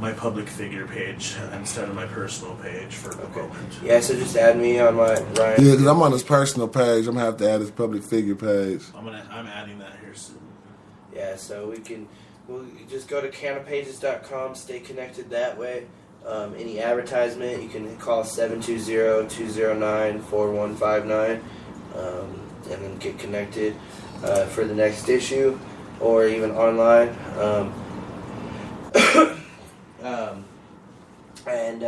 my public figure page instead of my personal page for the moment. Yeah, so just add me on my Ryan. Yeah, because I'm on his personal page. I'm going to have to add his public figure page. I'm adding that here soon. Yeah, so we'll just go to Canapages.com, stay connected that way. Any advertisement, you can call 720-209-4159 and then get connected for the next issue or even online. And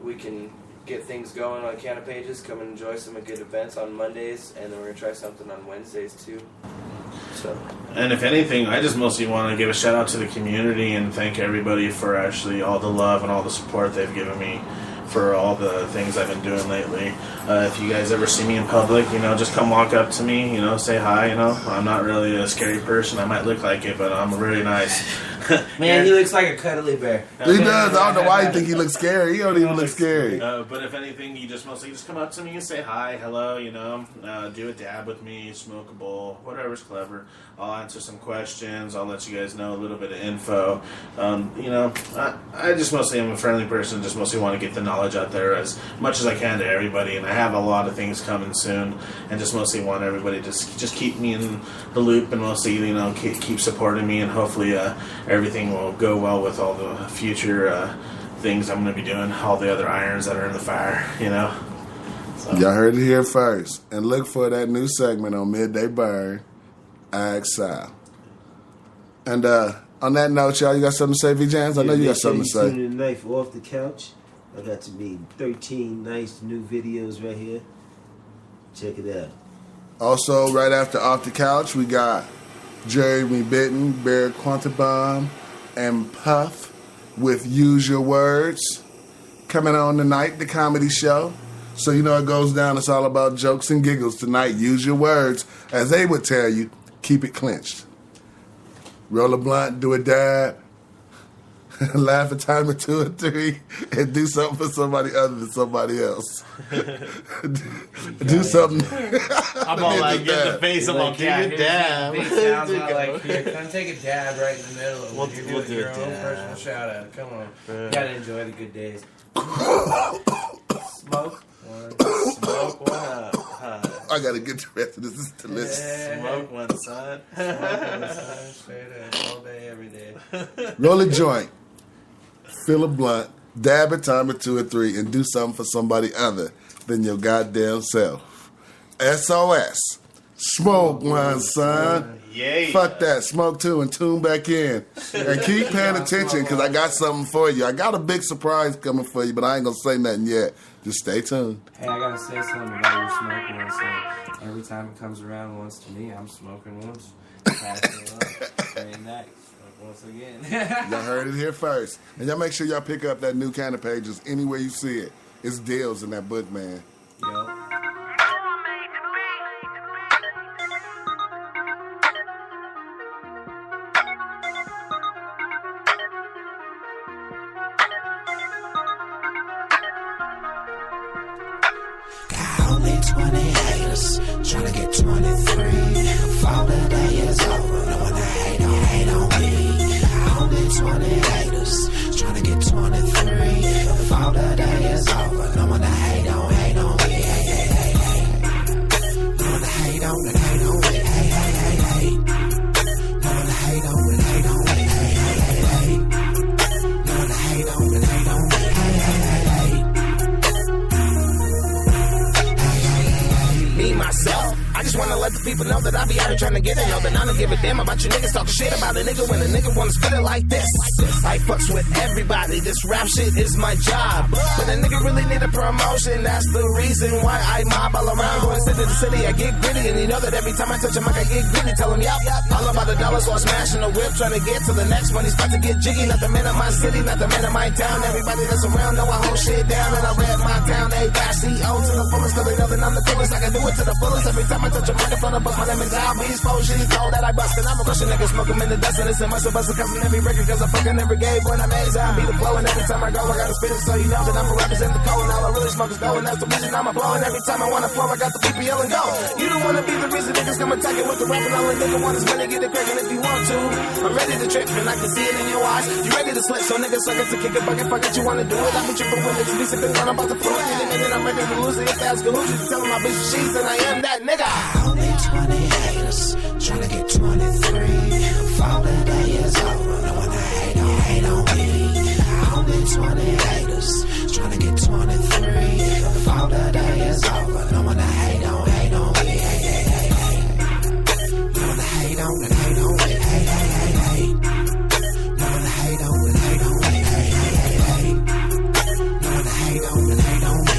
we can get things going on Canna Pages. Come and enjoy some good events on Mondays, and then we're going to try something on Wednesdays too. So. And if anything, I just mostly want to give a shout out to the community and thank everybody for actually all the love and all the support they've given me for all the things I've been doing lately. If you guys ever see me in public, just come walk up to me, say hi, I'm not really a scary person. I might look like it, but I'm really nice. Man, he looks like a cuddly bear. He does. I don't know why you think he looks scary. He don't even look scary. But if anything, you just mostly just come up to me and say hi, hello, do a dab with me, smoke a bowl, whatever's clever. I'll answer some questions. I'll let you guys know a little bit of info. I just mostly am a friendly person. Just mostly want to get the knowledge out there as much as I can to everybody. And I have a lot of things coming soon. And just mostly want everybody to just keep me in the loop and mostly, keep supporting me. And hopefully everything will go well with all the future things I'm going to be doing. All the other irons that are in the fire, So. Y'all heard it here first. And look for that new segment on Midday Burn. Sal. And on that note, y'all, you got something to say, V-Jams? I know you got something to say. Tuning tonight for Off the Couch. I got to be 13 nice new videos right here. Check it out. Also, right after Off the Couch, we got Jeremy Bitten, Bear Quantabomb, and Puff with Use Your Words. Coming on tonight, the comedy show. So it goes down. It's all about jokes and giggles tonight. Use your words. As they would tell you, keep it clenched. Roll a blunt, do a dab. laugh a time or two or three, and do something for somebody other than somebody else. Do something. I'm all like, get in the face. I'm all, give a dab. Come take a dab right in the middle of it. We'll do your a own dab. personal shout out. Come on. You gotta enjoy the good days. Smoke one. Smoke one. I gotta get the rest of this to listen. Smoke one, son. Smoke one, son. Straight up. All day, every day. Roll a joint. Fill a blunt. Dab a time or two or three, and do something for somebody other than your goddamn self. SOS. Smoke one, son. Yeah. Fuck that. Smoke two and tune back in. And keep paying attention because I got something for you. I got a big surprise coming for you, but I ain't going to say nothing yet. Just stay tuned. Hey, I gotta say something about your smoking one. So every time it comes around once to me, I'm smoking once. Pass it up. Very next. Once again. Y'all heard it here first. And y'all make sure y'all pick up that new kind of pages anywhere you see it. It's deals in that book, man. Yo. Only 20 haters, tryna get 23. Fall the day is over, no one to hate on me. Only 20 haters, tryna get 23. Fall the day is over, no one to hate on me. No one to hate on me, hate on me, hey. No one to hate on me, hate on me, hey. No one to hate on me, hate on me, hey. Me, myself, I just wanna let the people know that I be out here trying to get it. Know that I don't give a damn about you niggas talking shit about a nigga when a nigga wanna spit it like this. I fucks with everybody, this rap shit is my job. But a nigga really need a promotion, that's the reason why I mob all around. Going city to city, I get gritty, and you know that every time I touch a mic, I get gritty. Tell them, yup, all about the dollars while smashing the whip, trying to get to the next one. He's about to get jiggy, not the man of my city, not the man of my town. Everybody that's around know I hold shit down, and I rap my town. A-C-O to the fullest, cause they know that I'm the coolest. I can do it to the fullest. Every time I touch a microphone, I bust. My name is Albie. Exposed shit, he's told that I bust. And I'm a crushing nigga, smoke 'em in the dust. And it's a must bust cause in every record, cause I fucking never gave when I made I beat the flow. And every time I go, I gotta spit it so you know that I'm a represent the code. And all I really smoke is dough, and that's the reason I'm a blow. And every time I wanna flow, I got the PPL and go. You don't wanna be the reason niggas come attack it with the rap. And all a nigga want is money, get it cracking if you want to. I'm ready to trip, and I can see it in your eyes. You ready to slip, so niggas suckers to kick it, bucket, fuck it, you wanna do it. I be tripping when niggas be sipping when I'm about to flow it. And then I'm ready to lose it. If they ask who's you, tell them my bitch is she's, and I am that nigga. Only 20 haters, tryna get 23. Fall the day is over, no one to hate on me. Only 20 haters, tryna get 23. Fall the day is over, no one to hate on me. No one to hate on me, hate on me, hey. No one to hate on me, hate on me, hey. No one to hate on me, hate on me, hey.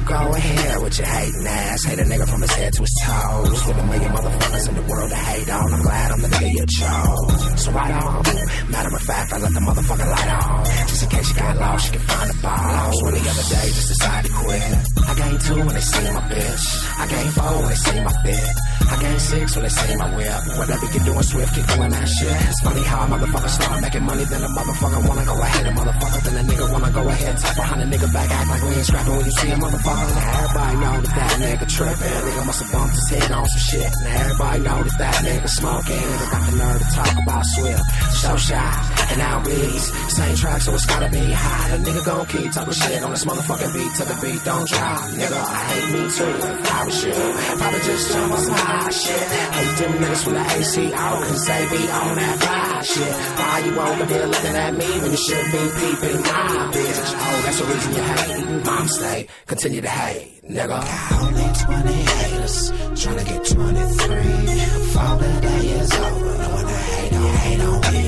Go ahead with your hating ass. Hate a nigga from his head to his toes. With a million motherfuckers in the world to hate on. I'm glad I'm the nigga you chose. So right on. Matter of fact, I let the motherfucking light on. Just in case you got lost, you can find the balls. When the other day just decided to quit. I gained 2 when they see my bitch. I gained 4 when they see my bit. I gained 6 when they see my whip. Whatever you doing, Swift, keep doing that shit. It's funny how a motherfucker start making money, then a motherfucker wanna go ahead. A motherfucker, then a nigga wanna go ahead. Talk behind a nigga back, act like we ain't scrapping when you see a motherfucker. Now everybody know that nigga trippin'. Nigga musta bumped his head on some shit. Now everybody know that nigga smoking. Nigga got the nerve to talk about Swift. So shy, and now beats. Same track, so it's gotta be high. The nigga gon' keep talking shit on this motherfucking beat till the beat don't drop. Nigga, I hate me too. If I was you, probably just jump on some high shit. Hate them niggas from the ACO, cause they be on that fly shit. Why you over there looking at me when you should be peeping my bitch? Oh, that's the reason you hate. Mom stay, continue to hate, nigga. Only 20 haters, tryna get 23. Fall the day is over, no one to hate on me.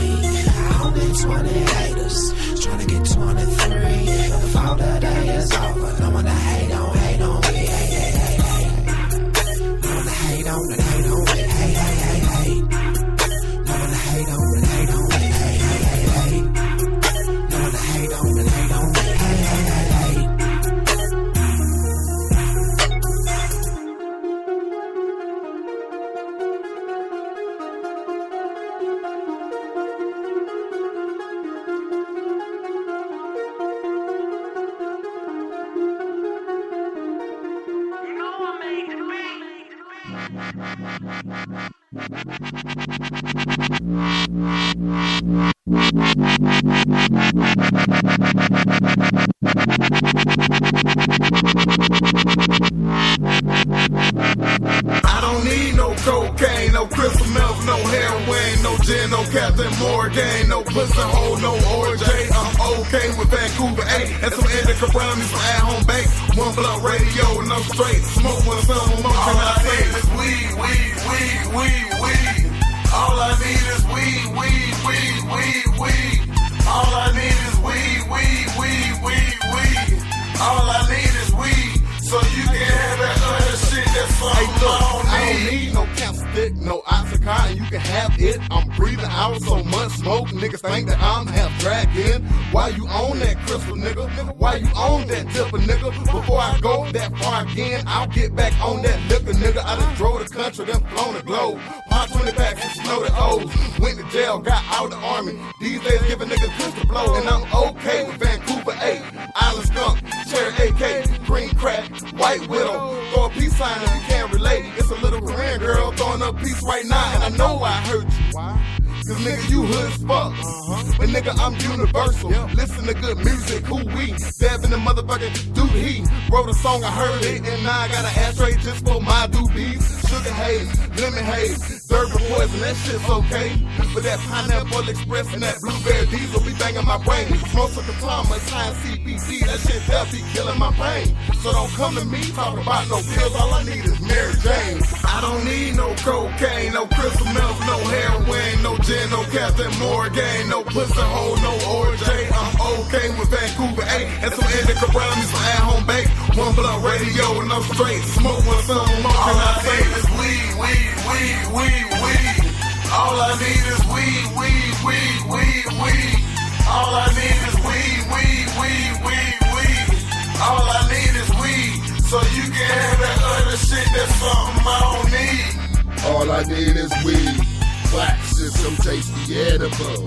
Only 20 haters, tryna get 23. Fall the day is over, no one to hate on me. No one to hate on me, hate on me, hey. No one to hate on me, hate on me, hey. No one to hate on me, hate on me, hey. I don't need no cocaine, no crystal meth, no heroin, no gin, no Captain Morgan, no pussy hole, no OJ. I'm okay with Vancouver A and some indica brownies, some at-home bake. One blood radio and I'm straight. Smoke when the sun will motion. All I need is weed, weed, weed, weed, weed. All I need is weed, weed, weed, weed, weed. All I need is weed, weed, weed, weed, weed. All I need is weed, so you can have that other shit that's something I don't need no cancer stick, no oxycontin, you can have it. I'm breathing out so much smoke, niggas think that I'm half dragging. Why you on that crystal, nigga? Why you on that tipper, nigga? Before I go that far again, I'll get back on that liquor, nigga. I done drove the country, then flown the globe. Pop 20 packs and snorted O's. Went to jail, got out the army. These days give a nigga pistol blow, and I'm okay with Vancouver 8. Island skunk, cherry AK, green crack, white widow. Throw a peace sign if you can't relate. It's a little Korean girl throwing up peace right now, and I know I hurt you. Why? Cause nigga, you hood as fuck. But nigga, I'm universal. Listen to good music, who we? Dab in the motherfucking dude he. Wrote a song, I heard it, and now I got an ashtray just for my doobies. Sugar haze, lemon haze, Durban poison, that shit's okay. But that Pineapple Express and that Blueberry Diesel be banging my brain. Smoke some Katama, sign CBD, that shit definitely killing my brain. So don't come to me talking about no pills, all I need is Mary Jane. I don't need no cocaine, no crystal meth, no heroin, no gin, no Captain Morgan, no pussy hole, no OJ. I'm okay with Vancouver A and some indica brownies, some at-home bake. One blood radio and I'm straight. Smoke when the sun will motion. All I need is weed, weed, weed, weed, weed. All I need is weed, weed, weed, weed, weed. All I need is weed, weed, weed, weed, weed. All I need is weed, so you can have that other shit that's something I don't need. All I need is weed, wax, and some tasty edible.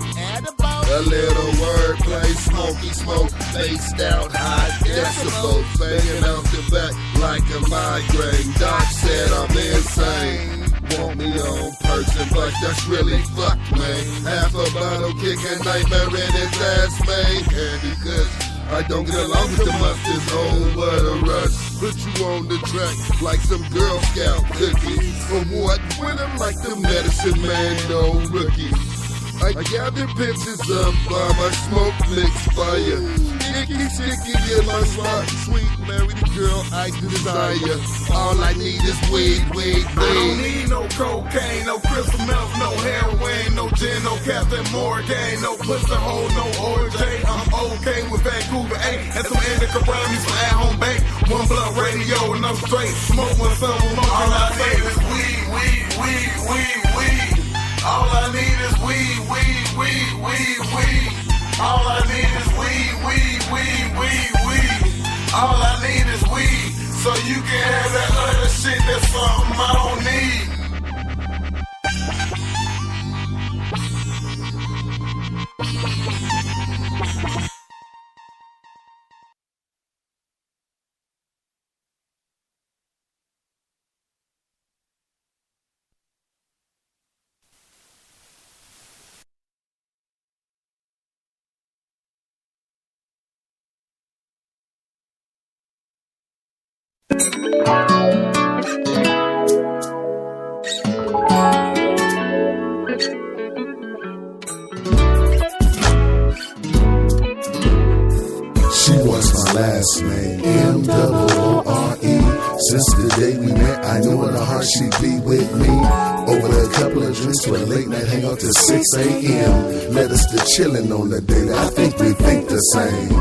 A little wordplay, smoky smoke, spaced out high decibels, banging out the back like a migraine. Doc said I'm insane. Want me on person, but that's really fucked, man. Half a bottle kick a nightmare in his ass, man. And because I don't get along with the monsters, oh what a rush. Put you on the track like some Girl Scout cookies. For what? When I'm like the medicine man, no rookie. I gather pictures up by my smoke mix fire. Sticky in my spot, sweet married girl I desire. All I need is weed, weed, weed. I don't need no cocaine, no crystal meth, no heroin, no gin, no Captain Morgan, no pussy hole, no OJ. I'm okay with Vancouver A and some indica brownies, some at-home bake. One blood radio and I'm straight. Smoke when the sun will motion. All I need is weed, weed, weed, weed, weed. All I need is weed, weed, weed, weed, weed. All I need is weed, weed, weed, weed, weed. All I need is weed, so you can have that other shit that's something I don't need. She was my last name, M-O-O-R-E. Since the day we met, I knew in her heart she'd be with me. Over a couple of drinks to a late night hangout till 6 a.m. Led us to chillin' on the daily, I think we think the same.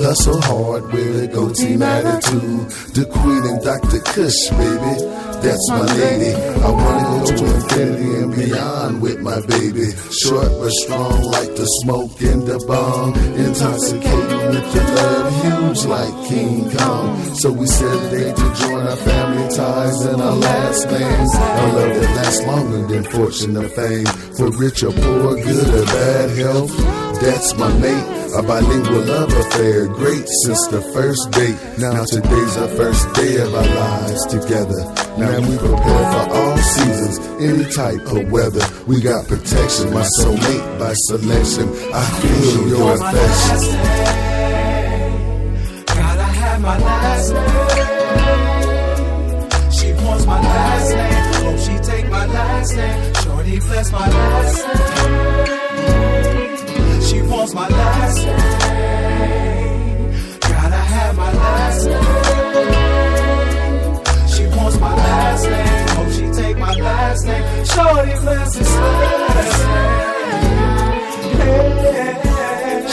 Hustle hard with a go-team attitude. The Queen and Dr. Kush, baby, that's my lady. I wanna go to infinity and beyond with my baby. Short but strong like the smoke in the bomb. Intoxicating with the love, huge like King Kong. So we set a date to join our family ties and our last names. A love that lasts longer than fortune or fame. For rich or poor, good or bad health, that's my mate. A bilingual love affair, great since the first date. Now today's our first day of our lives together. Now we prepare for all any type of weather. We got protection, my soulmate by selection. I feel your affection. Gotta have my last name. She wants my last name. Hope she take my last name. Shorty bless my last name. She wants my last name. Gotta have my last name. She wants my last name. Hope she take my last name. Shorty bless his last name.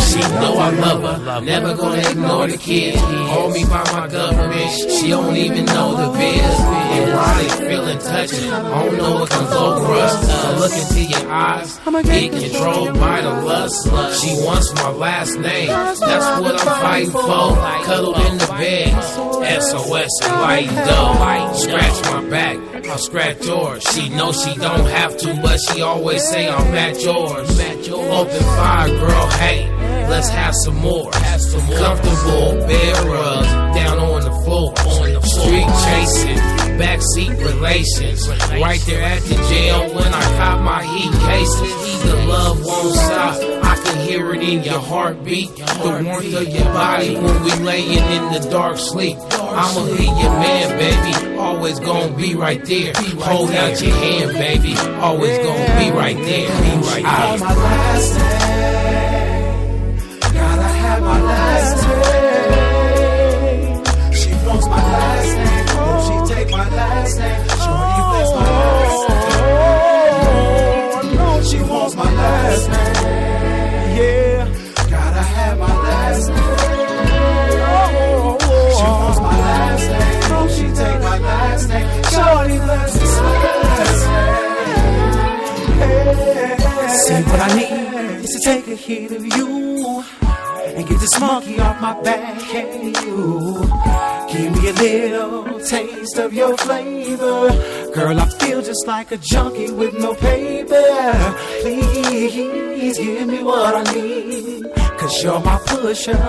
She know I love her, never gonna ignore the kid. Hold me by my government, she don't even know the biz. And while they feeling touching, I don't know what comes over us. I look into your eyes, get controlled by the lust. She wants my last name, that's what I'm fighting for. Cuddled in the bed, SOS and light dough. Scratch my back, I'll scratch yours. She knows she don't have to, but she always say I'm at yours. Open fire, girl, hey. Let's have some more. Comfortable bed rugs down on the floor. Street chasing, backseat relations. Right there at the jail when I caught my heat cases. The love won't stop. I can hear it in your heartbeat. The warmth of your body when we laying in the dark sleep. I'ma be your man, baby. Always gonna be right there. Hold out your hand, baby. Always gonna be right there. Be right there. My last name. Gotta have my last name. She wants my last name. Hope she take my last name. Shorty bless my last name. She wants my last name. Yeah. Gotta have my last name. She wants my last name. Hope she take my last name. Shorty bless his last name. See what I need is to take a hit of you and get this monkey off my back. Can you give me a little taste of your flavor? Girl, I feel just like a junkie with no paper. Please give me what I need, 'cause you're my pusher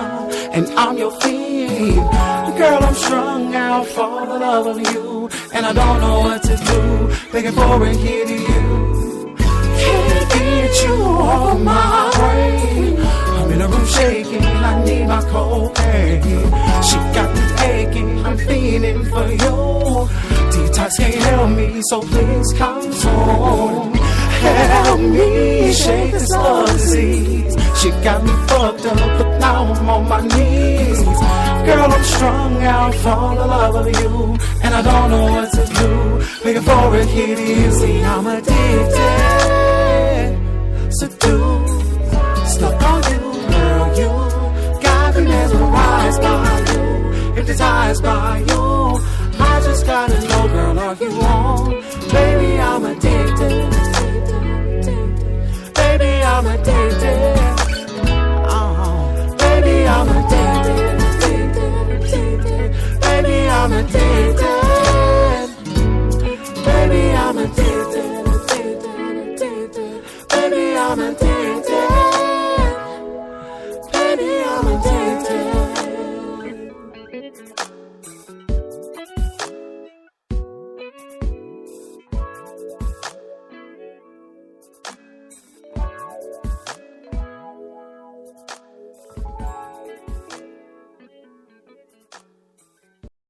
and I'm your fiend. Girl, I'm strung out for the love of you, and I don't know what to do, begging for a hit of you. Can't get you off my brain. I'm in a room shaking, I need my cocaine. She got me aching, I'm feeling for you. Detox can't help me, so please come home. Help me shake this love disease. She got me fucked up, but now I'm on my knees. Girl, I'm strung out for the love of you, and I don't know what to do, begging for a hit of you. See, I'm addicted, seduced, stuck on you, girl. You got me mesmerized by you, hypnotized by you. I just gotta know, girl, are you on?